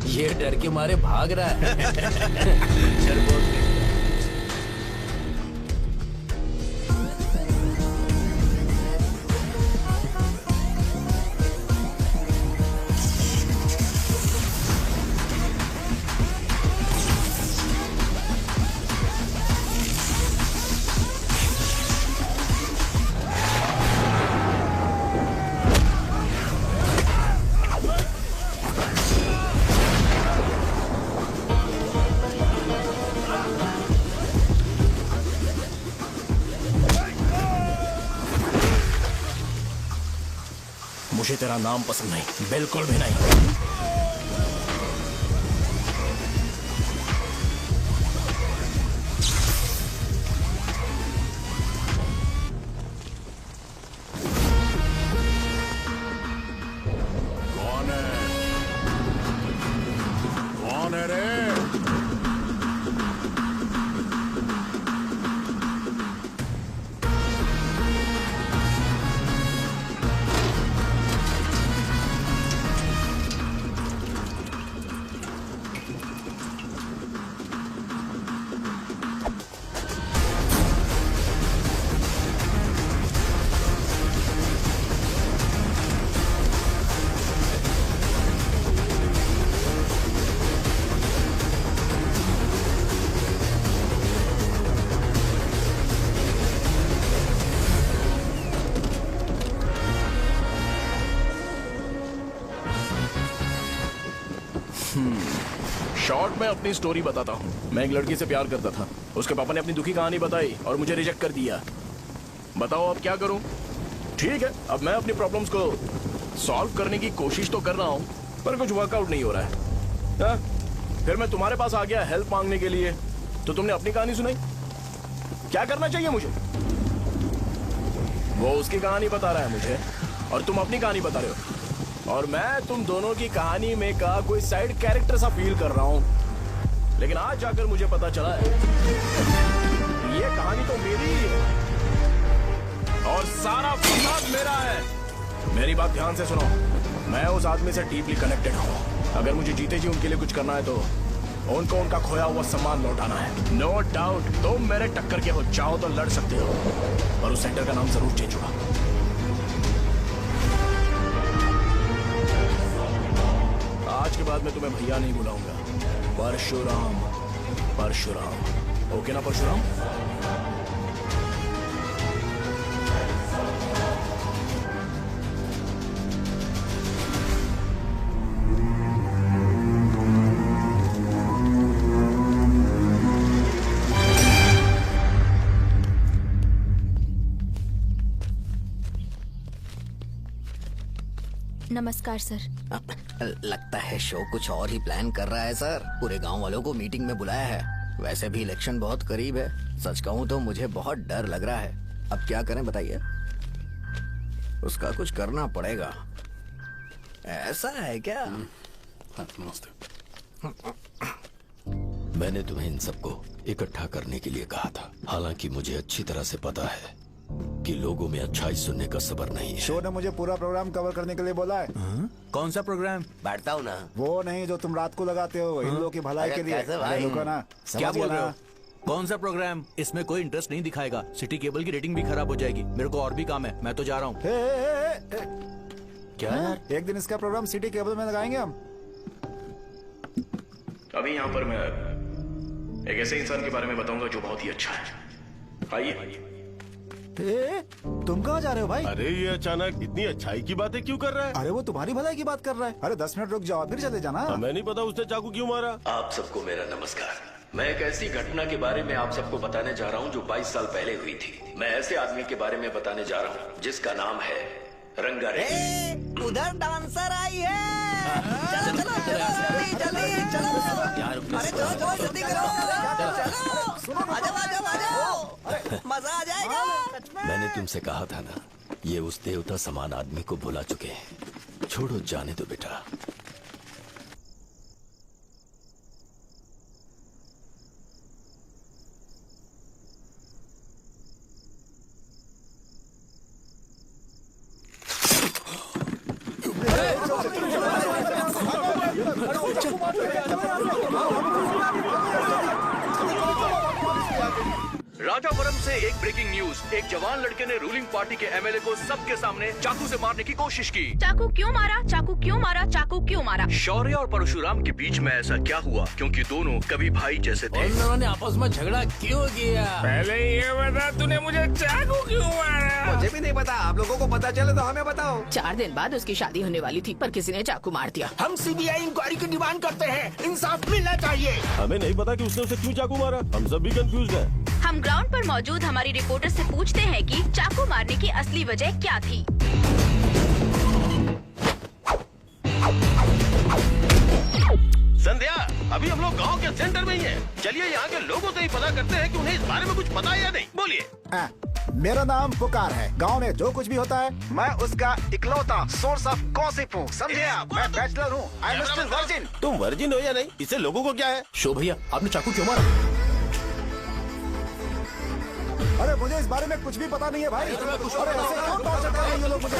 ये डर के मारे भाग रहा है। डरपोक नहीं। मुझे तेरा नाम पसंद नहीं, बिल्कुल भी नहीं। कौन है? कौन है रे? शॉर्ट में अपनी स्टोरी बताता हूँ। मैं एक लड़की से प्यार करता था। उसके पापा ने अपनी दुखी कहानी बताई और मुझे रिजेक्ट कर दिया। बताओ अब क्या करूँ? ठीक है, अब मैं अपनी प्रॉब्लम्स को सॉल्व करने की कोशिश तो कर रहा हूँ, पर कुछ वर्कआउट नहीं हो रहा है। हा? फिर मैं तुम्हारे पास आ गया हेल्प मांगने के लिए, तो तुमने अपनी कहानी सुनाई। क्या करना चाहिए मुझे? वो उसकी कहानी बता रहा है मुझे और तुम अपनी कहानी बता रहे हो, और मैं तुम दोनों की कहानी में का कोई साइड कैरेक्टर सा फील कर रहा हूं। लेकिन आज जाकर मुझे पता चला है ये कहानी तो मेरी ही है और सारा फसाद मेरा है। मेरी बात ध्यान से सुनो, मैं उस आदमी से डीपली कनेक्टेड हूँ। अगर मुझे जीते जी उनके लिए कुछ करना है तो उनको उनका खोया हुआ सम्मान लौटाना है। नो डाउट तुम मेरे टक्कर के हो, चाहो तो लड़ सकते हो, पर उस सेंटर का नाम जरूर चेंज होगा। आज के बाद मैं तुम्हें भैया नहीं बुलाऊंगा, परशुराम। परशुराम, ओके ना परशुराम? नमस्कार सर। लगता है शो कुछ और ही प्लान कर रहा है सर। पूरे गांव वालों को मीटिंग में बुलाया है। वैसे भी इलेक्शन बहुत करीब है। सच कहूं तो मुझे बहुत डर लग रहा है। अब क्या करें बताइए? उसका कुछ करना पड़ेगा। ऐसा है क्या? मैंने तुम्हें इन सबको इकट्ठा करने के लिए कहा था। हालांकि मुझे अच्छी तरह से पता है कि लोगों में अच्छाई सुनने का सब्र नहीं है। शो ने मुझे पूरा प्रोग्राम कवर करने के लिए बोला है। कौन सा प्रोग्राम? बैठता हूँ ना। वो नहीं जो तुम रात को लगाते हो इन लोगों की भलाई के लिए। रुको ना, क्या समझ बोल गया रहे हो? ना? कौन सा प्रोग्राम? इसमें कोई इंटरेस्ट नहीं दिखाएगा। सिटी केबल की रेटिंग भी खराब हो जाएगी। मेरे को और भी काम है, मैं तो जा रहा हूँ। क्या यार? एक दिन इसका प्रोग्राम सिटी केबल में लगाएंगे हम। अभी यहाँ पर मैं एक ऐसे इंसान के बारे में बताऊंगा जो बहुत ही अच्छा है। आइए। तुम कहाँ जा रहे हो भाई? अरे ये अचानक इतनी अच्छाई की बातें क्यों कर रहा है? अरे वो तुम्हारी भलाई की बात कर रहा है। अरे 10 मिनट रुक जाओ फिर चले जाना। हमें नहीं पता उसने चाकू क्यों मारा। आप सबको मेरा नमस्कार। मैं एक ऐसी घटना के बारे में आप सबको बताने जा रहा हूँ जो 22 साल पहले हुई थी। मैं ऐसे आदमी के बारे में बताने जा रहा हूँ जिसका नाम है रंगारेड्डी। उधर डांसर आई है। चलो चलो जल्दी जल्दी चलो। अरे चलो चलो जल्दी करो। चलो आ जाओ आ जाओ आ जाओ, मजा आ जाएगा। मैंने तुमसे कहा था ना, ये उस देवता समान आदमी को भुला चुके हैं। छोड़ो, जाने दो बेटा। राजापुरम से एक ब्रेकिंग न्यूज। एक जवान लड़के ने रूलिंग पार्टी के एमएलए को सबके सामने चाकू से मारने की कोशिश की। चाकू क्यों मारा? चाकू क्यों मारा? चाकू क्यों मारा? शौर्य और परशुराम के बीच में ऐसा क्या हुआ? क्योंकि दोनों कभी भाई जैसे थे। उन दोनों ने आपस में झगड़ा क्यों किया? पहले ये बता, तूने मुझे चाकू क्यों मारा? मुझे भी नहीं पता। आप लोगों को पता चले तो हमें बताओ। 4 दिन बाद उसकी शादी होने वाली थी पर किसी ने चाकू मार दिया। हम सीबीआई इंक्वायरी की डिमांड करते हैं। इंसाफ मिलना चाहिए। हमें नहीं पता कि उसने उसे क्यों चाकू मारा। हम सब भी कंफ्यूज हैं। हम ग्राउंड पर मौजूद हमारी रिपोर्टर से पूछते हैं कि चाकू मारने की असली वजह क्या थी। संध्या, अभी हम लोग गांव के सेंटर में ही हैं। चलिए यहाँ के लोगों से ही पता करते हैं कि उन्हें इस बारे में कुछ पता है या नहीं। बोलिए। मेरा नाम पुकार है। गांव में जो कुछ भी होता है मैं उसका इकलौता सोर्स ऑफ गॉसिप हूँ। समझे आप? मैं बैचलर हूँ। I am still virgin. तुम वर्जिन हो या नहीं, इससे लोगों को क्या है? शो भैया, आपने चाकू क्यों मारा? अरे मुझे इस बारे में कुछ भी पता नहीं है भाई। अरे ऐसे क्यों टॉर्चर कर रहे हैं ये लोग मुझे?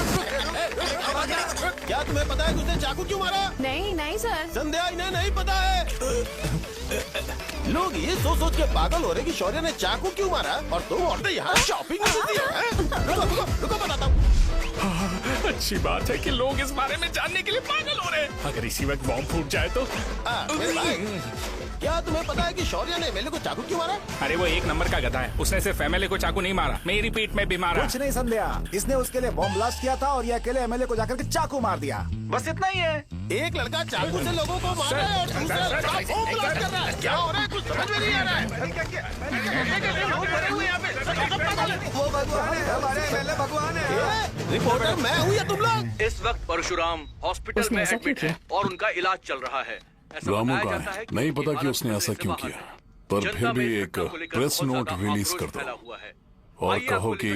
क्या तुम्हें पता है कि उसने चाकू क्यों मारा? नहीं नहीं सर। संध्या, इन्हें नहीं पता है। लोग ये सोच सोच के पागल हो रहे कि शौर्य ने चाकू क्यों मारा और तुम औरतें यहाँ शॉपिंग में रहती हैं। रुको बताता हूँ। अच्छी बात है कि लोग इस बारे में जानने के लिए पागल हो रहे हैं। अगर इसी वक्त बॉम्ब फूट जाए तो? क्या तुम्हें पता है कि शौर्य ने एमएलए को चाकू क्यों मारा? अरे वो 1 नंबर का गधा है। उसने सिर्फ एमएलए को चाकू नहीं मारा, मेरी पीठ में भी मारा। कुछ नहीं संध्या, इसने उसके लिए बॉम्ब ब्लास्ट किया था और ये अकेले एमएलए को जाकर के चाकू मार दिया। बस इतना ही है। एक लड़का चाकू से लोगों को मार रहा है और दूसरा लड़का बॉम्ब ब्लास्ट कर रहा है। क्या हो रहा है? कुछ समझ में नहीं आ रहा है। वो भगवान है, हमारे एमएलए भगवान है। रिपोर्टर मैं हूँ या तुम लोग? इस वक्त परशुराम हॉस्पिटल में एडमिट है और उनका इलाज चल रहा है। रामू का है, नहीं पता कि उसने ऐसा क्यों किया, पर फिर भी एक प्रेस नोट रिलीज कर दो और कहो कि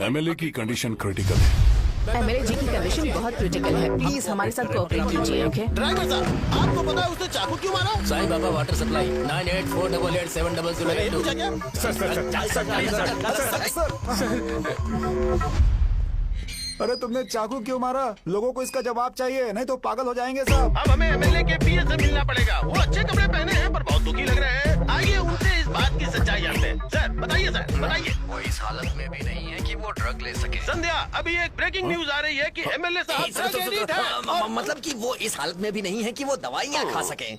एमएलए की कंडीशन क्रिटिकल है। एमएलए जी की कंडीशन बहुत क्रिटिकल है। प्लीज हमारे साथ कोऑपरेट कीजिए। ओके? ड्राइवर साहब, आपको पता है उसने चाकू क्यों मारा? Sai Baba water supply 9848870082। अरे तुमने चाकू क्यों मारा? लोगों को इसका जवाब चाहिए, नहीं तो पागल हो जाएंगे सब। अब हमें एमएलए के पीए से मिलना पड़ेगा। वो अच्छे कपड़े पहने हैं पर बहुत दुखी लग रहे हैं। आइए उनसे इस बात की सच्चाई जानते हैं। सर बताइए, सर बताइए। वो इस हालत में भी नहीं है कि वो ड्रग ले सके। संध्या, अभी एक ब्रेकिंग न्यूज आ रही है कि एमएलए साहब ड्रग एडिक्ट हैं। मतलब कि वो इस हालत में भी नहीं है कि वो दवाइयाँ खा सके।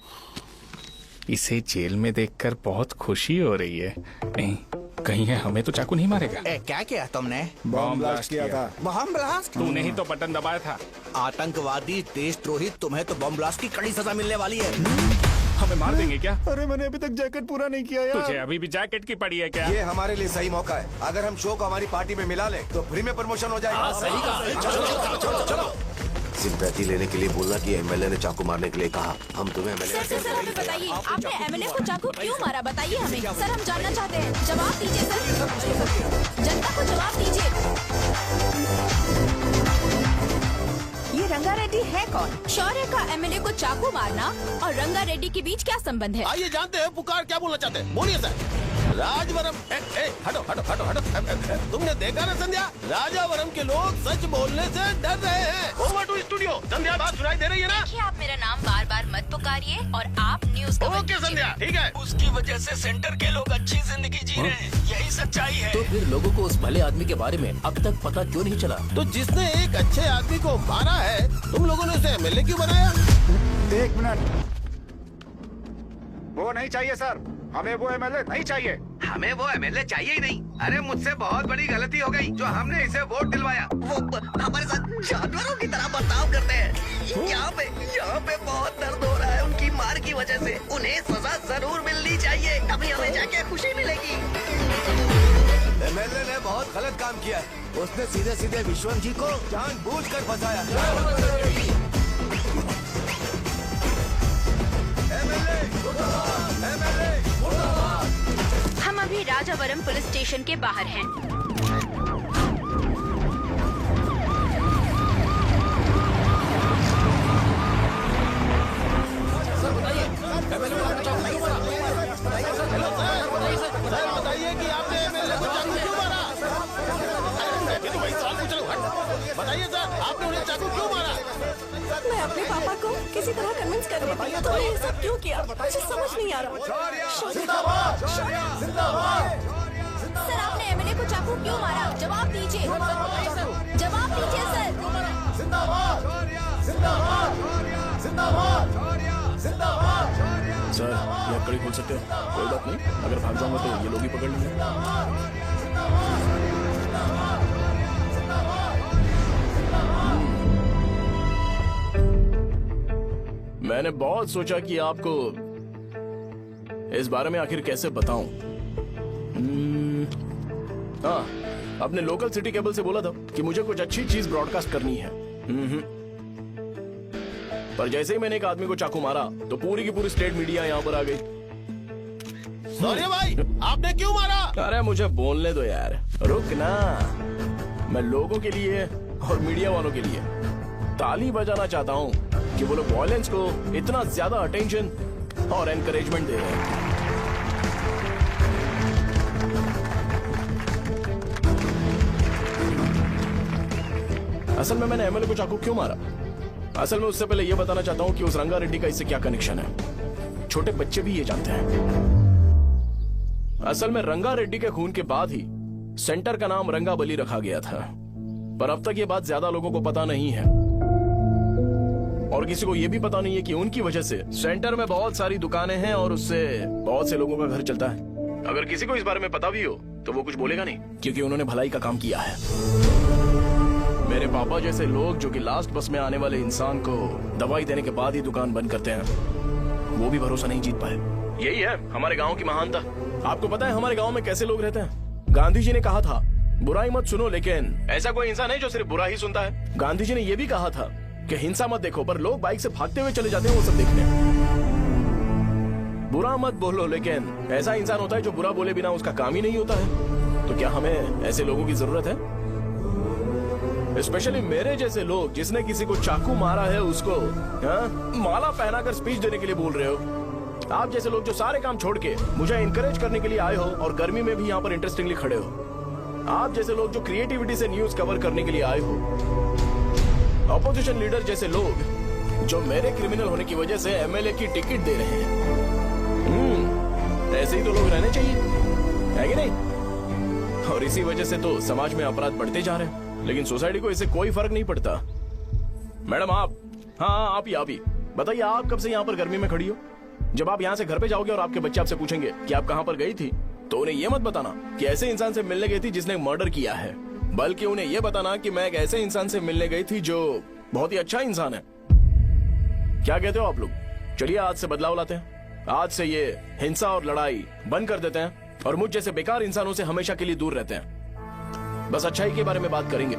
इसे जेल में देखकर बहुत खुशी हो रही है। कहीं है हमें तो चाकू नहीं मारेगा। क्या किया तुमने? बॉम्ब ब्लास्ट किया था। Bomb blast? तूने ही तो बटन दबाया था। आतंकवादी, देशद्रोही, तुम्हें तो बॉम्ब ब्लास्ट की कड़ी सजा मिलने वाली है। हमें मार देंगे क्या? अरे मैंने अभी तक जैकेट पूरा नहीं किया यार। तुझे अभी भी जैकेट की पड़ी है क्या? ये हमारे लिए सही मौका है। अगर हम शो को हमारी पार्टी में मिला ले तो फ्री में प्रमोशन हो जाएगा। सही कहा। चलो। सिंपैथी लेने के लिए बोला कि एमएलए ने चाकू मारने के लिए कहा। हम तुम्हें सर सर सर हमें बताइए, आपने एमएलए को चाकू क्यों मारा? बताइए हमें। सर हम जानना चाहते हैं, जवाब दीजिए सर। जनता को जवाब दीजिए। ये रंगा रेड्डी है कौन? शौर्य का एमएलए को चाकू मारना और रंगा रेड्डी के बीच क्या संबंध है? आइए जानते हैं पुकार क्या बोलना चाहते हैं। बोलिए सर। राजवरम हटो हटो हटो हटो। तुमने देखा ना संध्या, राजावरम के लोग सच बोलने से डर रहे हैं। Over to studio. संध्या बात सुनाई दे रही है ना? देखिए आप मेरा नाम बार बार मत पुकारिए और आप न्यूज को ओके संध्या, ठीक है। उसकी वजह से सेंटर के लोग अच्छी जिंदगी जी रहे हैं, यही सच्चाई है। तो फिर लोगों को उस भले आदमी के बारे में अब तक पता क्यों नहीं चला? तो जिसने एक अच्छे आदमी को मारा है, तुम लोगों ने उसे एमएलए क्यों बनाया? 1 मिनट। वो नहीं चाहिए सर, हमें वो एमएलए नहीं चाहिए। हमें वो एमएलए चाहिए ही नहीं। अरे मुझसे बहुत बड़ी गलती हो गई जो हमने इसे वोट दिलवाया। वो हमारे साथ जानवरों की तरह बर्ताव करते हैं। यहाँ पे बहुत दर्द हो रहा है उनकी मार की वजह से। उन्हें सजा जरूर मिलनी चाहिए, तभी हमें जाके खुशी मिलेगी। एमएलए ने बहुत गलत काम किया है। उसने सीधे सीधे विश्वम जी को जानबूझकर फंसाया। हम अभी राजावरम पुलिस स्टेशन के बाहर हैं। सर बताइए कि आपने एमएलए को चाकू क्यों मारा? तो वही सवाल पूछ रहा हूँ। बताइए सर, आपने उन्हें चाकू क्यों मारा? मैं अपने पापा को किसी तरह कन्विंस कर रही थी। तो ये सब क्यों किया मुझे समझ नहीं आ रहा। जिंदाबाद। सर आपने एमएलए को चाकू क्यों मारा? जवाब दीजिए। जवाब दीजिए सर। सर ये कड़ी खोल सकते हो? कोई बात नहीं, अगर भाग जाऊंगा तो ये लोग ही पकड़ लेंगे। मैंने बहुत सोचा कि आपको इस बारे में आखिर कैसे बताऊं। हाँ, अपने लोकल सिटी केबल से बोला था कि मुझे कुछ अच्छी चीज ब्रॉडकास्ट करनी है। पर जैसे ही मैंने एक आदमी को चाकू मारा तो पूरी की पूरी स्टेट मीडिया यहाँ पर आ गई। सॉरी भाई, आपने क्यों मारा? अरे मुझे बोलने दो यार, रुक ना। मैं लोगों के लिए और मीडिया वालों के लिए ताली बजाना चाहता हूँ कि वो लोग वायलेंस को इतना ज्यादा अटेंशन और एनकरेजमेंट दे रहे हैं। असल में मैंने एमएलए को चाकू क्यों मारा? असल में उससे पहले यह बताना चाहता हूँ कि उस रंगा रेड्डी का इससे क्या कनेक्शन है। छोटे बच्चे भी ये जानते हैं। असल में रंगा रेड्डी के खून के बाद ही सेंटर का नाम रंगा बली रखा गया था, पर अब तक ये बात ज्यादा लोगों को पता नहीं है और किसी को ये भी पता नहीं है कि उनकी वजह से सेंटर में बहुत सारी दुकानें हैं और उससे बहुत से लोगों का घर चलता है। अगर किसी को इस बारे में पता भी हो तो वो कुछ बोलेगा नहीं, क्योंकि उन्होंने भलाई का काम किया है। मेरे पापा जैसे लोग जो कि लास्ट बस में आने वाले इंसान को दवाई देने के बाद ही दुकान बंद करते हैं, वो भी भरोसा नहीं जीत पाए। यही है हमारे गांव की महानता। आपको पता है हमारे गांव में कैसे लोग रहते हैं? गांधी जी ने कहा था बुराई मत सुनो, लेकिन ऐसा कोई इंसान है जो सिर्फ बुरा ही सुनता है। गांधी जी ने यह भी कहा था कि हिंसा मत देखो, पर लोग बाइक से भागते हुए चले जाते हैं वो सब देखने। बुरा मत बोलो, लेकिन ऐसा इंसान होता है जो बुरा बोले बिना उसका काम ही नहीं होता है। तो क्या हमें ऐसे लोगों की जरूरत है? स्पेशली मेरे जैसे लोग जिसने किसी को चाकू मारा है उसको माला पहनाकर स्पीच देने के लिए बोल रहे हो। आप जैसे लोग जो सारे काम छोड़ के मुझे इनकरेज करने के लिए आए हो और गर्मी में भी यहाँ पर इंटरेस्टिंगली खड़े हो। आप जैसे लोग जो क्रिएटिविटी से न्यूज कवर करने के लिए आए हो, ऑपोजिशन लीडर जैसे लोग जो मेरे क्रिमिनल होने की वजह से एमएलए की टिकट दे रहे हैं, ऐसे ही तो लोग रहने चाहिए, है कि नहीं? और इसी वजह से तो समाज में अपराध बढ़ते जा रहे हैं, लेकिन सोसाइटी को इससे कोई फर्क नहीं पड़ता। मैडम आप, हाँ आप ही बताइए, आप कब से यहाँ पर गर्मी में खड़ी हो? जब आप यहाँ से घर पे जाओगे और आपके बच्चे आपसे पूछेंगे कि आप कहाँ पर गई थी, तो उन्हें यह मत बताना कि ऐसे इंसान से मिलने गई थी जिसने मर्डर किया है, बल्कि उन्हें यह बताना कि मैं एक ऐसे इंसान से मिलने गई थी जो बहुत ही अच्छा इंसान है। क्या कहते हो आप लोग? चलिए आज से बदलाव लाते हैं। आज से ये हिंसा और लड़ाई बंद कर देते हैं और मुझ जैसे बेकार इंसानों से हमेशा के लिए दूर रहते हैं। बस अच्छाई के बारे में बात करेंगे।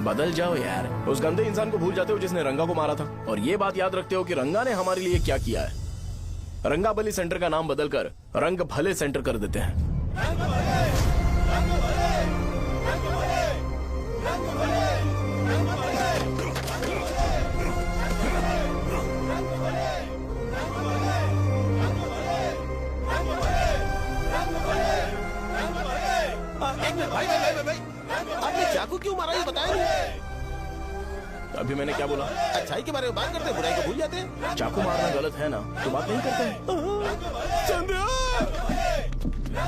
बदल जाओ यार, उस गंदे इंसान को भूल जाते हो जिसने रंगा को मारा था, और ये बात याद रखते हो कि रंगा ने हमारे लिए क्या किया है। रंगा बली सेंटर का नाम बदलकर रंग भले सेंटर कर देते हैं। भाई आपने चाकू क्यों मारा ये बताया नहीं? अभी मैंने क्या बोला? अच्छाई के बारे में बात करते हैं, बुराई को भूल जाते हैं। चाकू मारना गलत है ना, तो बात नहीं करते हैं। संध्या!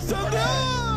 संध्या!